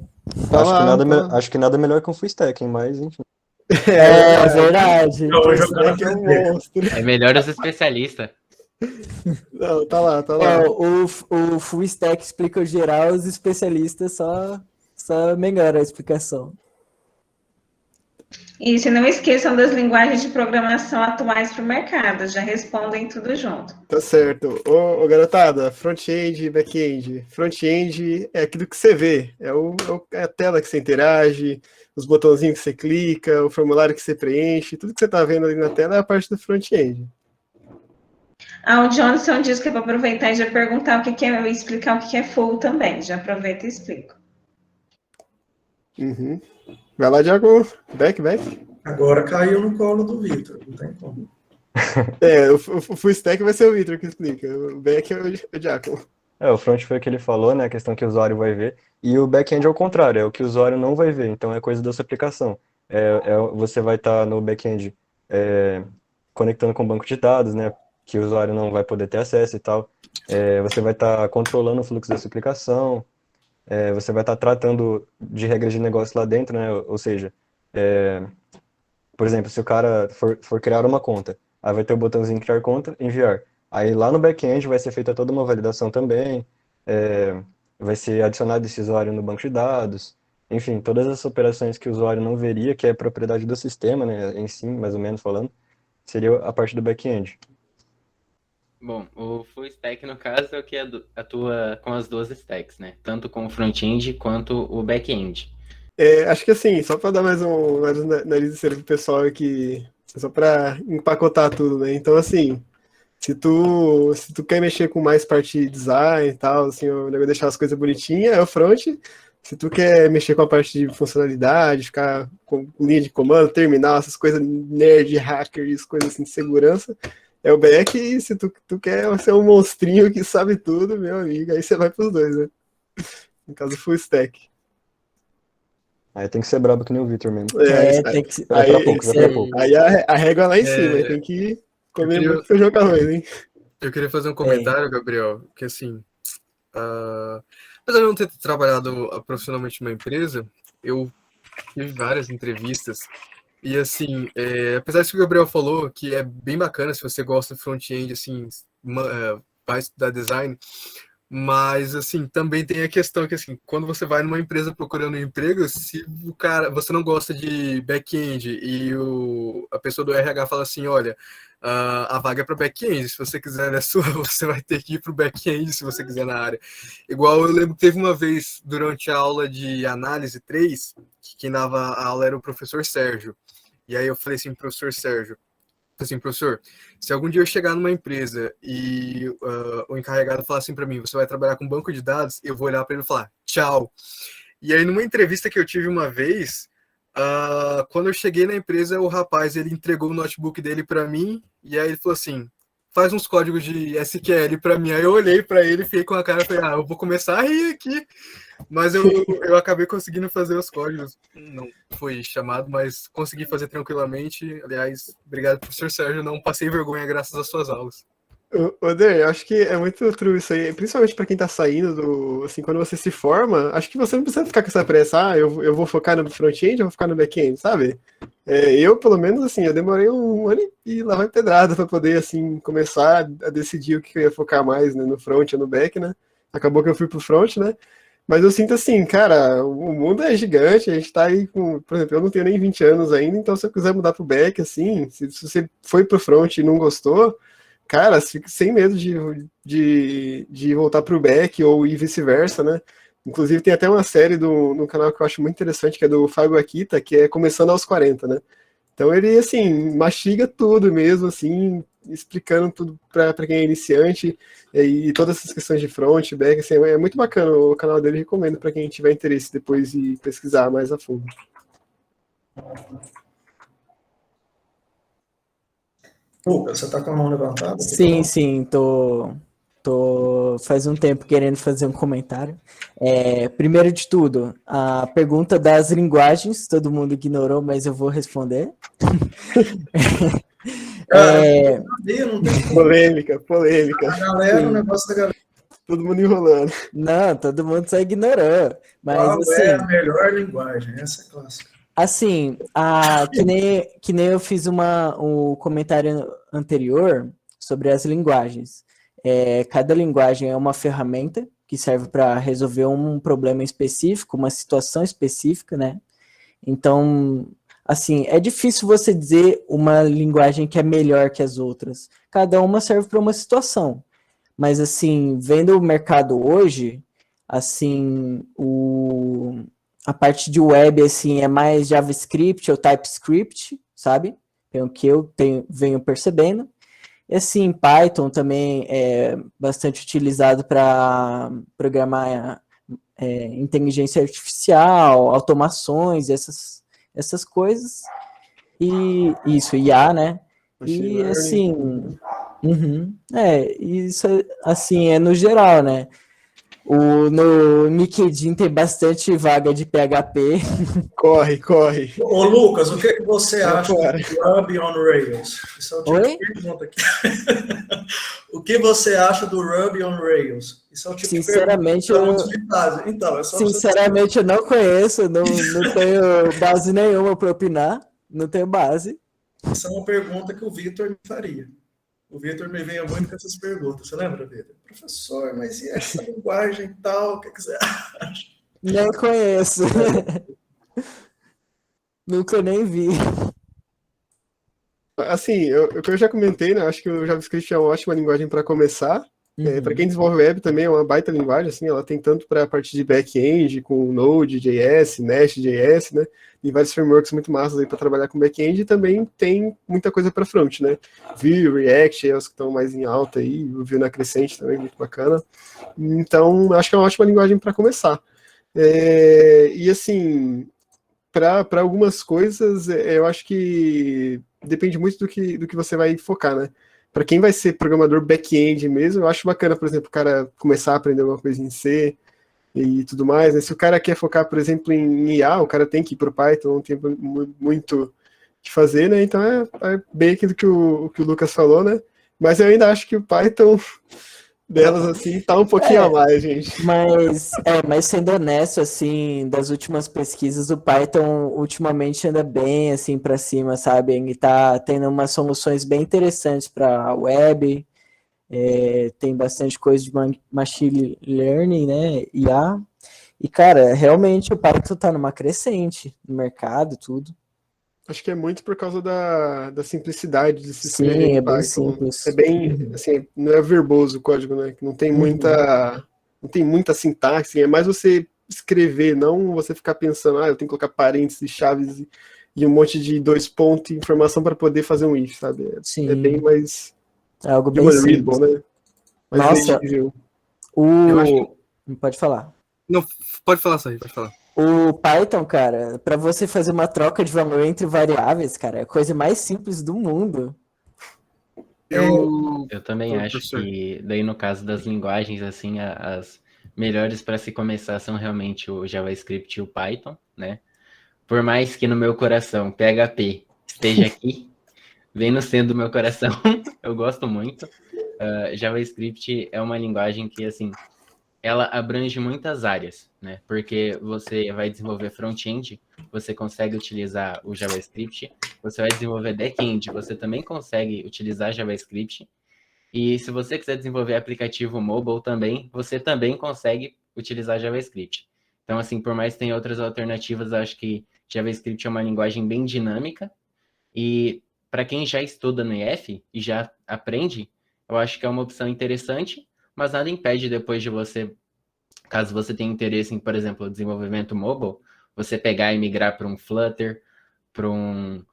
Acho que nada melhor que um full stack, hein? Mas enfim. É verdade. Eu vou jogar É um monstro. É melhor os especialistas. Não, tá lá, tá É, lá. o full stack explica o geral, os especialistas só melhoram a explicação. E se não esqueçam das linguagens de programação atuais para o mercado, já respondem tudo junto. Tá certo. Ô, garotada, front-end e back-end. Front-end é aquilo que você vê, é a tela que você interage, os botãozinhos que você clica, o formulário que você preenche, tudo que você tá vendo ali na tela é a parte do front-end. O Johnson disse que é para aproveitar e já perguntar explicar o que é full também. Já aproveita e explico. Uhum. Vai lá, Diago. Back. Agora caiu no colo do Vitor, não tem como. O full stack vai ser o Victor que explica. O back é o Diaco. O front foi o que ele falou, né? A questão que o usuário vai ver. E o back-end é o contrário, é o que o usuário não vai ver. Então é coisa da sua aplicação. Você vai estar no back-end conectando com o banco de dados, né? Que o usuário não vai poder ter acesso e tal. Você vai estar controlando o fluxo dessa aplicação. Você vai estar tratando de regras de negócio lá dentro, né? Ou seja, por exemplo, se o cara for criar uma conta, aí vai ter o botãozinho criar conta, enviar. Aí lá no back-end vai ser feita toda uma validação também, vai ser adicionado esse usuário no banco de dados, enfim, todas as operações que o usuário não veria, que é propriedade do sistema, né, em si, mais ou menos falando, seria a parte do back-end. Bom, o full stack, no caso, é o que atua com as duas stacks, né? Tanto com o front-end quanto o back-end. Acho que assim, só para dar mais um nariz de cera pro pessoal aqui, só para empacotar tudo, né? Então, assim, se tu quer mexer com mais parte de design e tal, assim, o negócio de deixar as coisas bonitinhas, é o front. Se tu quer mexer com a parte de funcionalidade, ficar com linha de comando, terminal, essas coisas nerd, hackers, coisas assim de segurança, é o back. E se tu quer ser um monstrinho que sabe tudo, meu amigo, aí você vai pros dois, né? No caso, full stack. Aí tem que ser brabo que nem o Victor mesmo. Tem que Vai pra pouco, vai pra pouco. Aí a régua é lá em cima, aí tem que comer muito feijão com arroz, hein? Eu queria fazer um comentário, Gabriel, que assim, apesar de eu não ter trabalhado profissionalmente numa empresa, eu tive várias entrevistas e assim, apesar disso que o Gabriel falou, que é bem bacana se você gosta de front-end, assim, vai estudar design, mas assim, também tem a questão que assim, quando você vai numa empresa procurando um emprego, se você não gosta de back-end e a pessoa do RH fala assim, olha, a vaga é para back-end, se você quiser é sua, você vai ter que ir para o back-end se você quiser na área. Igual eu lembro que teve uma vez durante a aula de análise 3, que quem dava a aula era o professor Sérgio. E aí eu falei assim, professor Sérgio, assim, professor, se algum dia eu chegar numa empresa e o encarregado falar assim para mim, você vai trabalhar com banco de dados, eu vou olhar para ele e falar, tchau. E aí numa entrevista que eu tive uma vez, quando eu cheguei na empresa, o rapaz, ele entregou o notebook dele para mim, e aí ele falou assim, faz uns códigos de SQL para mim. Aí eu olhei para ele, fiquei com a cara, falei, eu vou começar a rir aqui. Mas eu acabei conseguindo fazer os códigos. Não foi chamado, mas consegui fazer tranquilamente. Aliás, obrigado, professor Sérgio. Não passei vergonha graças às suas aulas. Oder, eu acho que é muito true isso aí, principalmente para quem tá saindo assim, quando você se forma, acho que você não precisa ficar com essa pressa, eu vou focar no front-end, eu vou ficar no back-end, sabe? Eu, pelo menos, assim, eu demorei um ano e lá vai pedrada para poder, assim, começar a decidir o que eu ia focar mais, né, no front ou no back, né? Acabou que eu fui pro front, né? Mas eu sinto assim, cara, o mundo é gigante, a gente tá aí com, por exemplo, eu não tenho nem 20 anos ainda, então se eu quiser mudar pro back, assim, se você foi pro front e não gostou, cara, fica sem medo de voltar pro back ou ir vice-versa, né? Inclusive tem até uma série no canal que eu acho muito interessante, que é do Fábio Akita, que é Começando aos 40, né? Então ele, assim, mastiga tudo mesmo, assim, explicando tudo para quem é iniciante, e todas essas questões de front, back, assim, é muito bacana o canal dele, recomendo para quem tiver interesse depois de pesquisar mais a fundo. Lucas, você tá com a mão levantada? Sim, tô faz um tempo querendo fazer um comentário. Primeiro de tudo, a pergunta das linguagens, todo mundo ignorou, mas eu vou responder. Não tem Polêmica. A galera, o negócio da galera. Todo mundo enrolando. Não, todo mundo só ignorou. Mas, Qual assim, é a melhor linguagem? Essa é clássica. Assim, que nem eu fiz o comentário anterior, sobre as linguagens. Cada linguagem é uma ferramenta que serve para resolver um problema específico, uma situação específica, né? Então, assim, é difícil você dizer uma linguagem que é melhor que as outras. Cada uma serve para uma situação. Mas, assim, vendo o mercado hoje, assim, a parte de web, assim, é mais JavaScript ou TypeScript, sabe? É o que eu venho percebendo. E, assim, Python também é bastante utilizado para programar inteligência artificial, automações, essas coisas. E isso, IA, né? E, assim, isso, assim, é no geral, né? No LinkedIn tem bastante vaga de PHP. Corre, corre. Ô, Lucas, o que você acha Fora. do Ruby on Rails? Isso é o tipo de pergunta aqui. O que você acha do Ruby on Rails? Isso é o tipo Sinceramente, de pergunta. Então, é só sinceramente, eu não conheço, não tenho base nenhuma para opinar, não tenho base. Isso é uma pergunta que o Vitor me faria. O Vitor me veio muito com essas perguntas. Você lembra, Vitor? Professor, mas e essa linguagem e tal? O que você acha? Nem conheço. Nunca nem vi. Assim, o que eu já comentei, né? Acho que o JavaScript é uma ótima linguagem para começar. Para quem desenvolve web também é uma baita linguagem, assim, ela tem tanto para a parte de back-end, com Node.js, Nest.js, né? E vários frameworks muito massas aí para trabalhar com back-end, e também tem muita coisa para front, né? Vue, React, os que estão mais em alta aí, o Vue na crescente também, muito bacana. Então, acho que é uma ótima linguagem para começar. E assim, para algumas coisas, eu acho que depende muito do que você vai focar, né? Para quem vai ser programador back-end mesmo, eu acho bacana, por exemplo, o cara começar a aprender alguma coisa em C e tudo mais, né? Se o cara quer focar, por exemplo, em IA, o cara tem que ir para o Python, não tem muito de fazer, né? Então é bem aquilo que o Lucas falou, né? Mas eu ainda acho que o Python delas, assim, tá um pouquinho a mais, gente. Mas sendo honesto, assim, das últimas pesquisas, o Python ultimamente anda bem, assim, para cima, sabe? Ele tá tendo umas soluções bem interessantes para web, tem bastante coisa de machine learning, né? IA. E, cara, realmente o Python tá numa crescente no mercado, tudo. Acho que é muito por causa da simplicidade de se escrever Sim, em é bem Python. simples. É bem, assim, não é verboso o código, né? Não tem muita sintaxe, é mais você escrever, não você ficar pensando, eu tenho que colocar parênteses, chaves e um monte de 2 pontos de informação para poder fazer um if, sabe? Sim. É bem mais É algo bem simples. né? Mais Nossa, legível. Pode falar. Não, pode falar, Saí, pode falar. O Python, cara, para você fazer uma troca de valor entre variáveis, cara, é a coisa mais simples do mundo. Eu também acho professor. que, daí no caso das linguagens, assim, as melhores para se começar são realmente o JavaScript e o Python, né? Por mais que no meu coração PHP esteja aqui, vem no centro do meu coração, eu gosto muito. JavaScript é uma linguagem que, assim, ela abrange muitas áreas, né? Porque você vai desenvolver front-end, você consegue utilizar o JavaScript, você vai desenvolver back-end, você também consegue utilizar JavaScript, e se você quiser desenvolver aplicativo mobile também, você também consegue utilizar JavaScript. Então, assim, por mais que tenha outras alternativas, eu acho que JavaScript é uma linguagem bem dinâmica, e para quem já estuda no IF e já aprende, eu acho que é uma opção interessante, mas nada impede depois de você, caso você tenha interesse em, por exemplo, desenvolvimento mobile, você pegar e migrar para um Flutter, para um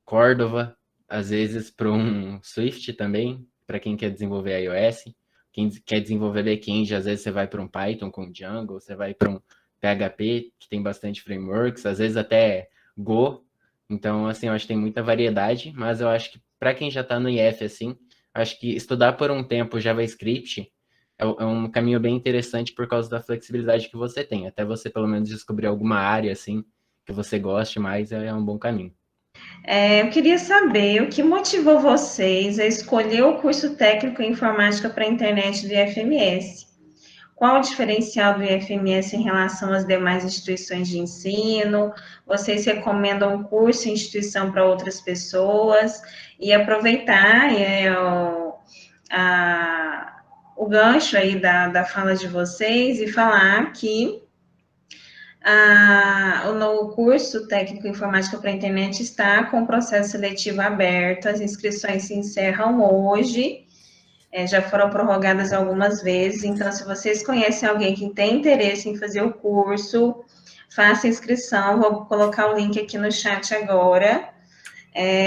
Cordova, às vezes para um Swift também, para quem quer desenvolver iOS. Quem quer desenvolver back-end, às vezes você vai para um Python com Django, você vai para um PHP, que tem bastante frameworks, às vezes até Go. Então, assim, eu acho que tem muita variedade, mas eu acho que para quem já está no IF, assim, acho que estudar por um tempo JavaScript é um caminho bem interessante por causa da flexibilidade que você tem. Até você, pelo menos, descobrir alguma área, assim, que você goste mais, é um bom caminho. Eu queria saber o que motivou vocês a escolher o curso técnico em informática para a internet do IFMS. Qual o diferencial do IFMS em relação às demais instituições de ensino? Vocês recomendam o curso e instituição para outras pessoas? E aproveitar o gancho aí da fala de vocês e falar que o curso técnico informática para a internet está com o processo seletivo aberto, as inscrições se encerram hoje, já foram prorrogadas algumas vezes, então se vocês conhecem alguém que tem interesse em fazer o curso, faça inscrição, vou colocar o link aqui no chat agora.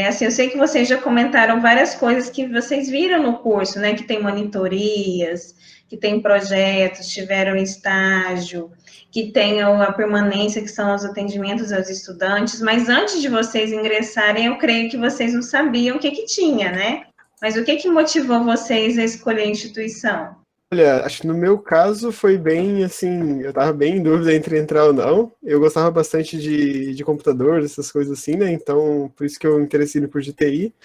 Assim, eu sei que vocês já comentaram várias coisas que vocês viram no curso, né, que tem monitorias, que tem projetos, tiveram estágio, que tem a permanência, que são os atendimentos aos estudantes, mas antes de vocês ingressarem, eu creio que vocês não sabiam o que tinha, né? Mas o que motivou vocês a escolher a instituição? Olha, acho que no meu caso foi bem assim, eu tava bem em dúvida entre entrar ou não. Eu gostava bastante de computador, essas coisas assim, né? Então, por isso que eu me interessei no curso de TI.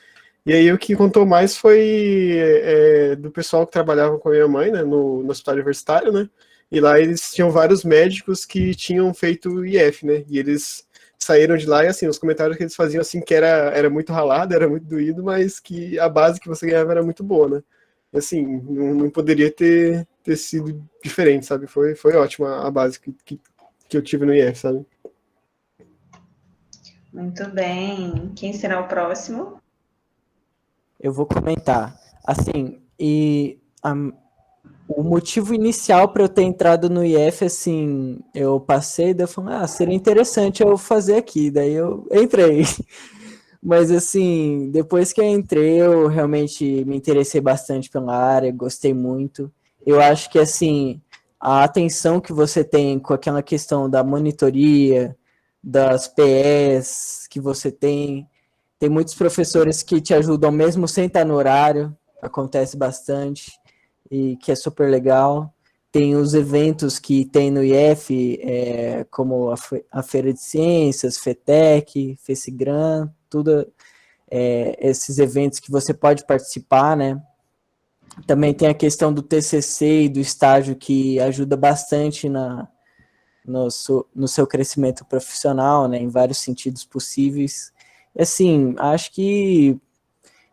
E aí o que contou mais foi do pessoal que trabalhava com a minha mãe, né, no hospital universitário, né? E lá eles tinham vários médicos que tinham feito IF, né? E eles saíram de lá e assim, os comentários que eles faziam assim que era muito ralado, era muito doído, mas que a base que você ganhava era muito boa, né? E, assim, não poderia ter sido diferente, sabe? Foi ótima a base que eu tive no IF, sabe? Muito bem. Quem será o próximo? Eu vou comentar. Assim, o motivo inicial para eu ter entrado no IF, assim, eu passei, daí eu falei, seria interessante eu fazer aqui, daí eu entrei. Mas, assim, depois que eu entrei, eu realmente me interessei bastante pela área, gostei muito. Eu acho que, assim, a atenção que você tem com aquela questão da monitoria, das PEs que você tem muitos professores que te ajudam mesmo sem estar no horário, acontece bastante, e que é super legal. Tem os eventos que tem no IF, como a Feira de Ciências, FETEC, FECIGRAM, tudo esses eventos que você pode participar, né? Também tem a questão do TCC e do estágio que ajuda bastante no seu crescimento profissional, né? Em vários sentidos possíveis. Assim, acho que...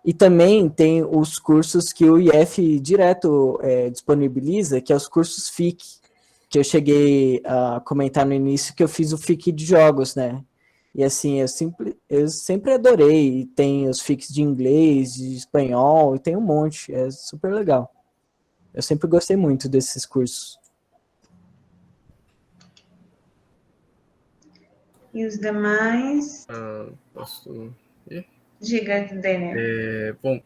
E também tem os cursos que o IF direto disponibiliza, que é os cursos FIC, que eu cheguei a comentar no início, que eu fiz o FIC de jogos, né? E assim, eu sempre adorei. E tem os FICs de inglês, de espanhol, e tem um monte, é super legal. Eu sempre gostei muito desses cursos. E os demais? Posso ir? Diga, Denner. Bom,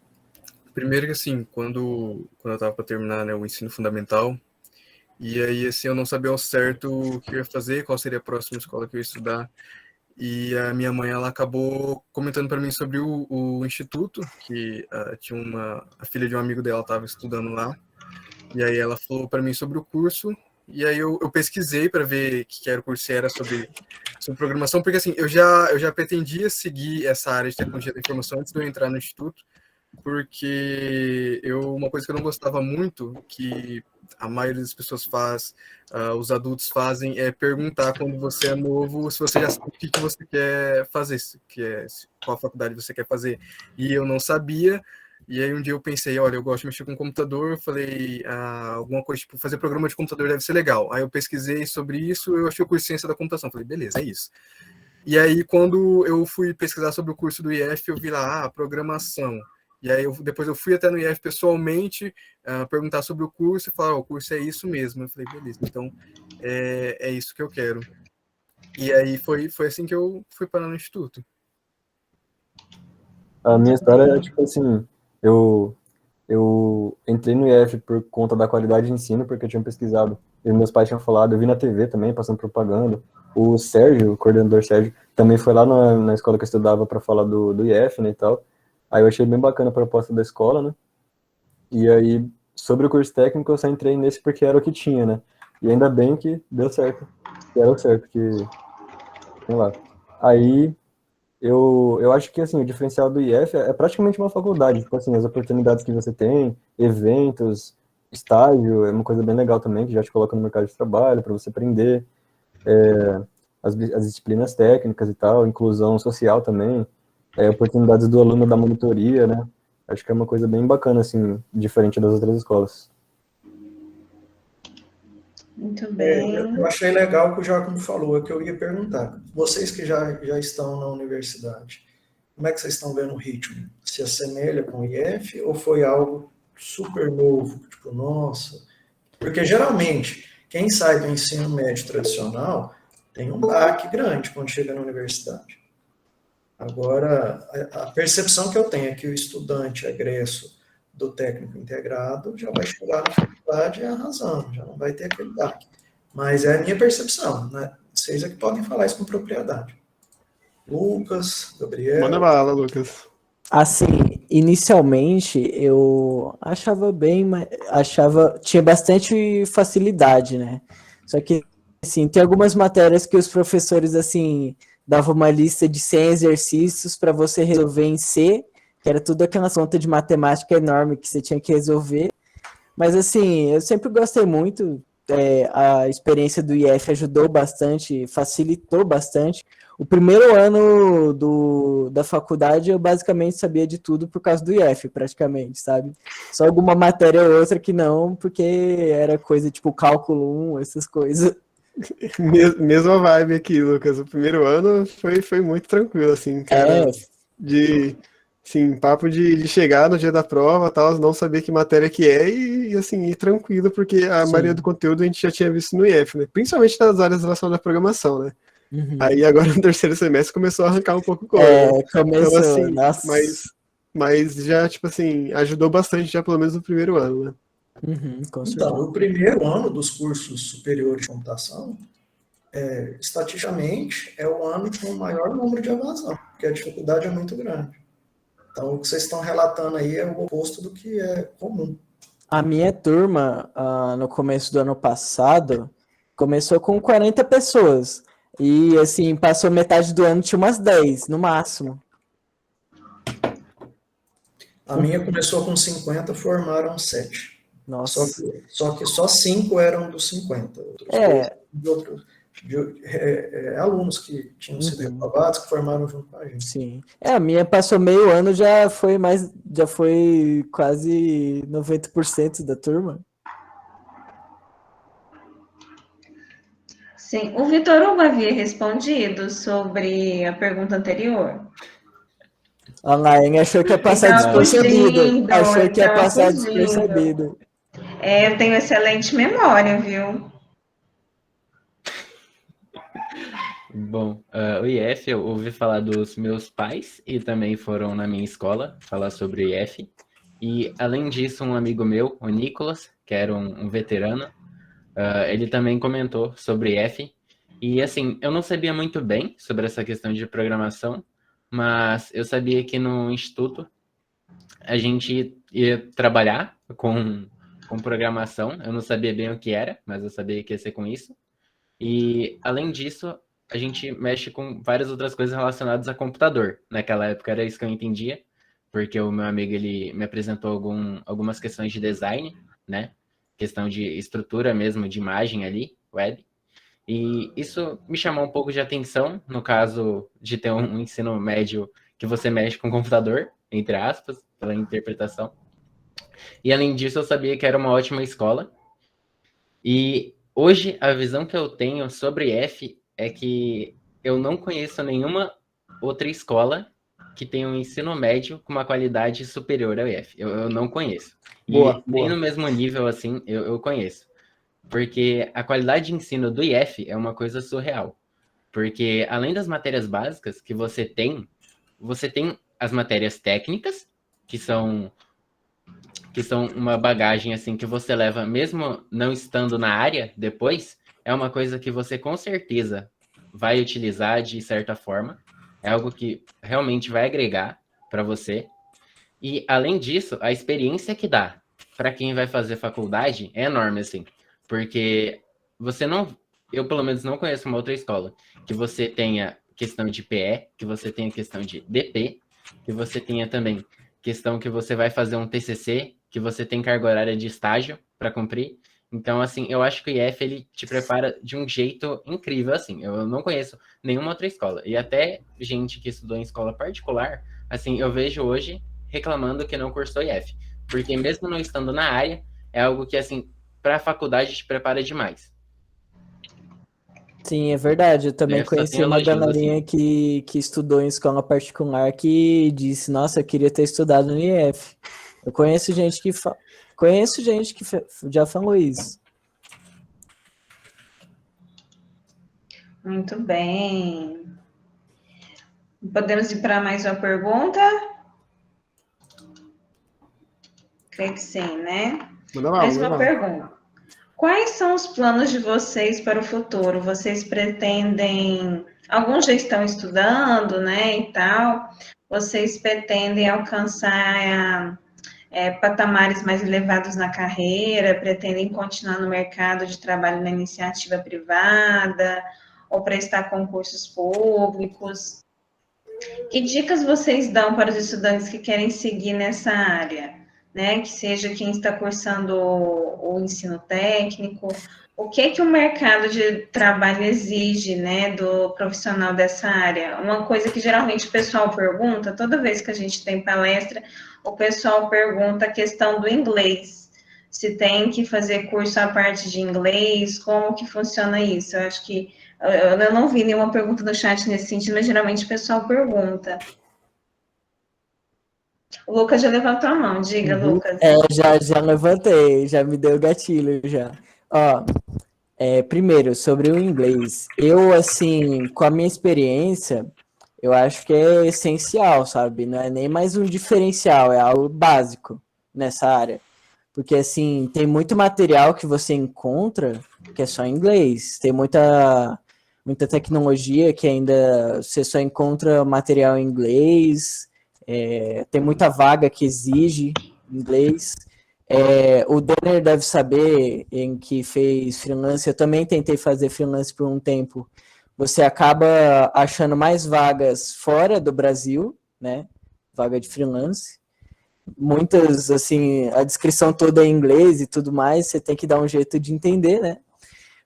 primeiro que assim, quando eu estava para terminar, né, o ensino fundamental, e aí assim, eu não sabia ao certo o que eu ia fazer, qual seria a próxima escola que eu ia estudar, e a minha mãe, ela acabou comentando para mim sobre o instituto, que tinha a filha de um amigo dela estava estudando lá, e aí ela falou para mim sobre o curso, e aí eu pesquisei para ver o que era o curso, se era sobre programação, porque assim, eu já pretendia seguir essa área de tecnologia da informação antes de eu entrar no instituto, porque uma coisa que eu não gostava muito, que a maioria das pessoas faz, os adultos fazem, é perguntar quando você é novo se você já sabe o que você quer fazer, qual faculdade você quer fazer. E eu não sabia, e aí um dia eu pensei, olha, eu gosto de mexer com computador, eu falei, alguma coisa, tipo, fazer programa de computador deve ser legal. Aí eu pesquisei sobre isso, eu achei o curso de ciência da computação, falei, beleza, é isso. E aí, quando eu fui pesquisar sobre o curso do IF, eu vi lá, programação. E aí, depois eu fui até no IF pessoalmente, perguntar sobre o curso e falar, o curso é isso mesmo. Eu falei, beleza, então é isso que eu quero. E aí, foi assim que eu fui parar no instituto. A minha história é, tipo assim, eu entrei no IF por conta da qualidade de ensino, porque eu tinha pesquisado, e meus pais tinham falado, eu vi na TV também, passando propaganda. O Sérgio, o coordenador Sérgio, também foi lá na escola que eu estudava para falar do IF, né, e tal. Aí eu achei bem bacana a proposta da escola, né? E aí, sobre o curso técnico, eu só entrei nesse porque era o que tinha, né? E ainda bem que deu certo. Que era o certo, que... Sei lá. Aí, eu acho que, assim, o diferencial do IF é praticamente uma faculdade. Tipo assim, as oportunidades que você tem, eventos, estágio, é uma coisa bem legal também, que já te coloca no mercado de trabalho, para você aprender. As disciplinas técnicas e tal, inclusão social também, oportunidades do aluno da monitoria, né? Acho que é uma coisa bem bacana, assim, diferente das outras escolas. Muito bem. Eu achei legal o que o Giacomo falou, é que eu ia perguntar. Vocês que já estão na universidade, como é que vocês estão vendo o ritmo? Se assemelha com o IF ou foi algo super novo? Tipo, nossa... Porque, geralmente, quem sai do ensino médio tradicional tem um baque grande quando chega na universidade. Agora, a percepção que eu tenho é que o estudante egresso do técnico integrado já vai chegar na faculdade arrasando, já não vai ter aquele baque. Mas é a minha percepção, né? Vocês é que podem falar isso com propriedade. Lucas, Gabriel... Manda bala, Lucas. Assim, inicialmente eu achava bem, mas tinha bastante facilidade, né? Só que, assim, tem algumas matérias que os professores, assim, davam uma lista de 100 exercícios para você resolver em C, que era tudo aquela conta de matemática enorme que você tinha que resolver. Mas, assim, eu sempre gostei muito, a experiência do IF ajudou bastante, facilitou bastante. O primeiro ano da faculdade eu basicamente sabia de tudo por causa do IF, praticamente, sabe? Só alguma matéria ou outra que não, porque era coisa tipo cálculo 1, essas coisas. Mesma vibe aqui, Lucas. O primeiro ano foi muito tranquilo, assim, cara. Assim, papo de chegar no dia da prova, tal, não saber que matéria que é e assim, ir tranquilo, porque a maioria do conteúdo a gente já tinha visto no IF, né? Principalmente nas áreas relacionadas à programação, né? Uhum. Aí agora no terceiro semestre começou a arrancar um pouco o couro. Começou, então, assim, nossa. mas já, tipo assim, ajudou bastante já pelo menos no primeiro ano, né? Com certeza. Então, o primeiro ano dos cursos superiores de computação, estatisticamente, é o ano com o maior número de evasão, porque a dificuldade é muito grande. Então, o que vocês estão relatando aí é o oposto do que é comum. A minha turma, no começo do ano passado, começou com 40 pessoas. E, assim, passou metade do ano, tinha umas 10, no máximo. A minha começou com 50, formaram 7. Nossa. Só que só 5 eram dos 50. Alunos que tinham sido reprovados, que formaram junto com a gente. Sim. A minha passou meio ano, já foi quase 90% da turma. Sim. O Vitor Hugo havia respondido sobre a pergunta anterior. A Laine achou que ia passar despercebido. Achou que ia passar despercebido. Eu tenho excelente memória, viu? Bom, o IF, eu ouvi falar dos meus pais e também foram na minha escola falar sobre o IF. E, além disso, um amigo meu, o Nicolas, que era um veterano, ele também comentou sobre IF. E, assim, eu não sabia muito bem sobre essa questão de programação, mas eu sabia que no instituto a gente ia trabalhar com programação. Eu não sabia bem o que era, mas eu sabia que ia ser com isso. E, além disso, a gente mexe com várias outras coisas relacionadas a computador. Naquela época era isso que eu entendia, porque o meu amigo ele me apresentou algumas questões de design, né? Questão de estrutura mesmo, de imagem ali, web. E isso me chamou um pouco de atenção, no caso de ter um ensino médio que você mexe com computador, entre aspas, pela interpretação. E além disso, eu sabia que era uma ótima escola. E hoje, a visão que eu tenho sobre IF é que eu não conheço nenhuma outra escola que tenha um ensino médio com uma qualidade superior ao IF. Eu não conheço. Nem no mesmo nível, assim, eu conheço. Porque a qualidade de ensino do IF é uma coisa surreal. Porque além das matérias básicas que você tem as matérias técnicas, que são uma bagagem assim que você leva mesmo não estando na área depois, é uma coisa que você com certeza vai utilizar de certa forma, é algo que realmente vai agregar para você. E além disso, a experiência que dá para quem vai fazer faculdade é enorme assim, porque eu pelo menos não conheço uma outra escola que você tenha questão de PE, que você tenha questão de DP, que você tenha também questão que você vai fazer um TCC, que você tem carga horária de estágio para cumprir. Então, assim, eu acho que o IF, ele te prepara de um jeito incrível, assim. Eu não conheço nenhuma outra escola. E até gente que estudou em escola particular, assim, eu vejo hoje reclamando que não cursou IF. Porque mesmo não estando na área, é algo que, assim, para a faculdade te prepara demais. Sim, é verdade. Eu também Eu só conheci tenho uma elogios, galerinha assim. que estudou em escola particular que disse, nossa, eu queria ter estudado no IF. Eu conheço gente que já falou isso. Muito bem. Podemos ir para mais uma pergunta? Creio que sim, né? Manda lá, Mais manda uma lá. pergunta. Quais são os planos de vocês para o futuro? Vocês pretendem, alguns já estão estudando, né, e tal, vocês pretendem alcançar patamares mais elevados na carreira, pretendem continuar no mercado de trabalho na iniciativa privada, ou prestar concursos públicos? Que dicas vocês dão para os estudantes que querem seguir nessa área? Né? Que seja quem está cursando o ensino técnico, o que o mercado de trabalho exige, né, do profissional dessa área? Uma coisa que geralmente o pessoal pergunta, toda vez que a gente tem palestra, o pessoal pergunta a questão do inglês. Se tem que fazer curso à parte de inglês, como que funciona isso? Eu acho que eu não vi nenhuma pergunta no chat nesse sentido, mas geralmente o pessoal pergunta. O Lucas já levantou a mão, diga, Uhum. Lucas. Já levantei, já me deu gatilho já. Ó, primeiro, sobre o inglês. Eu, assim, com a minha experiência, eu acho que é essencial, sabe? Não é nem mais um diferencial, é algo básico nessa área. Porque, assim, tem muito material que você encontra que é só em inglês. Tem muita tecnologia que ainda você só encontra material em inglês. Tem muita vaga que exige inglês. O Denner deve saber, em que fez freelance, eu também tentei fazer freelance por um tempo. Você acaba achando mais vagas fora do Brasil, né? Vaga de freelance. Muitas, assim, a descrição toda é em inglês e tudo mais, você tem que dar um jeito de entender, né?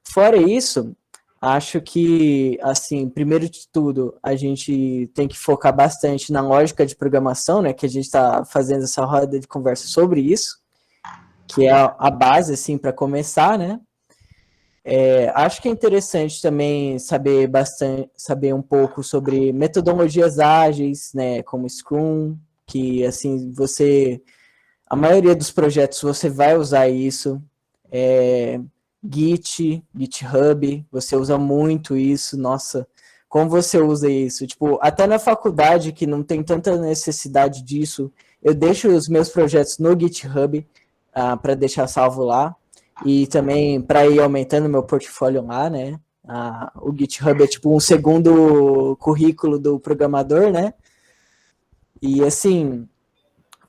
Fora isso, acho que, assim, primeiro de tudo, a gente tem que focar bastante na lógica de programação, né? Que a gente está fazendo essa roda de conversa sobre isso, que é a base, assim, para começar, né? Acho que é interessante também saber um pouco sobre metodologias ágeis, né? Como Scrum, que, assim, a maioria dos projetos você vai usar isso. GitHub, você usa muito isso, nossa, como você usa isso? Tipo, até na faculdade, que não tem tanta necessidade disso, eu deixo os meus projetos no GitHub para deixar salvo lá, e também para ir aumentando meu portfólio lá, né? O GitHub é tipo um segundo currículo do programador, né? E assim,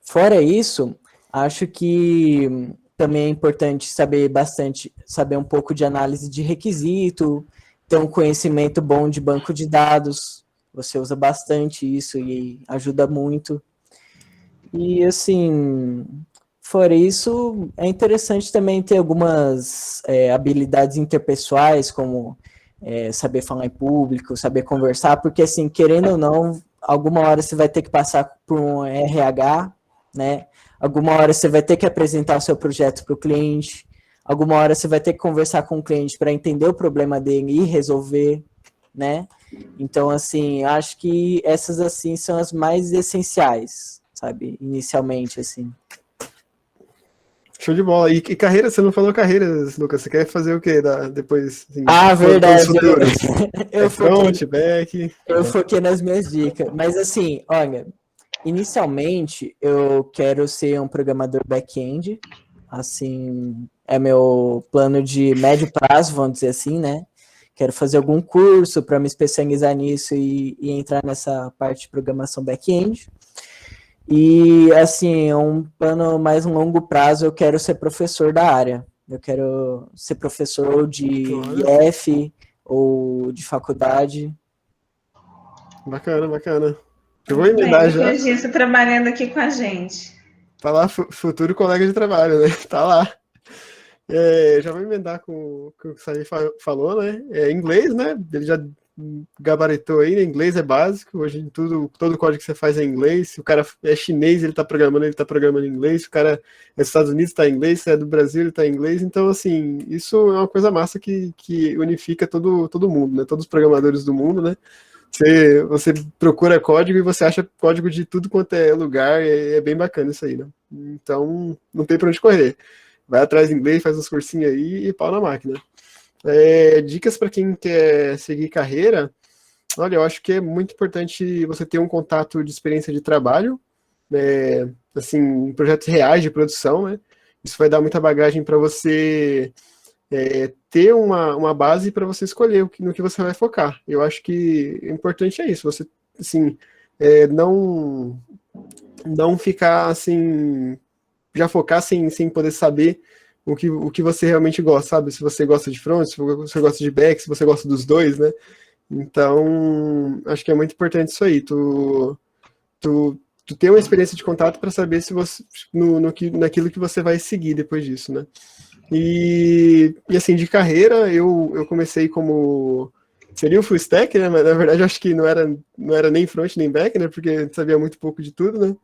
fora isso, acho que também é importante saber um pouco de análise de requisito, ter um conhecimento bom de banco de dados. Você usa bastante isso e ajuda muito. E assim, fora isso, é interessante também ter algumas habilidades interpessoais, como saber falar em público, saber conversar, porque assim, querendo ou não, alguma hora você vai ter que passar por um RH, né? Alguma hora você vai ter que apresentar o seu projeto para o cliente, alguma hora você vai ter que conversar com o cliente para entender o problema dele e resolver, né? Então, assim, acho que essas, assim, são as mais essenciais, sabe? Inicialmente, assim. Show de bola. E carreira, você não falou carreiras, Lucas. Você quer fazer o quê depois? Assim, verdade. Futuros? Front, back. Eu foquei nas minhas dicas. Mas assim, olha, inicialmente eu quero ser um programador back-end. Assim, é meu plano de médio prazo, vamos dizer assim, né? Quero fazer algum curso para me especializar nisso e entrar nessa parte de programação back-end. E, assim, um plano mais longo prazo, eu quero ser professor da área. Eu quero ser professor de IF ou de faculdade. Bacana, bacana. Eu vou emendar já. Depois disso, trabalhando aqui com a gente. Tá lá, futuro colega de trabalho, né? Tá lá. Já vou emendar com o que o Saí falou, né? Inglês, né? Ele já gabaritou aí, né? Inglês é básico, hoje todo código que você faz é em inglês, se o cara é chinês, ele tá programando em inglês, se o cara é dos Estados Unidos, tá em inglês, se é do Brasil, ele tá em inglês, então, assim, isso é uma coisa massa que unifica todo mundo, né? Todos os programadores do mundo, né? Você procura código e você acha código de tudo quanto é lugar, é bem bacana isso aí, né? Então, não tem pra onde correr. Vai atrás de inglês, faz uns cursinhos aí e pau na máquina. Dicas para quem quer seguir carreira, olha, eu acho que é muito importante você ter um contato de experiência de trabalho, assim, em projetos reais de produção, né? Isso vai dar muita bagagem para você ter uma base para você escolher no que você vai focar. Eu acho que o importante é isso, você, assim, não ficar, assim, já focar sem poder saber o que você realmente gosta, sabe? Se você gosta de front, se você gosta de back, se você gosta dos dois, né? Então, acho que é muito importante isso aí, tu ter uma experiência de contato para saber se você naquilo que você vai seguir depois disso, né? E assim, de carreira, eu comecei como seria o full stack, né? Mas na verdade eu acho que não era nem front nem back, né? Porque sabia muito pouco de tudo, né?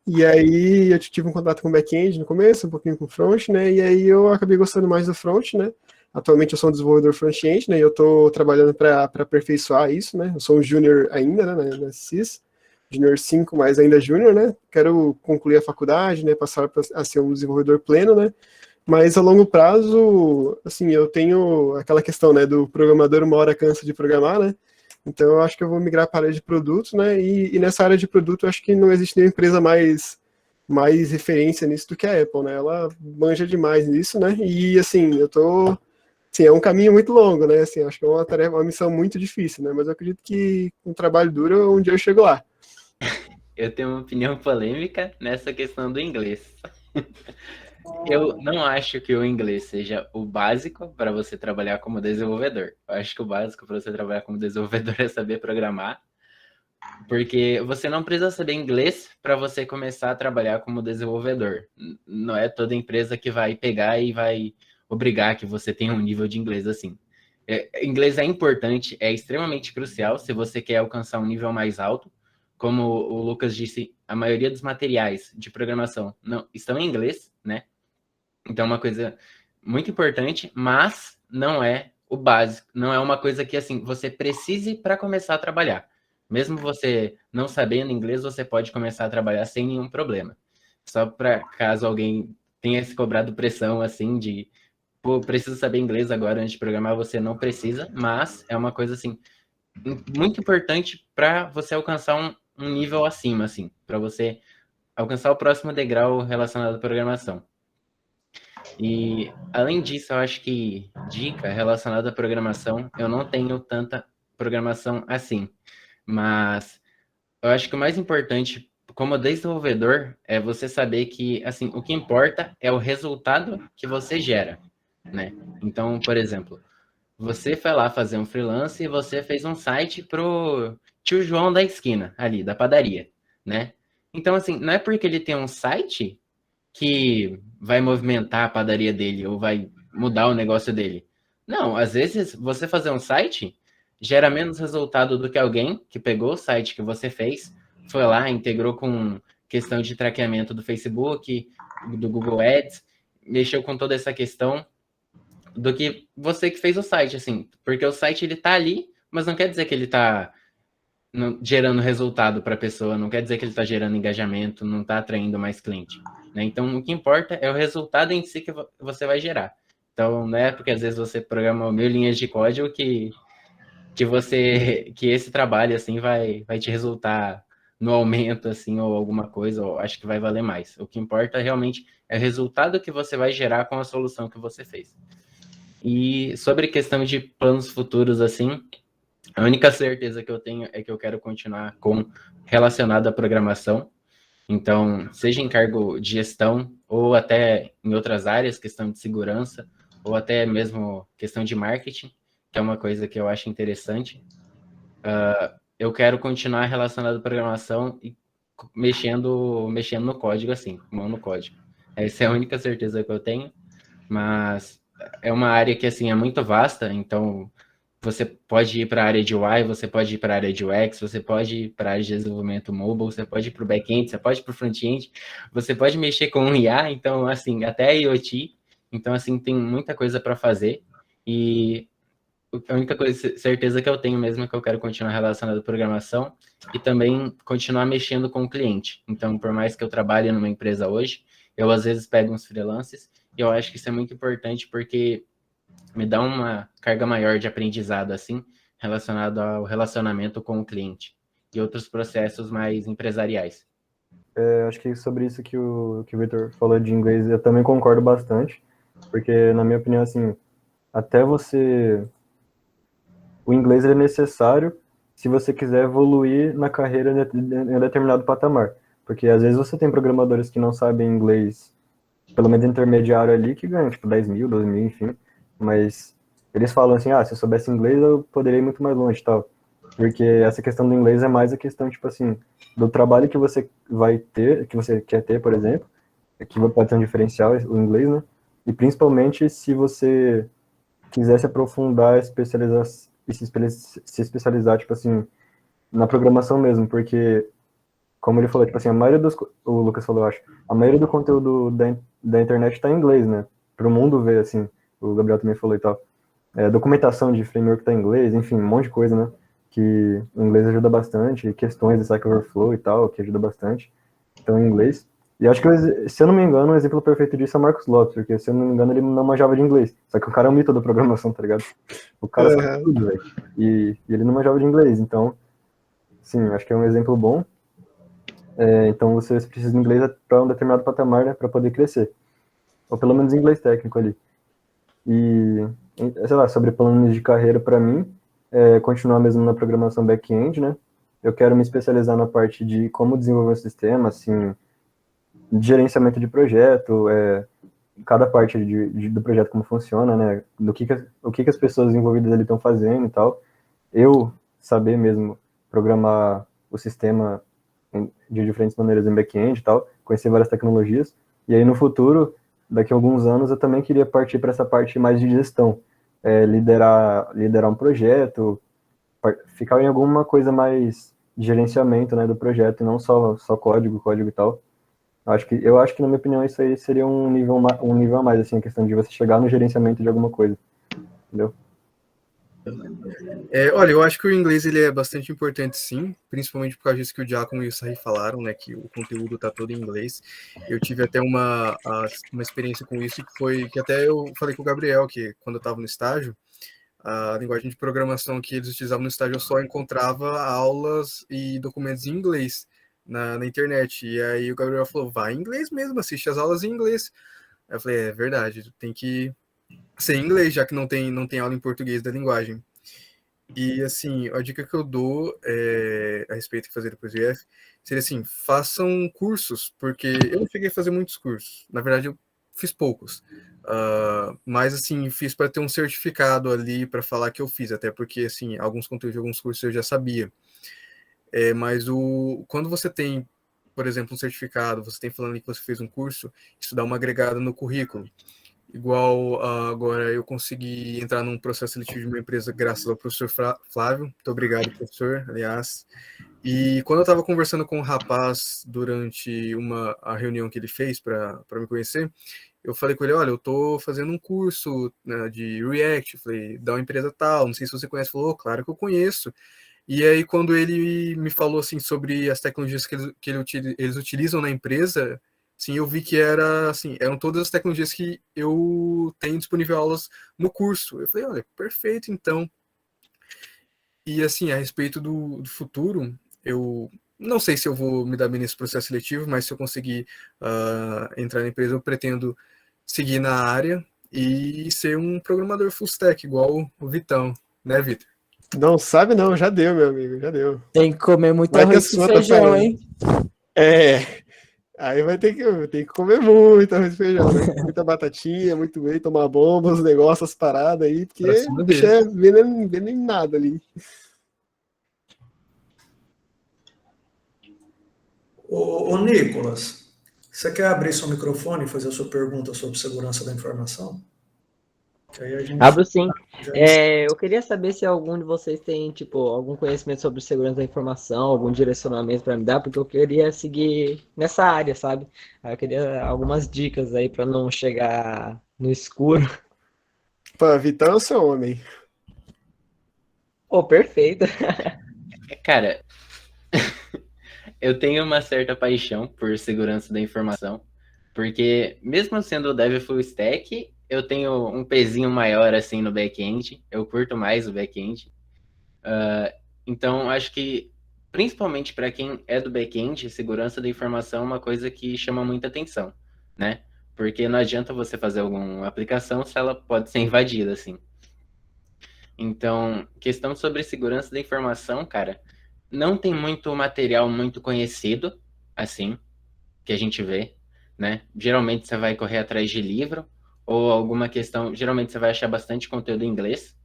E aí eu tive um contato com back-end no começo, um pouquinho com front, né? E aí eu acabei gostando mais do front, né? Atualmente eu sou um desenvolvedor front-end, né? E eu estou trabalhando para aperfeiçoar isso, né? Eu sou um júnior ainda, né? Na CIS, júnior 5, mas ainda júnior, né? Quero concluir a faculdade, né? Passar a ser um desenvolvedor pleno, né? Mas a longo prazo, assim, eu tenho aquela questão, né? Do programador uma hora cansa de programar, né? Então, eu acho que eu vou migrar para a área de produtos, né? E nessa área de produto, eu acho que não existe nenhuma empresa mais referência nisso do que a Apple, né? Ela manja demais nisso, né? E, assim, assim, é um caminho muito longo, né? Assim, acho que é uma tarefa, uma missão muito difícil, né? Mas eu acredito que com um trabalho duro, um dia eu chego lá. Eu tenho uma opinião polêmica nessa questão do inglês. Eu não acho que o inglês seja o básico para você trabalhar como desenvolvedor. Eu acho que o básico para você trabalhar como desenvolvedor é saber programar, porque você não precisa saber inglês para você começar a trabalhar como desenvolvedor. Não é toda empresa que vai pegar e vai obrigar que você tenha um nível de inglês assim. Inglês é importante, é extremamente crucial se você quer alcançar um nível mais alto. Como o Lucas disse, a maioria dos materiais de programação não estão em inglês, né? Então é uma coisa muito importante, mas não é o básico, não é uma coisa que assim você precise para começar a trabalhar. Mesmo você não sabendo inglês, você pode começar a trabalhar sem nenhum problema. Só para caso alguém tenha se cobrado pressão assim de pô, preciso saber inglês agora antes de programar, você não precisa, mas é uma coisa assim muito importante para você alcançar um nível acima, assim, para você alcançar o próximo degrau relacionado à programação. E, além disso, eu acho que dica relacionada à programação, eu não tenho tanta programação assim, mas eu acho que o mais importante, como desenvolvedor, é você saber que, assim, o que importa é o resultado que você gera, né? Então, por exemplo, você foi lá fazer um freelance e você fez um site pro tio João da esquina, ali, da padaria, né? Então, assim, não é porque ele tem um site que vai movimentar a padaria dele ou vai mudar o negócio dele. Não, às vezes você fazer um site gera menos resultado do que alguém que pegou o site que você fez, foi lá, integrou com questão de traqueamento do Facebook, do Google Ads, mexeu com toda essa questão do que você que fez o site, assim, porque o site ele tá ali, mas não quer dizer que ele tá gerando resultado para a pessoa, não quer dizer que ele está gerando engajamento, não está atraindo mais cliente, né? Então, o que importa é o resultado em si que você vai gerar. Então, não é porque às vezes você programa 1000 linhas de código que esse trabalho assim vai te resultar no aumento assim ou alguma coisa, ou acho que vai valer mais. O que importa realmente é o resultado que você vai gerar com a solução que você fez. E sobre questão de planos futuros assim, a única certeza que eu tenho é que eu quero continuar relacionado à programação. Então, seja em cargo de gestão ou até em outras áreas, questão de segurança ou até mesmo questão de marketing, que é uma coisa que eu acho interessante. Eu quero continuar relacionado à programação e mexendo no código assim, mão no código. Essa é a única certeza que eu tenho, mas é uma área que assim é muito vasta, então você pode ir para a área de UI, você pode ir para a área de UX, você pode ir para a área de desenvolvimento mobile, você pode ir para o back-end, você pode ir para o front-end, você pode mexer com IA, então, assim, até IoT. Então, assim, tem muita coisa para fazer. E a única coisa, certeza que eu tenho mesmo é que eu quero continuar relacionado à programação e também continuar mexendo com o cliente. Então, por mais que eu trabalhe numa empresa hoje, eu às vezes pego uns freelances e eu acho que isso é muito importante porque me dá uma carga maior de aprendizado, assim, relacionado ao relacionamento com o cliente e outros processos mais empresariais. Acho que sobre isso que o Victor falou de inglês, eu também concordo bastante, porque, na minha opinião, assim, até você... O inglês é necessário se você quiser evoluir na carreira em um determinado patamar. Porque, às vezes, você tem programadores que não sabem inglês, pelo menos intermediário ali, que ganham, tipo, 10 mil, 12 mil, enfim. Mas eles falam assim, se eu soubesse inglês, eu poderia ir muito mais longe e tal. Porque essa questão do inglês é mais a questão, tipo assim, do trabalho que você vai ter, que você quer ter, por exemplo, que pode ter um diferencial, o inglês, né? E principalmente se você quiser se aprofundar, se especializar, tipo assim, na programação mesmo, porque, como ele falou, tipo assim, o Lucas falou, eu acho, a maioria do conteúdo da internet está em inglês, né? Para o mundo ver, assim, o Gabriel também falou e tal. Documentação de framework está em inglês, enfim, um monte de coisa, né? Que o inglês ajuda bastante, questões de Stack Overflow e tal, que ajuda bastante. Então, em inglês. E acho que, se eu não me engano, um exemplo perfeito disso é o Marcus Lopes, porque, se eu não me engano, ele não manjava de inglês. Só que o cara é um mito da programação, tá ligado? O cara sabe tudo, velho. E ele não manjava de inglês, então, sim, acho que é um exemplo bom. Então, você precisa de inglês para um determinado patamar, né, para poder crescer. Ou pelo menos inglês técnico ali. E, sei lá, sobre planos de carreira para mim, continuar mesmo na programação back-end, né? Eu quero me especializar na parte de como desenvolver um sistema, assim, de gerenciamento de projeto, cada parte do projeto como funciona, né? O que as pessoas envolvidas ali estão fazendo e tal. Eu saber mesmo programar o sistema de diferentes maneiras em back-end e tal, conhecer várias tecnologias. E aí no futuro, daqui a alguns anos, eu também queria partir para essa parte mais de gestão, liderar um projeto, ficar em alguma coisa mais de gerenciamento, né, do projeto, e não só código e tal. Eu acho que, na minha opinião, isso aí seria um nível a mais, assim, a questão de você chegar no gerenciamento de alguma coisa, entendeu? Olha, eu acho que o inglês ele é bastante importante, sim, principalmente por causa disso que o Giacomo e o Sarri falaram, né, que o conteúdo está todo em inglês. Eu tive até uma experiência com isso, que foi que até eu falei com o Gabriel, que quando eu estava no estágio, a linguagem de programação que eles utilizavam no estágio, eu só encontrava aulas e documentos em inglês na internet. E aí o Gabriel falou, vai em inglês mesmo, assiste as aulas em inglês. Aí eu falei, é verdade, tem que ser em inglês, já que não tem aula em português da linguagem. E, assim, a dica que eu dou a respeito de fazer depois do IF seria assim, façam cursos, porque eu não cheguei a fazer muitos cursos. Na verdade, eu fiz poucos. Mas, assim, fiz para ter um certificado ali para falar que eu fiz, até porque, assim, alguns conteúdos de alguns cursos eu já sabia. Mas quando você tem, por exemplo, um certificado, você tem falando que você fez um curso, isso dá uma agregada no currículo. Igual agora eu consegui entrar num processo seletivo de uma empresa graças ao professor Flávio. Muito obrigado, professor, aliás. E quando eu estava conversando com um rapaz durante a reunião que ele fez para me conhecer, eu falei com ele, olha, eu estou fazendo um curso, né, de React. Eu falei, da uma empresa tal, não sei se você conhece. Ele falou, claro que eu conheço. E aí, quando ele me falou assim sobre as tecnologias que eles utilizam na empresa, sim, eu vi que eram todas as tecnologias que eu tenho disponível aulas no curso. Eu falei, olha, perfeito, então. E assim, a respeito do futuro, eu não sei se eu vou me dar bem nesse processo seletivo, mas se eu conseguir entrar na empresa, eu pretendo seguir na área e ser um programador full stack, igual o Vitão, né, Vitor? Não sabe não, já deu, meu amigo, já deu. Tem que comer muito Vai que a arroz e sua tá feijão, falando. hein? Aí vai ter que comer muito arroz e feijão, né? Muita batatinha, muito whey, tomar bomba, os negócios, as paradas aí, porque Pra cima o bicho dele. é envenenado ali. Ô, Nicolas, você quer abrir seu microfone e fazer a sua pergunta sobre segurança da informação? Que aí a gente Abro sim. já Eu queria saber se algum de vocês tem, tipo, algum conhecimento sobre segurança da informação, algum direcionamento para me dar, porque eu queria seguir nessa área, sabe? Aí eu queria algumas dicas aí para não chegar no escuro. Pô, Vitão é o seu homem. Pô, perfeito. Cara, eu tenho uma certa paixão por segurança da informação, porque mesmo sendo dev full stack, eu tenho um pezinho maior assim no back-end, eu curto mais o back-end. Então, acho que, principalmente para quem é do back-end, segurança da informação é uma coisa que chama muita atenção, né? Porque não adianta você fazer alguma aplicação se ela pode ser invadida, assim. Então, questão sobre segurança da informação, cara, não tem muito material muito conhecido, assim, que a gente vê, né? Geralmente você vai correr atrás de livro ou alguma questão, geralmente você vai achar bastante conteúdo em inglês,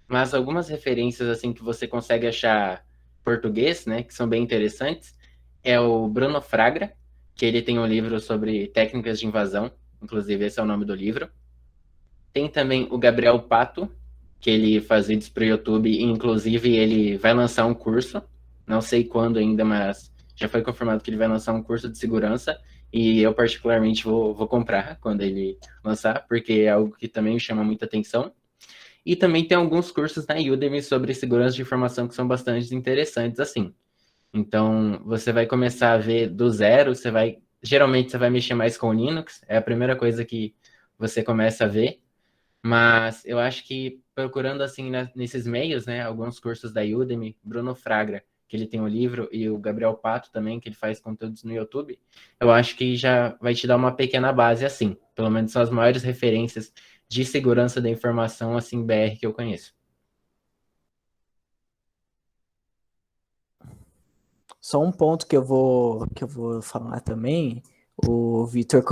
mas algumas referências assim que você consegue achar português, né, que são bem interessantes, é o Bruno Fragra, que ele tem um livro sobre técnicas de invasão, inclusive esse é o nome do livro. Tem também o Gabriel Pato, que ele faz vídeos para o YouTube, e inclusive ele vai lançar um curso, não sei quando ainda, mas já foi confirmado que ele vai lançar um curso de segurança, e eu particularmente vou comprar quando ele lançar, porque é algo que também me chama muita atenção. E também tem alguns cursos na Udemy sobre segurança de informação que são bastante interessantes, assim. Então, você vai começar a ver do zero, geralmente você vai mexer mais com Linux, é a primeira coisa que você começa a ver, mas eu acho que procurando assim nesses meios, né, alguns cursos da Udemy, Bruno Fragra, que ele tem um livro, e o Gabriel Pato também, que ele faz conteúdos no YouTube, eu acho que já vai te dar uma pequena base assim. Pelo menos são as maiores referências de segurança da informação, assim, BR que eu conheço. Só um ponto que eu vou falar também. O Vitor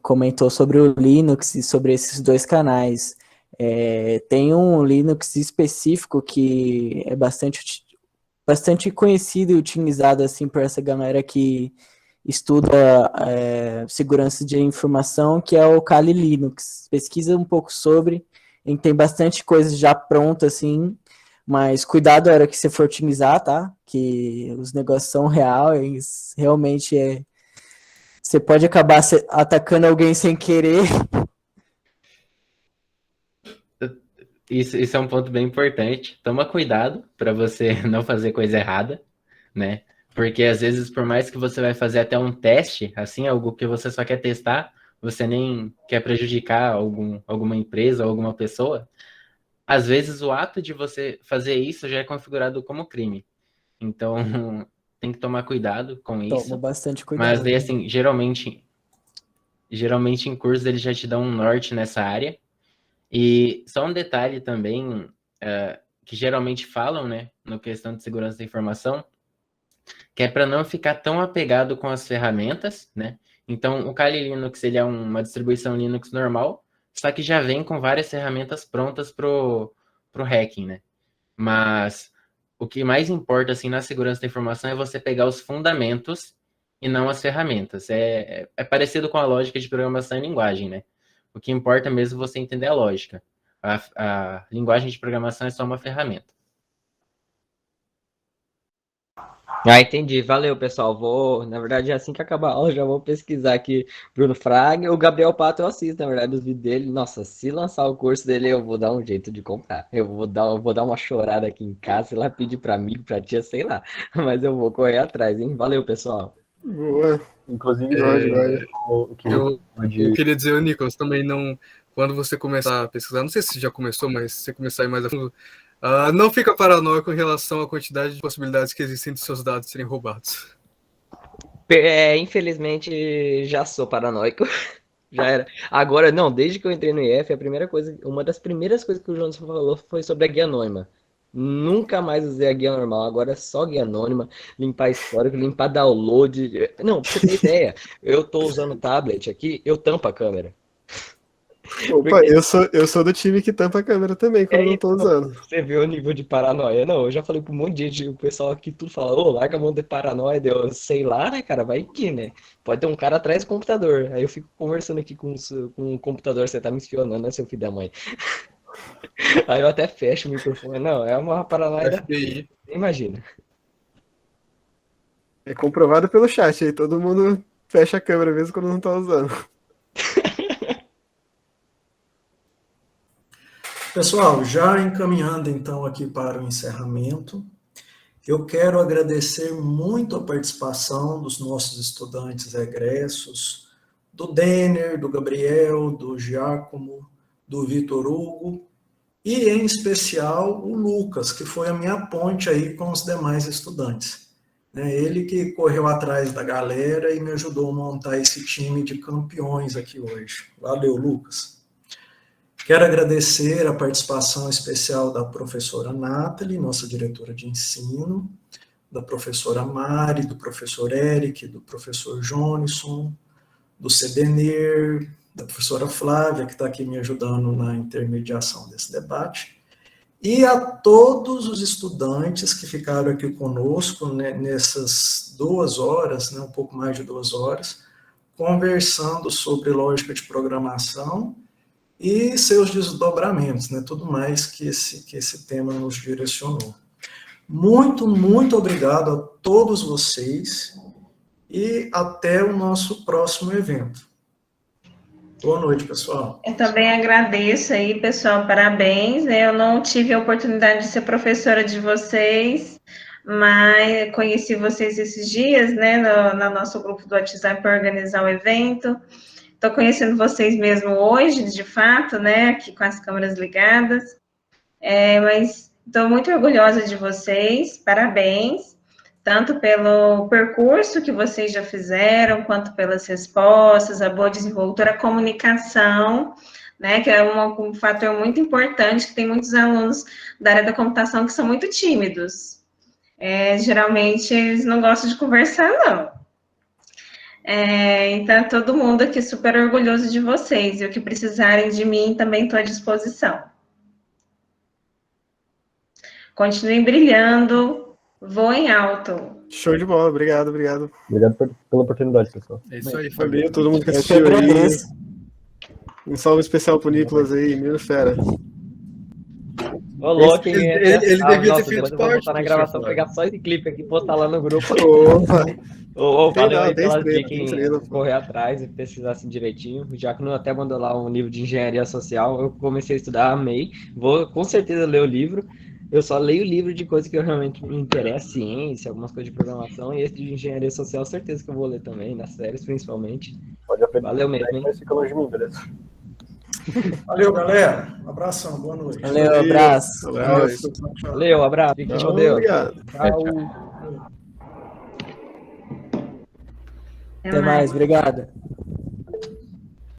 comentou sobre o Linux e sobre esses dois canais. Tem um Linux específico que é bastante conhecido e utilizado assim por essa galera que estuda segurança de informação, que é o Kali Linux. Pesquisa um pouco sobre, ele tem bastante coisa já pronta assim, mas cuidado na hora que você for otimizar, tá? Que os negócios são reais, realmente você pode acabar atacando alguém sem querer. Isso é um ponto bem importante. Toma cuidado para você não fazer coisa errada, né? Porque às vezes, por mais que você vai fazer até um teste, assim, algo que você só quer testar, você nem quer prejudicar alguma empresa ou alguma pessoa, às vezes o ato de você fazer isso já é configurado como crime. Então, tem que tomar cuidado com isso. Toma bastante cuidado. Mas daí, assim, geralmente em cursos eles já te dão um norte nessa área. E só um detalhe também, que geralmente falam, né, no questão de segurança da informação, que é para não ficar tão apegado com as ferramentas, né? Então, o Kali Linux, ele é uma distribuição Linux normal, só que já vem com várias ferramentas prontas pro hacking, né? Mas o que mais importa, assim, na segurança da informação é você pegar os fundamentos e não as ferramentas. É parecido com a lógica de programação em linguagem, né? O que importa mesmo é você entender a lógica. A linguagem de programação é só uma ferramenta. Entendi. Valeu, pessoal. Na verdade, assim que acabar a aula, já vou pesquisar aqui Bruno Fraga. O Gabriel Pato eu assisto, na verdade, os vídeos dele. Nossa, se lançar o curso dele, eu vou dar um jeito de comprar. Eu vou dar uma chorada aqui em casa, sei lá, pedir para amigo, para tia, sei lá. Mas eu vou correr atrás, hein? Valeu, pessoal. Boa. Inclusive, Eu queria dizer, Nicolas, também não. Quando você começar a pesquisar, não sei se já começou, mas se você começar a ir mais a fundo, não fica paranoico em relação à quantidade de possibilidades que existem de seus dados serem roubados. Infelizmente, já sou paranoico. Já era. Agora, não, desde que eu entrei no IF, uma das primeiras coisas que o Jonas falou foi sobre a guia anônima. Nunca mais usei a guia normal, agora é só guia anônima, limpar histórico, limpar download. Não, pra você ter ideia, eu tô usando o tablet aqui, eu tampo a câmera. Opa, eu sou do time que tampa a câmera também quando eu não tô usando. Você vê o nível de paranoia. Não, eu já falei pra um monte de gente, o pessoal aqui tudo fala, ô, larga a mão de paranoia. Eu sei lá, né, cara, vai que, né? Pode ter um cara atrás do computador. Aí eu fico conversando aqui com o computador, você tá me espionando, né, seu filho da mãe? Aí eu até fecho o microfone. Não, é uma paranoia da FBI. imagina. É comprovado pelo chat aí, todo mundo fecha a câmera mesmo quando não tá usando. Pessoal, já encaminhando então aqui para o encerramento, eu quero agradecer muito a participação dos nossos estudantes egressos, do Denner, do Gabriel, do Giacomo, do Vitor Hugo, e em especial o Lucas, que foi a minha ponte aí com os demais estudantes. Ele que correu atrás da galera e me ajudou a montar esse time de campeões aqui hoje. Valeu, Lucas. Quero agradecer a participação especial da professora Nathalie, nossa diretora de ensino, da professora Mari, do professor Eric, do professor Jonisson, do Cedenir, da professora Flávia, que está aqui me ajudando na intermediação desse debate, e a todos os estudantes que ficaram aqui conosco nessas 2 horas, um pouco mais de 2 horas, conversando sobre lógica de programação e seus desdobramentos, tudo mais que esse tema nos direcionou. Muito, muito obrigado a todos vocês e até o nosso próximo evento. Boa noite, pessoal. Eu também agradeço aí, pessoal, parabéns. Eu não tive a oportunidade de ser professora de vocês, mas conheci vocês esses dias, no nosso grupo do WhatsApp para organizar o evento. Estou conhecendo vocês mesmo hoje, de fato, aqui com as câmeras ligadas. Mas estou muito orgulhosa de vocês, parabéns, tanto pelo percurso que vocês já fizeram, quanto pelas respostas, a boa desenvoltura, a comunicação, que é um fator muito importante, que tem muitos alunos da área da computação que são muito tímidos. Geralmente, eles não gostam de conversar, não. Então, todo mundo aqui super orgulhoso de vocês, e o que precisarem de mim, também estou à disposição. Continuem brilhando, voem alto. Show de bola, obrigado. Obrigado pela oportunidade, pessoal. É isso aí, Valeu, Fabinho. todo mundo que assistiu aí. Um salve especial pro Nicolas aí, menino fera. Ô, louco, hein? Ele devia ter feito depois eu vou parte. botar na gravação, pegar só esse clipe aqui e postar lá no grupo. Opa! Valeu aí Tem pelas estrela, dicas tem em estrela. correr atrás e pesquisar assim direitinho. O Giacomo até mandou lá um livro de engenharia social. Eu comecei a estudar, amei. Vou com certeza ler o livro. Eu só leio livro de coisa que eu realmente me interessa, ciência, algumas coisas de programação. E esse de engenharia social, certeza que eu vou ler também, nas séries principalmente. Pode aprender. Valeu mesmo, hein? Mas fica longe de mim, beleza? Valeu, galera. Um abração, boa noite. Valeu, abraço. Abraço. Valeu, abraço. Fique com Deus. Obrigado. Tchau. Até mais, obrigado.